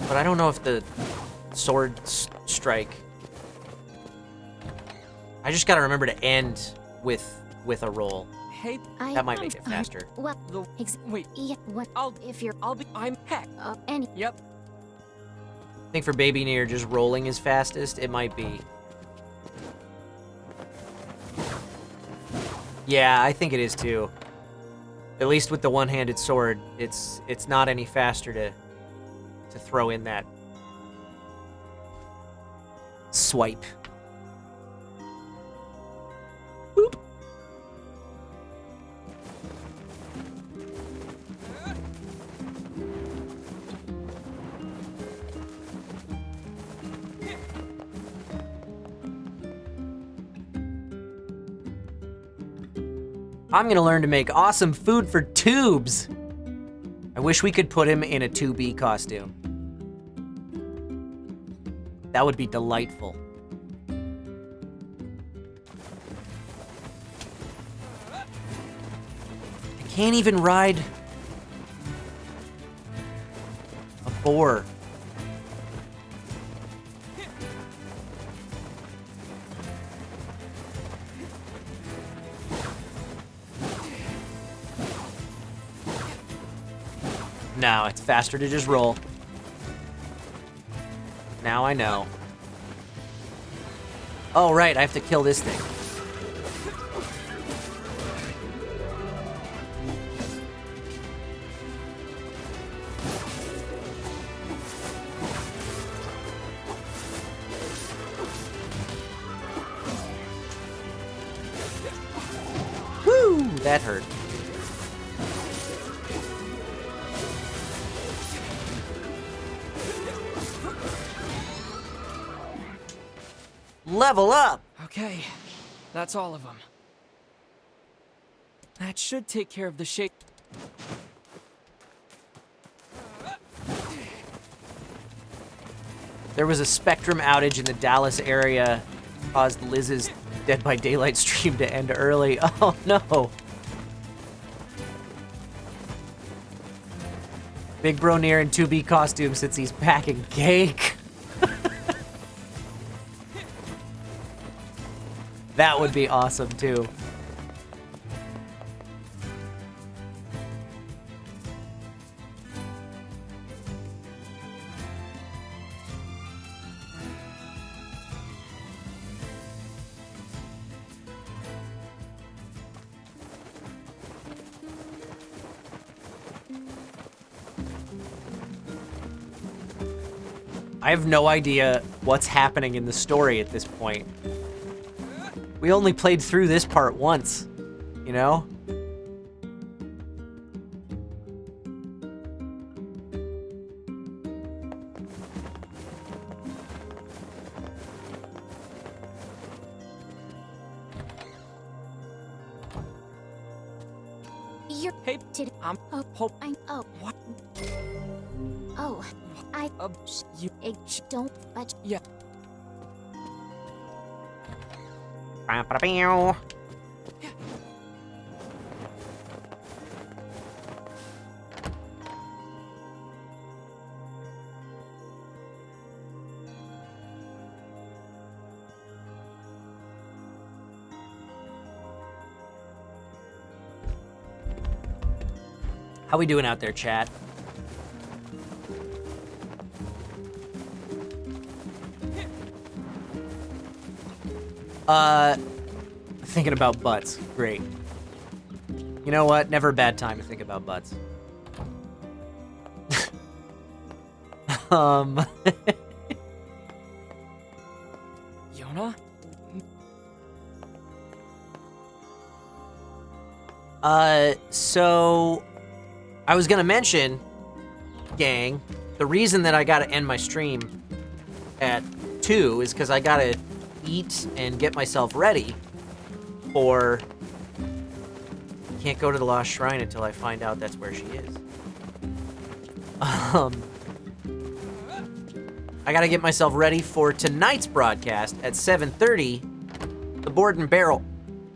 [SPEAKER 6] But I don't know if the sword strike I just gotta remember to end with a roll.
[SPEAKER 2] Hey,
[SPEAKER 6] That might make it faster.
[SPEAKER 8] What?
[SPEAKER 2] wait.
[SPEAKER 8] Yeah, what?
[SPEAKER 2] I'm heck.
[SPEAKER 8] Any.
[SPEAKER 2] Yep.
[SPEAKER 6] I think for Baby NieR, just rolling is fastest. It might be. Yeah, I think it is too. At least with the one-handed sword, it's not any faster to throw in that swipe. Boop. I'm gonna learn to make awesome food for tubes. I wish we could put him in a 2B costume. That would be delightful. I can't even ride a boar. No, it's faster to just roll. Now I know. Oh, right, I have to kill this thing. Woo! That hurt. Level up!
[SPEAKER 2] Okay, that's all of them. That should take care of the shape.
[SPEAKER 6] There was a Spectrum outage in the Dallas area, caused Liz's Dead by Daylight stream to end early. Oh no! Big Bro NieR in 2B costume since he's packing cake. That would be awesome too. I have no idea what's happening in the story at this point. We only played through this part once, you know?
[SPEAKER 8] You're.
[SPEAKER 2] Hey, I'm hope.
[SPEAKER 8] What? Oh, I.
[SPEAKER 2] You.
[SPEAKER 8] Don't. But.
[SPEAKER 2] Yeah.
[SPEAKER 6] How we doing out there, chat? Thinking about butts. Great. You know what? Never a bad time to think about butts.
[SPEAKER 2] Yona?
[SPEAKER 6] So I was gonna mention, gang, the reason that I gotta end my stream at 2 is because I gotta eat and get myself ready for... Can't go to the Lost Shrine until I find out that's where she is. I gotta get myself ready for tonight's broadcast at 7:30, the Board and Barrel.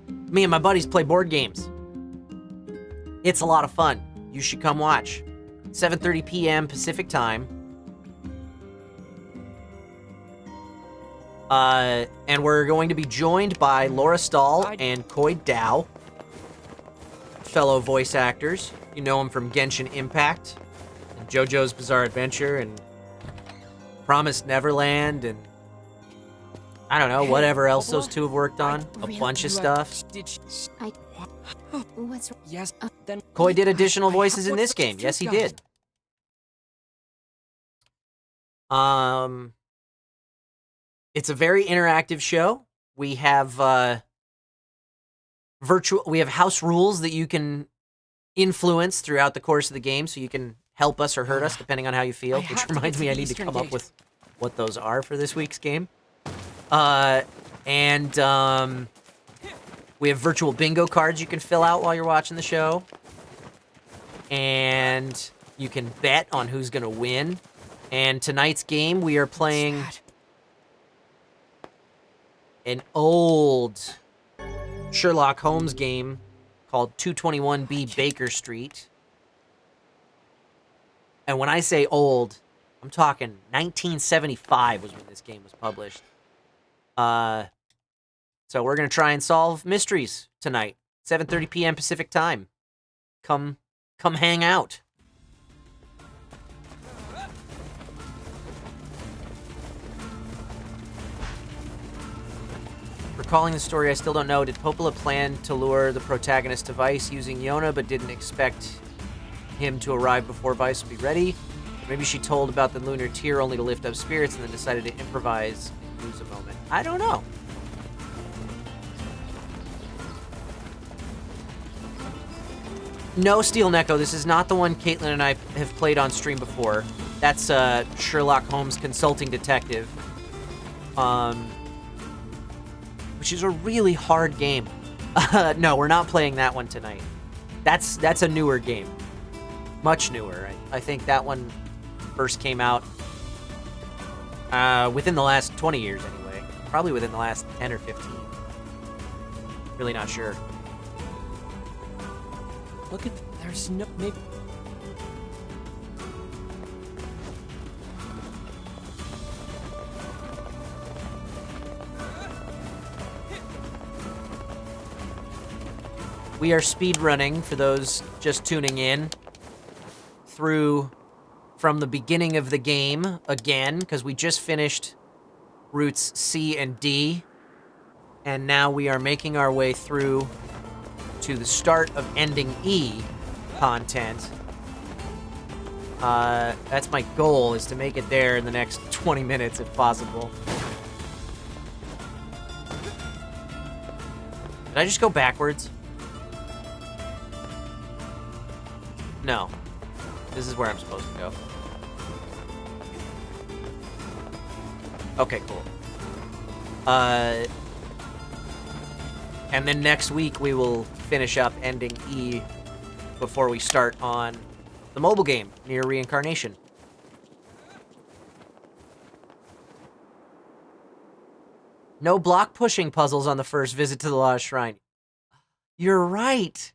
[SPEAKER 6] Me and my buddies play board games. It's a lot of fun. You should come watch. 7:30 p.m. Pacific time. And we're going to be joined by Laura Stahl and Koi Dao, fellow voice actors. You know them from Genshin Impact, and JoJo's Bizarre Adventure, and Promised Neverland, and I don't know, whatever else those two have worked on. A bunch of stuff.
[SPEAKER 8] What's
[SPEAKER 2] Yes, then.
[SPEAKER 6] Koi did additional voices in this game. Yes, he did. It's a very interactive show. We have we have house rules that you can influence throughout the course of the game, so you can help us or hurt us depending on how you feel. Which reminds me, I need to come up with what those are for this week's game. We have virtual bingo cards you can fill out while you're watching the show. And you can bet on who's going to win. And tonight's game, we are playing an old Sherlock Holmes game called 221B Baker Street. And when I say old, I'm talking 1975 was when this game was published. So we're going to try and solve mysteries tonight, 7:30 p.m. Pacific time. Come hang out. Recalling the story, I still don't know. Did Popola plan to lure the protagonist to Vice using Yona, but didn't expect him to arrive before Vice would be ready? Maybe she told about the lunar tear only to lift up spirits and then decided to improvise and lose a moment. I don't know. No, Steel Neko, this is not the one Caitlin and I have played on stream before. That's Sherlock Holmes Consulting Detective. Which is a really hard game. No, we're not playing that one tonight. That's a newer game. Much newer. I think that one first came out within the last 20 years anyway. Probably within the last 10 or 15. Really not sure.
[SPEAKER 2] Look at. There's no. Maybe.
[SPEAKER 6] We are speedrunning, for those just tuning in, through from the beginning of the game again, because we just finished routes C and D, and now we are making our way through to the start of ending E content. That's my goal, is to make it there in the next 20 minutes if possible. Did I just go backwards? No. This is where I'm supposed to go. Okay, cool. And then next week we will finish up ending E before we start on the mobile game, NieR Reincarnation. No block pushing puzzles on the first visit to the Lost Shrine. You're right.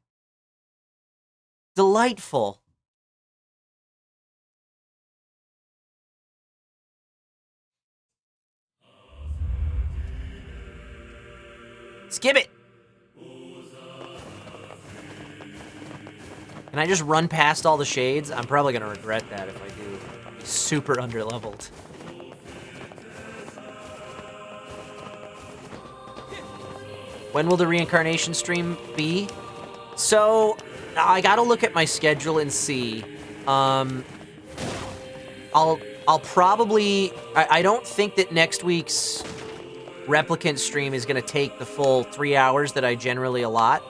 [SPEAKER 6] Delightful. Skip it. Can I just run past all the shades? I'm probably going to regret that if I do. I'm super underleveled. When will the reincarnation stream be? So, I gotta look at my schedule and see. I'll probably... I don't think that next week's Replicant stream is gonna take the full 3 hours that I generally allot.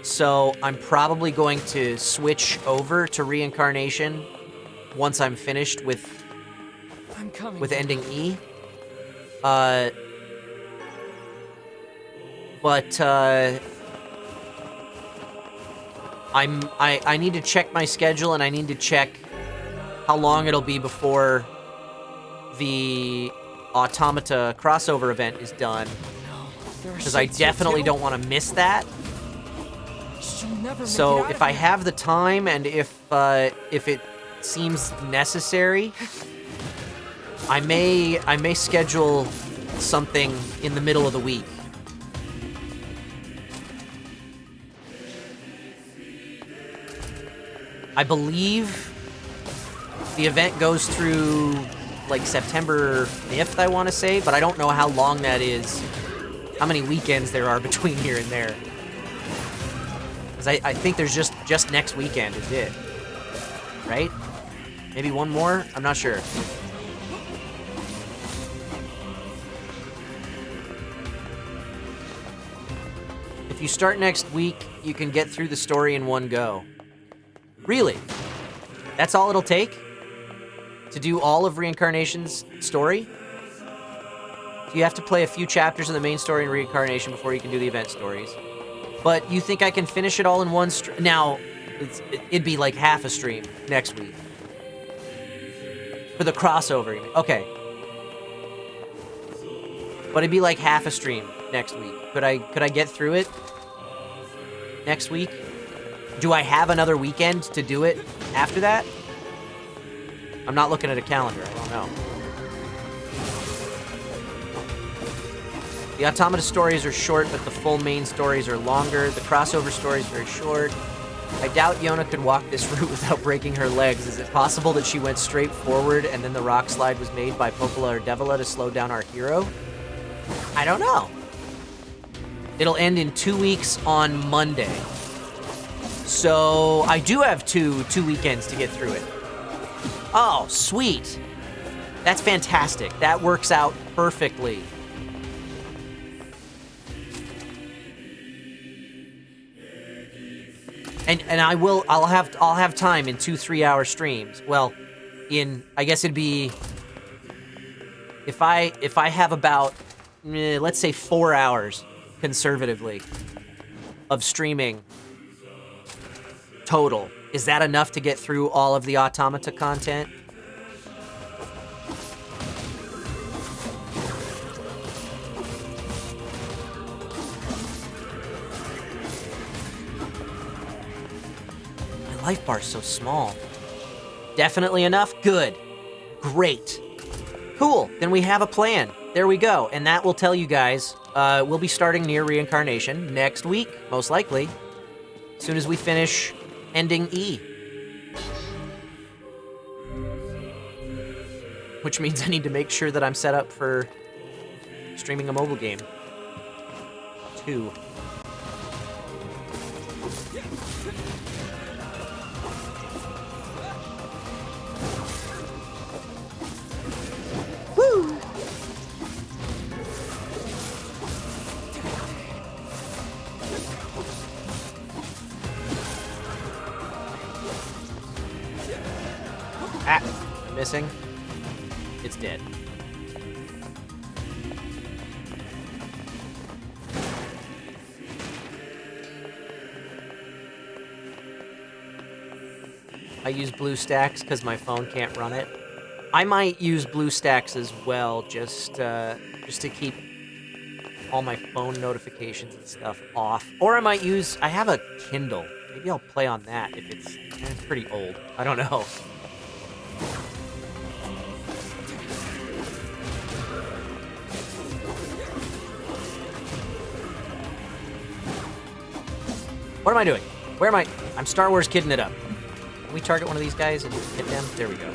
[SPEAKER 6] So, I'm probably going to switch over to reincarnation once I'm finished with ending E. But I need to check my schedule, and I need to check how long it'll be before the Automata crossover event is done. Because I definitely don't want to miss that. So if I have the time, and if it seems necessary, I may schedule something in the middle of the week. I believe the event goes through like September 5th, I want to say, but I don't know how long that is, how many weekends there are between here and there. Because I think there's just next weekend is it, right? Maybe one more? I'm not sure. If you start next week, you can get through the story in one go. Really? That's all it'll take? To do all of Reincarnation's story? So you have to play a few chapters of the main story in Reincarnation before you can do the event stories. But you think I can finish it all in one stream? Now, it'd be like half a stream next week. For the crossover, you mean? Okay. But it'd be like half a stream next week. Could I get through it next week? Do I have another weekend to do it after that? I'm not looking at a calendar. I don't know. The Automata stories are short, but the full main stories are longer. The crossover story is very short. I doubt Yona could walk this route without breaking her legs. Is it possible that she went straight forward and then the rock slide was made by Popola or Devila to slow down our hero? I don't know. It'll end in 2 weeks on Monday. So I do have two weekends to get through it. Oh, sweet. That's fantastic. That works out perfectly. And I'll have time in 2 3-hour streams. Well, I guess it'd be if I have about let's say 4 hours conservatively of streaming total. Is that enough to get through all of the Automata content? My life bar's so small. Definitely enough? Good. Great. Cool. Then we have a plan. There we go. And that will tell you guys, we'll be starting NieR Reincarnation next week, most likely. As soon as we finish ending E. Which means I need to make sure that I'm set up for streaming a mobile game. 2. Woo! Ah, missing. It's dead. I use BlueStacks because my phone can't run it. I might use BlueStacks as well, just to keep all my phone notifications and stuff off. Or I have a Kindle. Maybe I'll play on that if it's pretty old. I don't know. What am I doing? Where am I? I'm Star Wars kidding it up. Can we target one of these guys and hit them? There we go.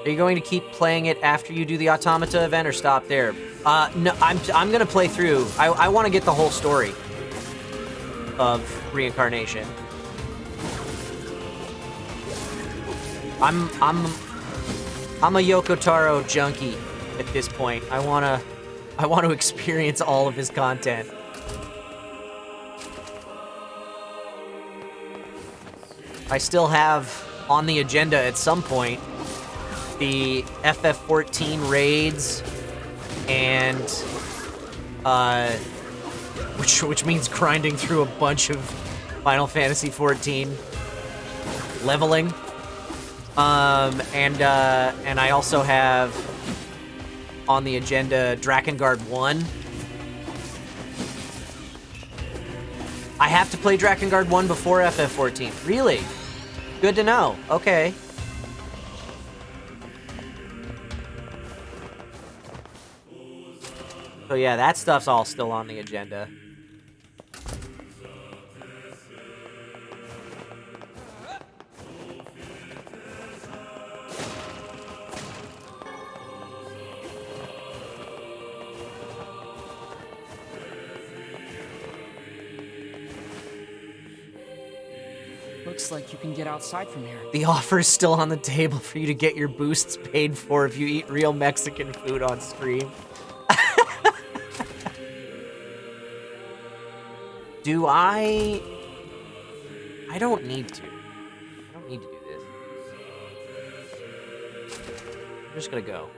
[SPEAKER 6] Are you going to keep playing it after you do the Automata event or stop there? No, I'm gonna play through. I want to get the whole story of Reincarnation. I'm a Yoko Taro junkie at this point. I wanna experience all of his content. I still have on the agenda at some point the FF14 raids and which means grinding through a bunch of Final Fantasy 14 leveling. And I also have on the agenda Drakengard 1 I have to play Drakengard 1 before FF14. Really? Good to know. Okay. So yeah, that stuff's all still on the agenda.
[SPEAKER 2] Looks like you can get outside from here.
[SPEAKER 6] The offer's still on the table for you to get your boosts paid for if you eat real Mexican food on stream. Do I don't need to. I don't need to do this. I'm just gonna go.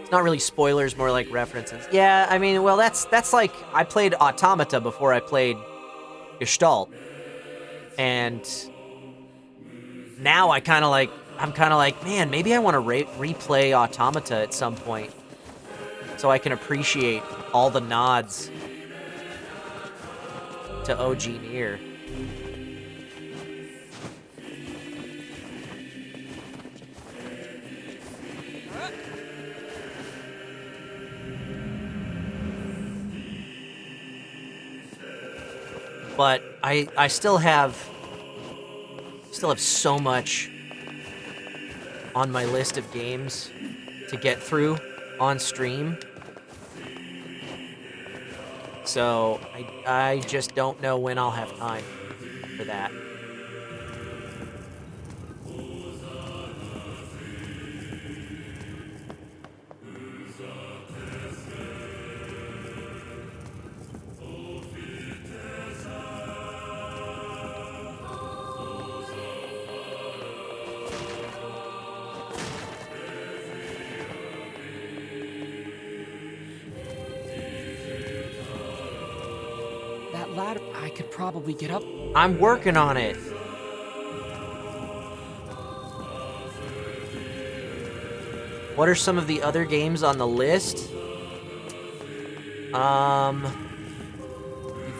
[SPEAKER 6] It's not really spoilers, more like references. Yeah, I mean, well, that's like, I played Automata before I played Gestalt. And now I'm kind of like, man, maybe I want to replay Automata at some point so I can appreciate all the nods to OG NieR. But I still have so much on my list of games to get through on stream. So I just don't know when I'll have time for that.
[SPEAKER 2] That ladder, I could probably get up.
[SPEAKER 6] I'm working on it. What are some of the other games on the list? You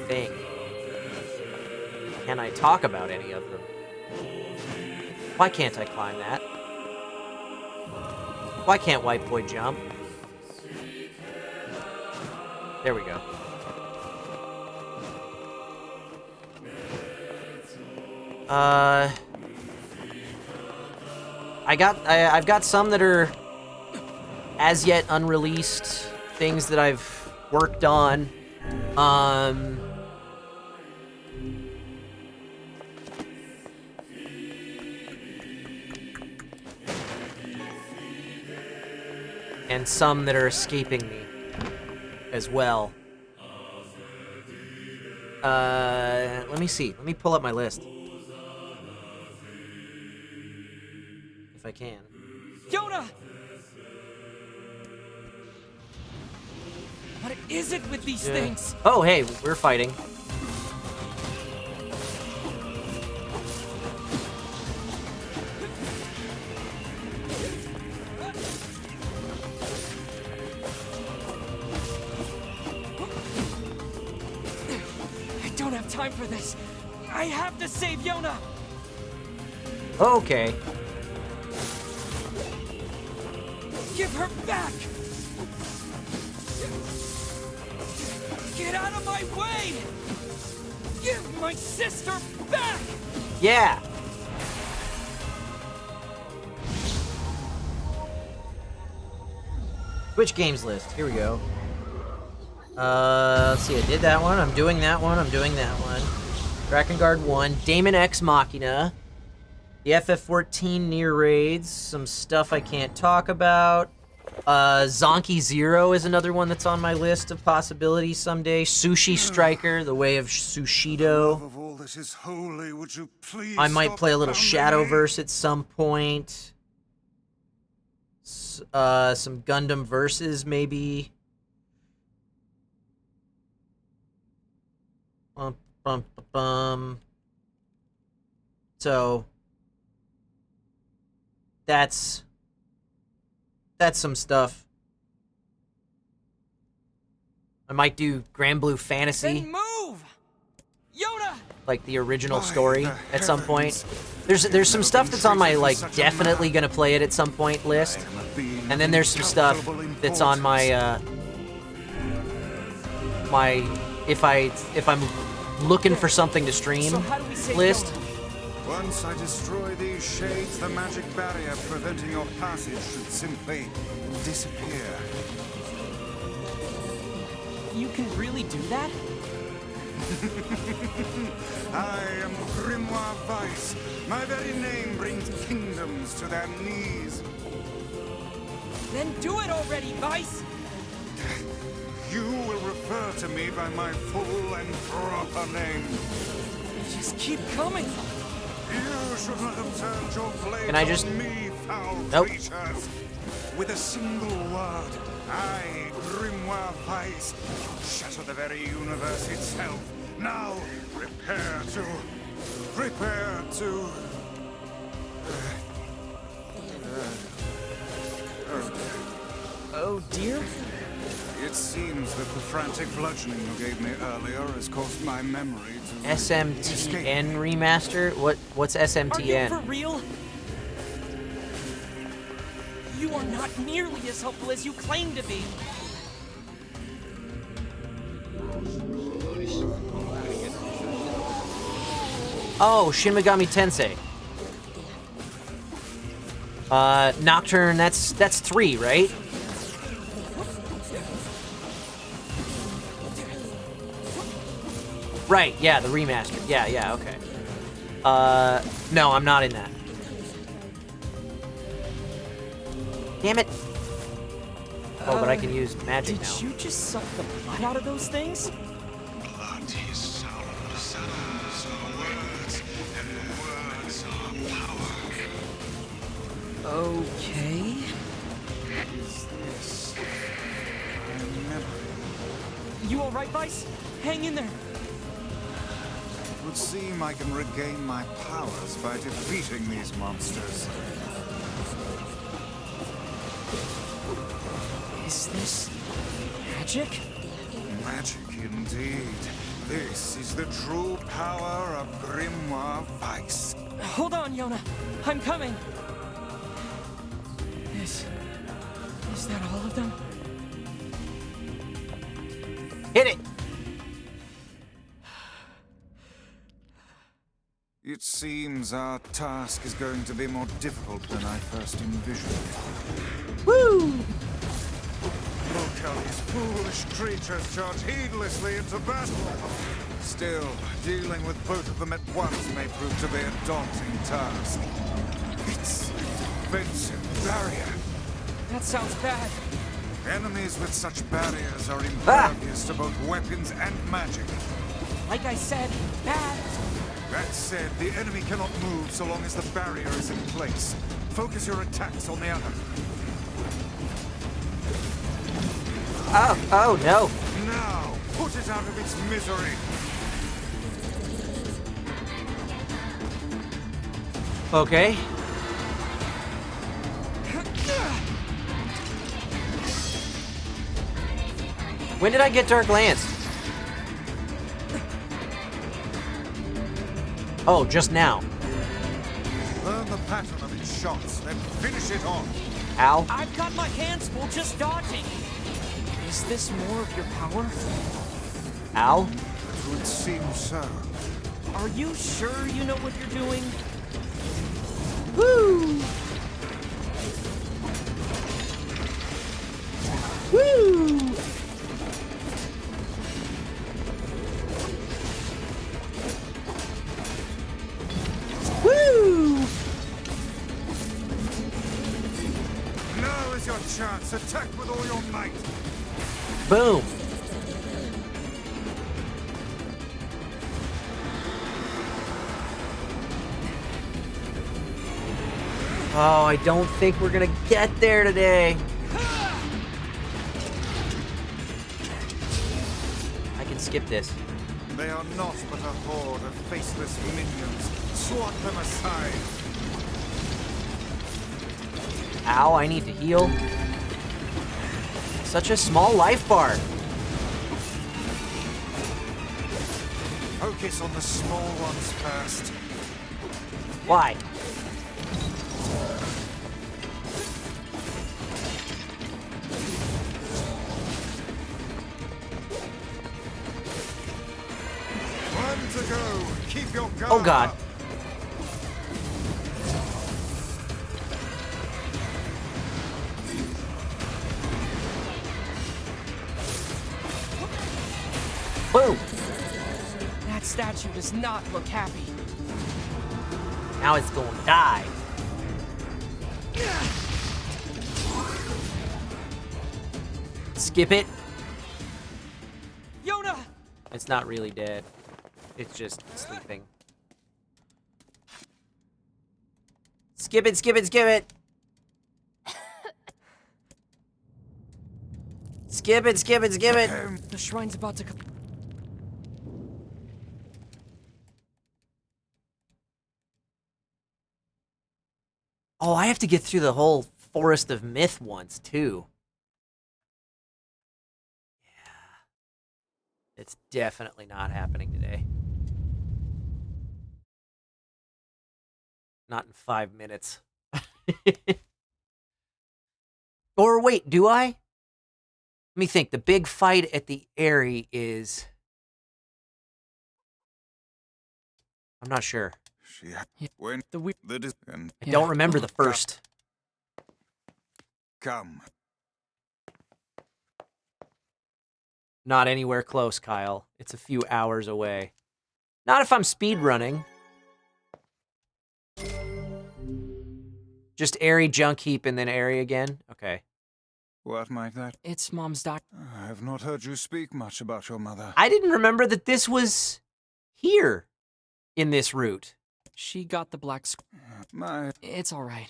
[SPEAKER 6] think? Can I talk about any of them? Why can't I climb that? Why can't White Boy jump? There we go. I've got some that are as yet unreleased things that I've worked on. And some that are escaping me as well. Let me see. Let me pull up my list. If I can.
[SPEAKER 2] Yoda! What is it with these things?
[SPEAKER 6] Oh, hey, we're fighting.
[SPEAKER 2] I don't have time for this. I have to save Yona.
[SPEAKER 6] Okay.
[SPEAKER 2] Give her back! Get out of my way! Give my sister back!
[SPEAKER 6] Yeah. Which games list? Here we go. Let's see. I did that one. I'm doing that one. I'm doing that one. Drakengard 1. Daemon X Machina. The FF14 NieR raids. Some stuff I can't talk about. Zonky Zero is another one that's on my list of possibilities someday. Sushi Striker, The Way of Sushido.
[SPEAKER 7] Of all that is holy, would you please
[SPEAKER 6] I might
[SPEAKER 7] stop
[SPEAKER 6] play a little
[SPEAKER 7] pounding me?
[SPEAKER 6] Shadowverse at some point. Some Gundam Versus, maybe. So that's some stuff I might do Grand Blue Fantasy,
[SPEAKER 2] Then move! Yoda!
[SPEAKER 6] like the original
[SPEAKER 7] By
[SPEAKER 6] story
[SPEAKER 7] the
[SPEAKER 6] at some point.
[SPEAKER 7] heavens.
[SPEAKER 6] There's some stuff that's on my
[SPEAKER 7] Treated
[SPEAKER 6] like
[SPEAKER 7] with such a
[SPEAKER 6] definitely
[SPEAKER 7] man.
[SPEAKER 6] gonna play it at some point list,
[SPEAKER 7] I am a being
[SPEAKER 6] and then
[SPEAKER 7] of
[SPEAKER 6] there's some stuff
[SPEAKER 7] incalculable
[SPEAKER 6] that's on my if I'm looking for something to stream
[SPEAKER 2] So how do we save
[SPEAKER 6] list.
[SPEAKER 2] Yoda?
[SPEAKER 7] Once I destroy these shades, the magic barrier preventing your passage should simply disappear.
[SPEAKER 2] You can really do that?
[SPEAKER 7] I am Grimoire Vice. My very name brings kingdoms to their knees.
[SPEAKER 2] Then do it already, Vice!
[SPEAKER 7] You will refer to me by my full and proper name.
[SPEAKER 2] Just keep coming!
[SPEAKER 7] You should not have turned your blade
[SPEAKER 6] Can I just-
[SPEAKER 7] on me, foul
[SPEAKER 6] Nope.
[SPEAKER 7] creatures. With a single word, I, Grimoire Vice, shatter the very universe itself. Now, prepare to...
[SPEAKER 2] Oh dear?
[SPEAKER 7] It seems that the frantic bludgeoning you gave me earlier has caused my memory to...
[SPEAKER 6] SMTN remaster? What's
[SPEAKER 2] Are you
[SPEAKER 6] SMTN?
[SPEAKER 2] for real? You are not nearly as helpful as you claim to be.
[SPEAKER 6] Oh, Shin Megami Tensei. Nocturne, that's 3, right? Right, yeah, the remaster. Yeah, okay. No, I'm not in that. Damn it. Oh, but I can use magic
[SPEAKER 2] Did
[SPEAKER 6] now.
[SPEAKER 2] you just suck the blood out of those things?
[SPEAKER 11] Blood is sound, sounds are words, and words are power.
[SPEAKER 2] Okay.
[SPEAKER 7] Is this... my memory?
[SPEAKER 2] You alright, Vice? Hang in there.
[SPEAKER 7] It would seem I can regain my powers by defeating these monsters.
[SPEAKER 2] Is this magic?
[SPEAKER 7] Magic indeed. This is the true power of Grimoire Vice.
[SPEAKER 2] Hold on, Yona. I'm coming. Is that all of them?
[SPEAKER 6] Hit it!
[SPEAKER 7] It seems our task is going to be more difficult than I first envisioned.
[SPEAKER 6] Woo!
[SPEAKER 7] Look how these foolish creatures charge heedlessly into battle. Still, dealing with both of them at once may prove to be a daunting task. It's a defensive barrier.
[SPEAKER 2] That sounds bad.
[SPEAKER 7] Enemies with such barriers are impervious to both weapons and magic.
[SPEAKER 2] Like I said, bad.
[SPEAKER 7] That said, the enemy cannot move so long as the barrier is in place. Focus your attacks on the other.
[SPEAKER 6] Oh no.
[SPEAKER 7] Now, put it out of its misery.
[SPEAKER 6] Okay. When did I get Dark Lance? Oh, just now.
[SPEAKER 7] Learn the pattern of its shots, then finish it off.
[SPEAKER 6] Ow.
[SPEAKER 2] I've got my hands full just dodging. Is this more of your power?
[SPEAKER 6] Ow.
[SPEAKER 7] It would seem so.
[SPEAKER 2] Are you sure you know what you're doing?
[SPEAKER 6] Woo! Woo! Woo!
[SPEAKER 7] Now is your chance. Attack with all your might.
[SPEAKER 6] Boom. Oh, I don't think we're gonna get there today. I can skip this.
[SPEAKER 7] They are not but a horde of faceless minions. Swat them aside.
[SPEAKER 6] Ow, I need to heal. Such a small life bar.
[SPEAKER 7] Focus on the small ones first.
[SPEAKER 6] Why?
[SPEAKER 7] One to go. Keep your guard.
[SPEAKER 6] Oh god. Boom!
[SPEAKER 2] That statue does not look happy.
[SPEAKER 6] Now it's gonna die. Skip it.
[SPEAKER 2] Yona!
[SPEAKER 6] It's not really dead. It's just sleeping. Skip it, skip it, skip it! Skip it, skip it, skip it!
[SPEAKER 2] The shrine's about to come.
[SPEAKER 6] Oh, I have to get through the whole Forest of Myth once, too. Yeah. It's definitely not happening today. Not in 5 minutes. Or wait, do I? Let me think. The big fight at the Airy is... I'm not sure.
[SPEAKER 7] When
[SPEAKER 6] I don't remember the first.
[SPEAKER 7] Come.
[SPEAKER 6] Not anywhere close, Kyle. It's a few hours away. Not if I'm speedrunning. Just Airy, Junk Heap, and then Airy again? Okay.
[SPEAKER 7] What might that?
[SPEAKER 2] It's Mom's doc.
[SPEAKER 7] I have not heard you speak much about your mother.
[SPEAKER 6] I didn't remember that this was here in this route.
[SPEAKER 2] She got the black It's all right.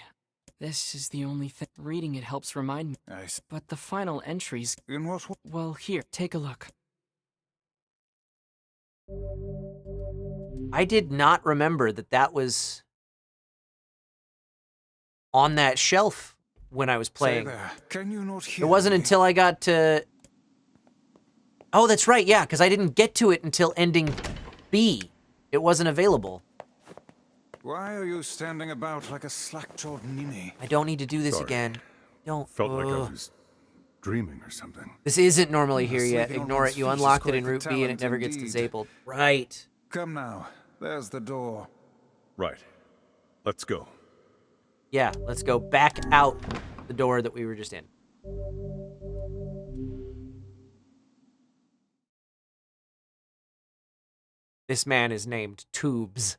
[SPEAKER 2] This is the only thing. Reading it helps remind me. But the final entries...
[SPEAKER 7] In what?
[SPEAKER 2] Well, here, take a look.
[SPEAKER 6] I did not remember that that was on that shelf when I was playing.
[SPEAKER 7] Can you not hear
[SPEAKER 6] It wasn't until I got to... Oh, that's right, yeah, because I didn't get to it until ending B. It wasn't available.
[SPEAKER 7] Why are you standing about like a slack-jawed ninny?
[SPEAKER 6] I don't need to do this
[SPEAKER 12] Sorry.
[SPEAKER 6] again. Don't.
[SPEAKER 12] Felt like I was dreaming or something.
[SPEAKER 6] This isn't normally here yet.
[SPEAKER 7] Sleeping on
[SPEAKER 6] Ignore
[SPEAKER 7] one's
[SPEAKER 6] it. You
[SPEAKER 7] feet is
[SPEAKER 6] unlocked it
[SPEAKER 7] quite
[SPEAKER 6] in
[SPEAKER 7] the
[SPEAKER 6] Route B and it
[SPEAKER 7] talent
[SPEAKER 6] never gets
[SPEAKER 7] indeed.
[SPEAKER 6] disabled. Right.
[SPEAKER 7] Come now. There's the door.
[SPEAKER 12] Right. Let's go.
[SPEAKER 6] Yeah, let's go back out the door that we were just in. This man is named Tubes.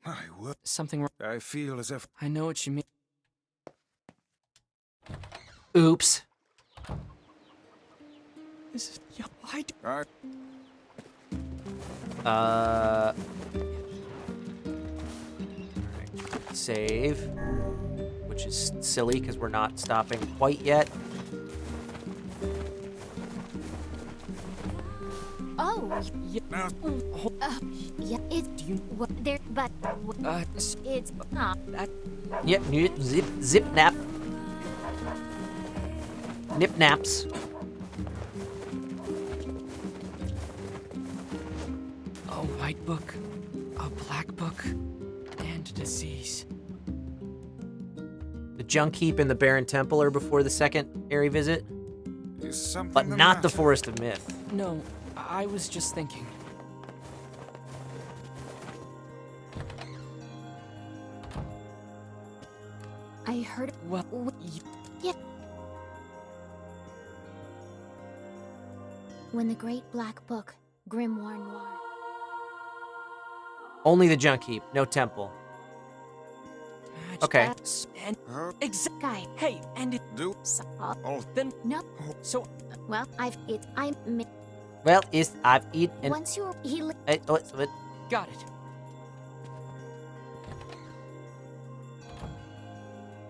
[SPEAKER 7] My word.
[SPEAKER 2] Something wrong.
[SPEAKER 7] I feel as if...
[SPEAKER 2] I know what you mean.
[SPEAKER 6] Oops.
[SPEAKER 2] This is... Yeah,
[SPEAKER 6] Alright, save. Which is silly because we're not stopping quite yet.
[SPEAKER 8] Oh,
[SPEAKER 2] Yeah.
[SPEAKER 8] yeah, it's what there, but it's not.
[SPEAKER 6] Yep, zip nap. Nip naps.
[SPEAKER 2] A white book, a black book, and a disease.
[SPEAKER 6] The Junk Heap and the Barren Temple are before the second Airy visit,
[SPEAKER 7] Is something
[SPEAKER 6] but
[SPEAKER 7] the
[SPEAKER 6] not the
[SPEAKER 7] matter?
[SPEAKER 6] Forest of Myth.
[SPEAKER 2] No, I was just thinking.
[SPEAKER 8] I heard.
[SPEAKER 2] Well,
[SPEAKER 8] Yeah. When the Great Black Book, Grimoire Noir.
[SPEAKER 6] Only the Junk Heap, no temple. Okay.
[SPEAKER 2] And
[SPEAKER 8] Guy.
[SPEAKER 2] hey, and it
[SPEAKER 7] Do...
[SPEAKER 8] So,
[SPEAKER 7] Oh,
[SPEAKER 2] then
[SPEAKER 8] no.
[SPEAKER 2] so
[SPEAKER 8] Well,
[SPEAKER 6] Well, I've eaten.
[SPEAKER 8] once you're healing.
[SPEAKER 2] got it.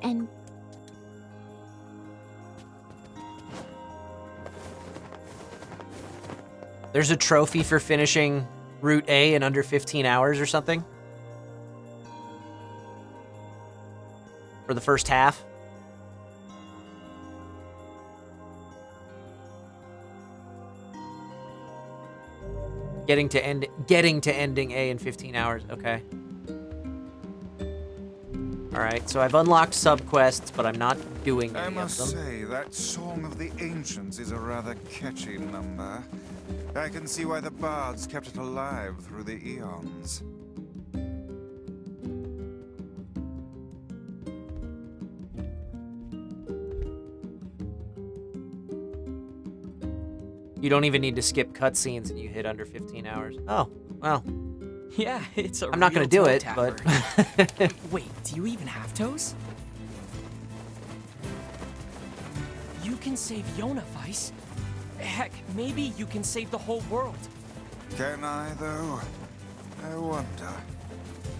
[SPEAKER 8] And
[SPEAKER 6] There's a trophy for finishing Route A in under 15 hours or something? for the first half. Getting to ending A in 15 hours. Okay. All right, so I've unlocked subquests, but I'm not doing any
[SPEAKER 7] I
[SPEAKER 6] of them.
[SPEAKER 7] must say, that Song of the Ancients is a rather catchy number. I can see why the bards kept it alive through the eons.
[SPEAKER 6] You don't even need to skip cutscenes and you hit under 15 hours. Oh, well.
[SPEAKER 2] Yeah, it's a
[SPEAKER 6] I'm not
[SPEAKER 2] real
[SPEAKER 6] gonna do
[SPEAKER 2] toe
[SPEAKER 6] it,
[SPEAKER 2] tapper.
[SPEAKER 6] but...
[SPEAKER 2] Wait, do you even have toes? You can save Yona, Weiss. Heck, maybe you can save the whole world.
[SPEAKER 7] Can I, though? I wonder.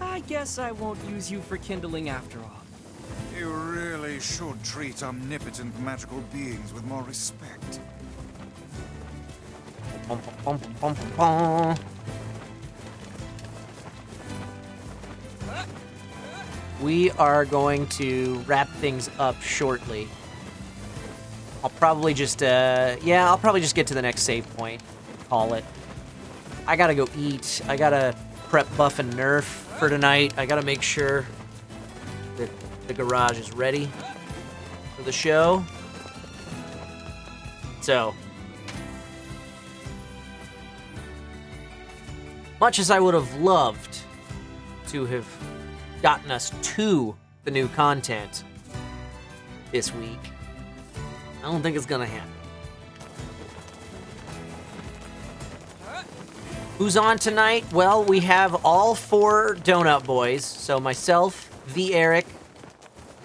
[SPEAKER 2] I guess I won't use you for kindling after all.
[SPEAKER 7] You really should treat omnipotent magical beings with more respect.
[SPEAKER 6] We are going to wrap things up shortly. I'll probably just, get to the next save point. Call it. I gotta go eat. I gotta prep buff and nerf for tonight. I gotta make sure that the garage is ready for the show. So, much as I would have loved to have gotten us to the new content this week, I don't think it's gonna happen. Who's on tonight? Well, we have all 4 Donut Boys. So myself, the Eric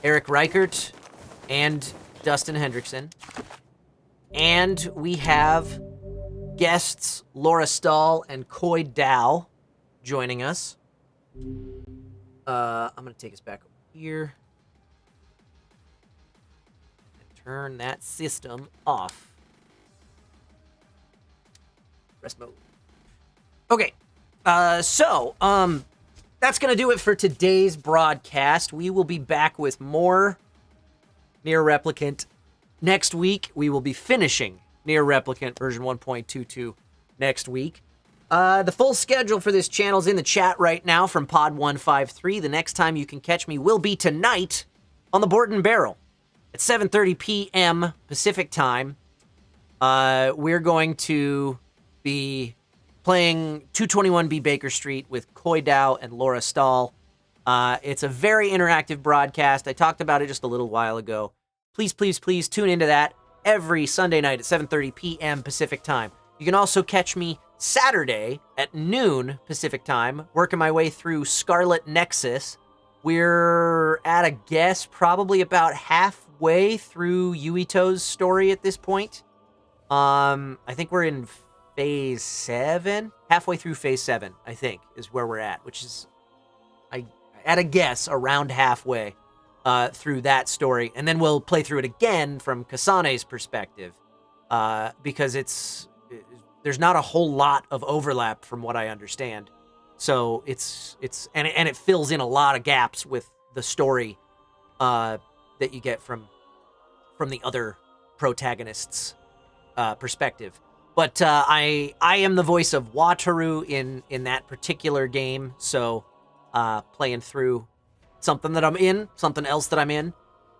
[SPEAKER 6] Reichert, and Dustin Hendrickson. And we have guests Laura Stahl and Coy Dow joining us. I'm gonna take us back over here and turn that system off. Rest mode. Okay, so that's gonna do it for today's broadcast. We will be back with more NieR Replicant next week. We will be finishing NieR Replicant version 1.22 next week. The full schedule for this channel is in the chat right now from Pod153. The next time you can catch me will be tonight on the Board and Barrel at 7:30 p.m. Pacific time. We're going to be playing 221B Baker Street with Coy Dow and Laura Stahl. It's a very interactive broadcast. I talked about it just a little while ago. Please, please, please tune into that every Sunday night at 7:30 p.m. Pacific time. You can also catch me Saturday at noon Pacific time, working my way through Scarlet Nexus. We're at a guess probably about halfway through Yuito's story at this point. I think we're in phase 7, halfway through phase 7, I think, is where we're at, which is, at a guess, around halfway through that story. And then we'll play through it again from Kasane's perspective, because there's not a whole lot of overlap from what I understand. So and it fills in a lot of gaps with the story that you get from the other protagonists' perspective. But I am the voice of Wataru in that particular game, so playing through something that I'm in, something else that I'm in.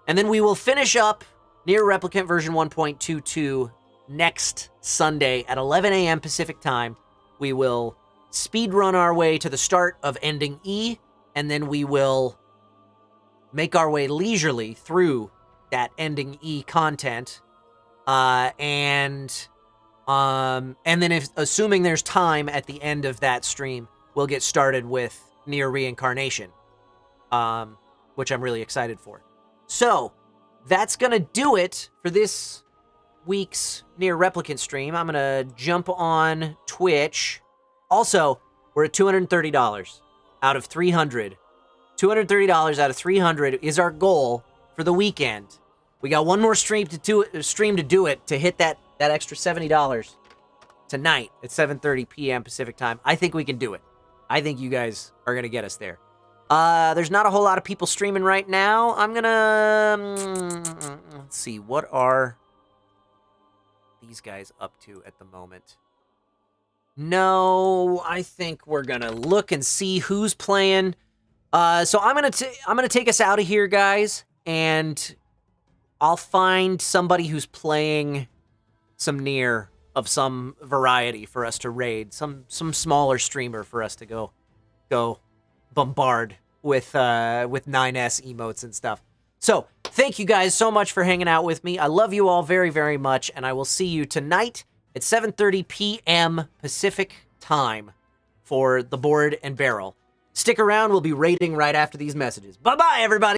[SPEAKER 6] And then we will finish up NieR Replicant version 1.22 next Sunday at 11 a.m. Pacific time. We will speedrun our way to the start of ending E, and then we will make our way leisurely through that ending E content. And then if assuming there's time at the end of that stream, we'll get started with NieR Reincarnation, which I'm really excited for. So that's gonna do it for this week's NieR Replicant stream. I'm gonna jump on Twitch. Also, we're at $230 out of 300. $230 out of 300 is our goal for the weekend. We got one more stream to do it to hit that extra $70 tonight at 7:30 p.m. Pacific time. I think we can do it. I think you guys are going to get us there. There's not a whole lot of people streaming right now. I'm gonna... let's see, what are these guys up to at the moment? No, I think we're gonna look and see who's playing. So I'm gonna take us out of here, guys, and I'll find somebody who's playing some NieR of some variety for us to raid, some smaller streamer for us to go bombard with 9S emotes and stuff. So thank you guys so much for hanging out with me. I love you all very, very much, and I will see you tonight at 7:30 p.m. Pacific time for the Board and Barrel. Stick around. We'll be raiding right after these messages. Bye-bye, everybody.